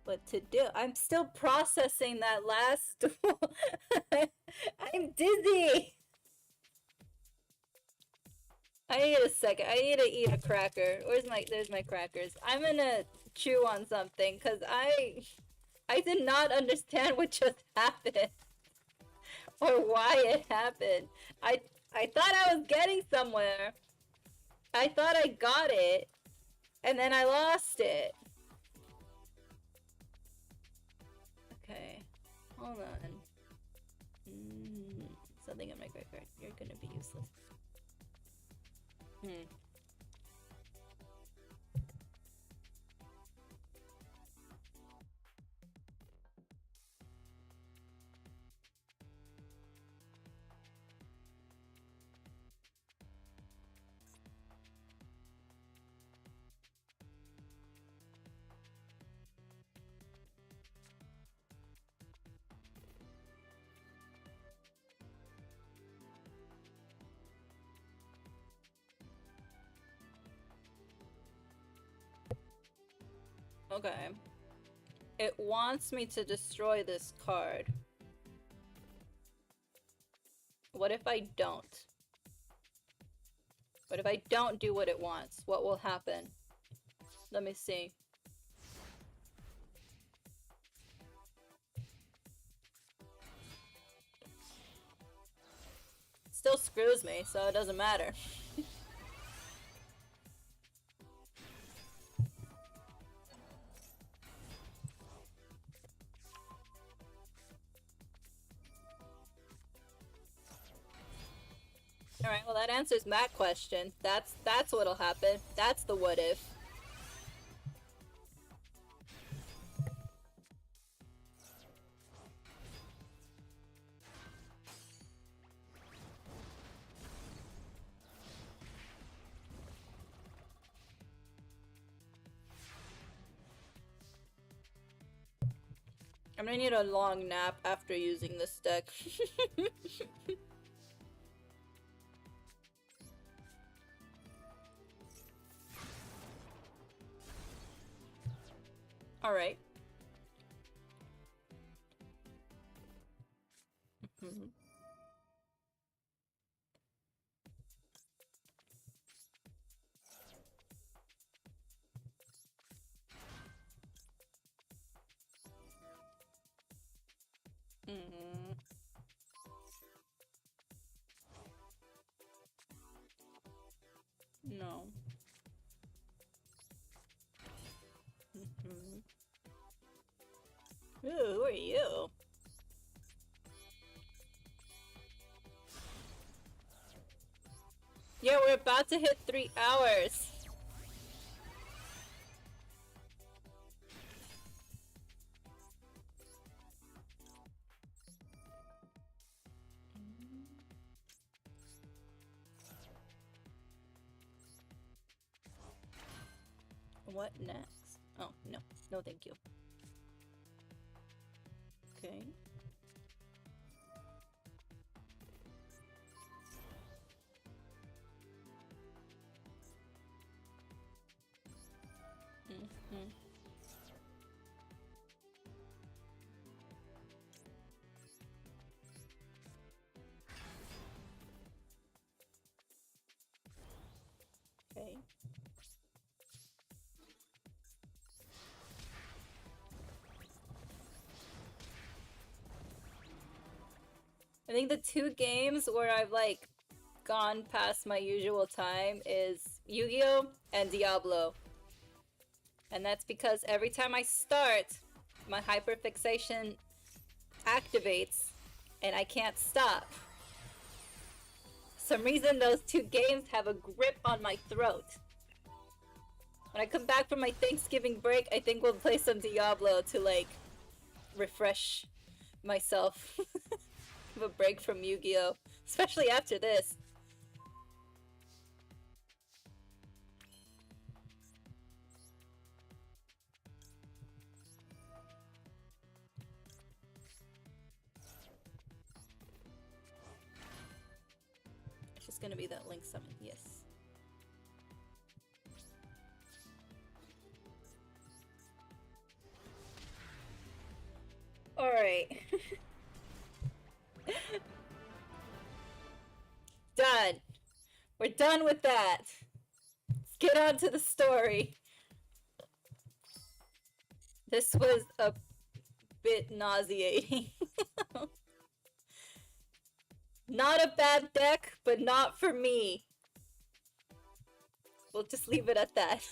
what to do. I'm still processing that last duel. I'm dizzy. I need a second. I need to eat a cracker. There's my crackers. I'm gonna chew on something because I did not understand what just happened or why it happened. I thought I was getting somewhere. I thought I got it, and then I lost it. Okay, hold on. Something in my cracker. You're gonna be useless. Okay. It wants me to destroy this card. What if I don't? What if I don't do what it wants? What will happen? Let me see. Still screws me, so it doesn't matter. Alright, well that answers that question. That's what'll happen. That's the what if. I'm gonna need a long nap after using this deck. Alright. Ooh, who are you? Yeah, we're about to hit 3 hours. What next? Oh, no. No, thank you. Okay. Mm-hmm. Okay. I think the 2 games where I've like gone past my usual time is Yu-Gi-Oh! And Diablo. And that's because every time I start, my hyperfixation activates and I can't stop. For some reason those 2 games have a grip on my throat. When I come back from my Thanksgiving break, I think we'll play some Diablo to like refresh myself. Have a break from Yu-Gi-Oh! Especially after this. It's just gonna be that link summon, yes. Alright. Done. We're done with that. Let's get on to the story. This was a bit nauseating. Not a bad deck, but not for me. We'll just leave it at that.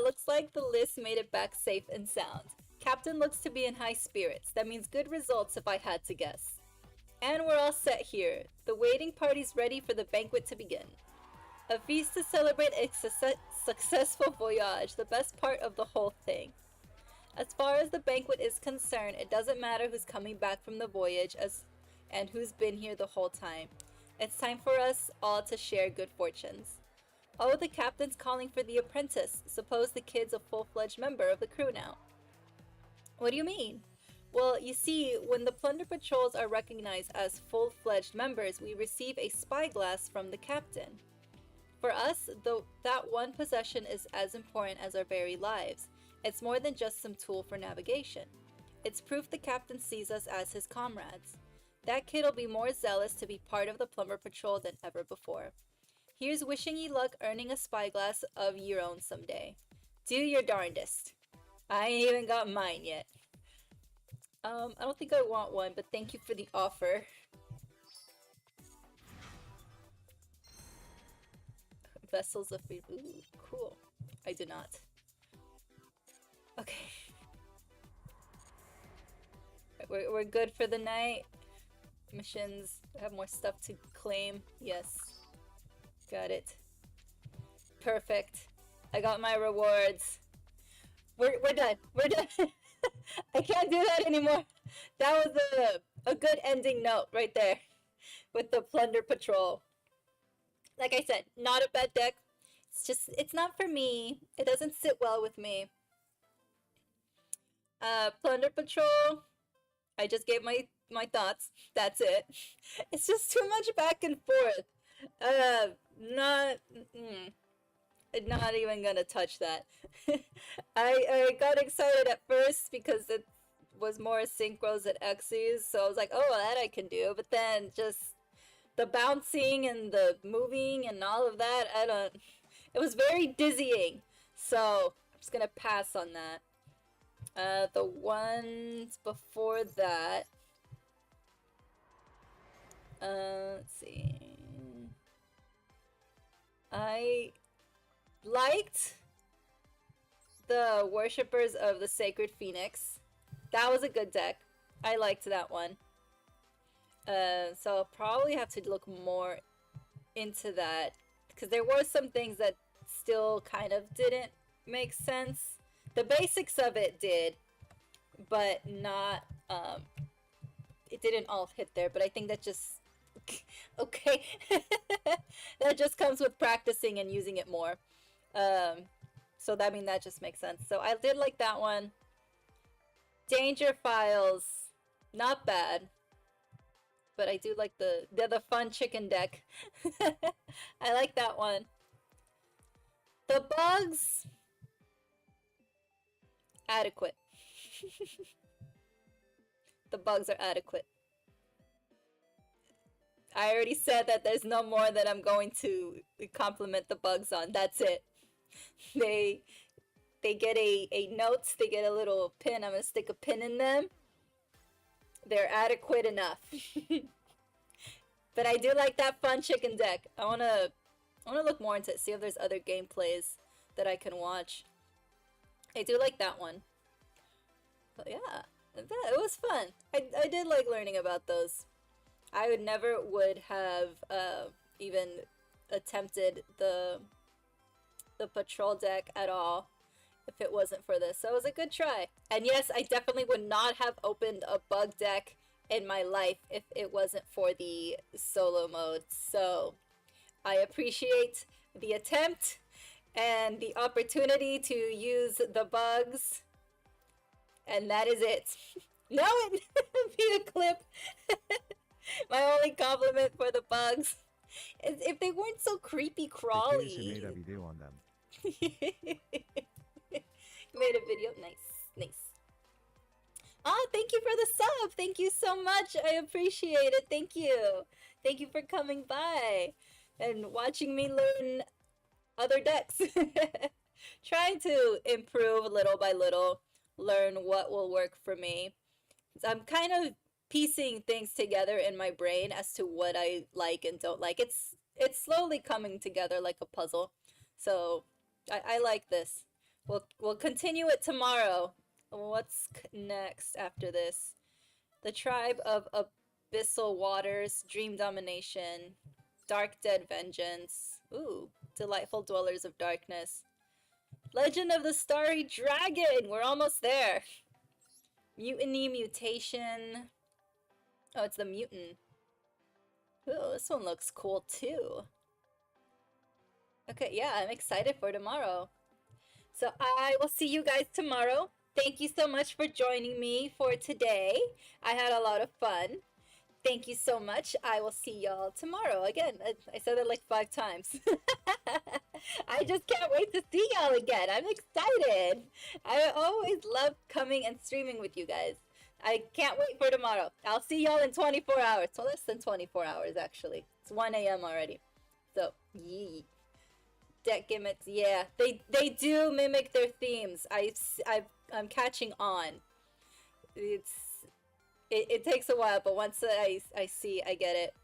Looks like the list made it back safe and sound. Captain looks to be in high spirits. That means good results if I had to guess. And we're all set here. The waiting party's ready for the banquet to begin. A feast to celebrate a successful voyage, the best part of the whole thing. As far as the banquet is concerned, it doesn't matter who's coming back from the voyage and who's been here the whole time. It's time for us all to share good fortunes. Oh, the captain's calling for the apprentice. Suppose the kid's a full-fledged member of the crew now. What do you mean? Well, you see, when the plunder patrols are recognized as full-fledged members, we receive a spyglass from the captain. For us, that one possession is as important as our very lives. It's more than just some tool for navigation. It's proof the captain sees us as his comrades. That kid'll be more zealous to be part of the plumber patrol than ever before. Here's wishing ye luck earning a spyglass of your own someday. Do your darndest. I ain't even got mine yet. I don't think I want one, but thank you for the offer. Vessels of food. Ooh, cool. I do not. Okay. We're good for the night. Missions have more stuff to claim. Yes. Got it. Perfect. I got my rewards. We're done. We're done. I can't do that anymore. That was a good ending note right there with the plunder patrol. Like I said, not a bad deck. It's not for me. It doesn't sit well with me. Plunder patrol. I just gave my thoughts. That's it. It's just too much back and forth. Not even gonna touch that. I got excited at first because it was more synchros and Xyz, so I was like, oh, that I can do. But then just the bouncing and the moving and all of that, it was very dizzying. So I'm just gonna pass on that. The ones before that, let's see. I liked the Worshippers of the Sacred Phoenix. That was a good deck. I liked that one. So I'll probably have to look more into that, because there were some things that still kind of didn't make sense. The basics of it did, but not, it didn't all hit there, but I think that just, okay, that just comes with practicing and using it more. So that, I mean, that just makes sense. So I did like that one. Danger Files, not bad. But I do like the fun chicken deck. I like that one. The bugs, adequate. The bugs are adequate. I already said that there's no more that I'm going to compliment the bugs on. That's it. They get a note, they get a little pin. I'm gonna stick a pin in them. They're adequate enough. But I do like that fun chicken deck. I wanna look more into it, see if there's other gameplays that I can watch. I do like that one. But yeah, it was fun. I did like learning about those. I would have even attempted the patrol deck at all if it wasn't for this. So it was a good try. And yes, I definitely would not have opened a bug deck in my life if it wasn't for the solo mode. So I appreciate the attempt and the opportunity to use the bugs. And that is it. No, it be a clip. My only compliment for the bugs is if they weren't so creepy crawly. Made a video on them. Made a video. Nice. Oh, thank you for the sub. Thank you so much. I appreciate it. Thank you. Thank you for coming by and watching me learn other decks. Trying to improve little by little, learn what will work for me. So I'm kind of piecing things together in my brain as to what I like and don't like. It's slowly coming together like a puzzle. So I like this. We'll continue it tomorrow. What's next after this? The Tribe of Abyssal Waters, Dream Domination, Dark Dead Vengeance. Ooh, Delightful Dwellers of Darkness. Legend of the Starry Dragon! We're almost there. Mutiny Mutation. Oh, it's the Mutant. Ooh, this one looks cool too. Okay, yeah, I'm excited for tomorrow. So I will see you guys tomorrow. Thank you so much for joining me for today. I had a lot of fun. Thank you so much. I will see y'all tomorrow. Again, I said it like 5 times. I just can't wait to see y'all again. I'm excited. I always love coming and streaming with you guys. I can't wait for tomorrow. I'll see y'all in 24 hours. So less than 24 hours, actually. It's 1 a.m. already. So, yee. Deck gimmicks, yeah. They do mimic their themes. I'm catching on. It takes a while, but once I see, I get it.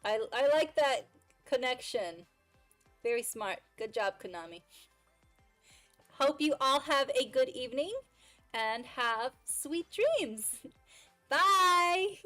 I like that connection. Very smart. Good job, Konami. Hope you all have a good evening and have sweet dreams. Bye!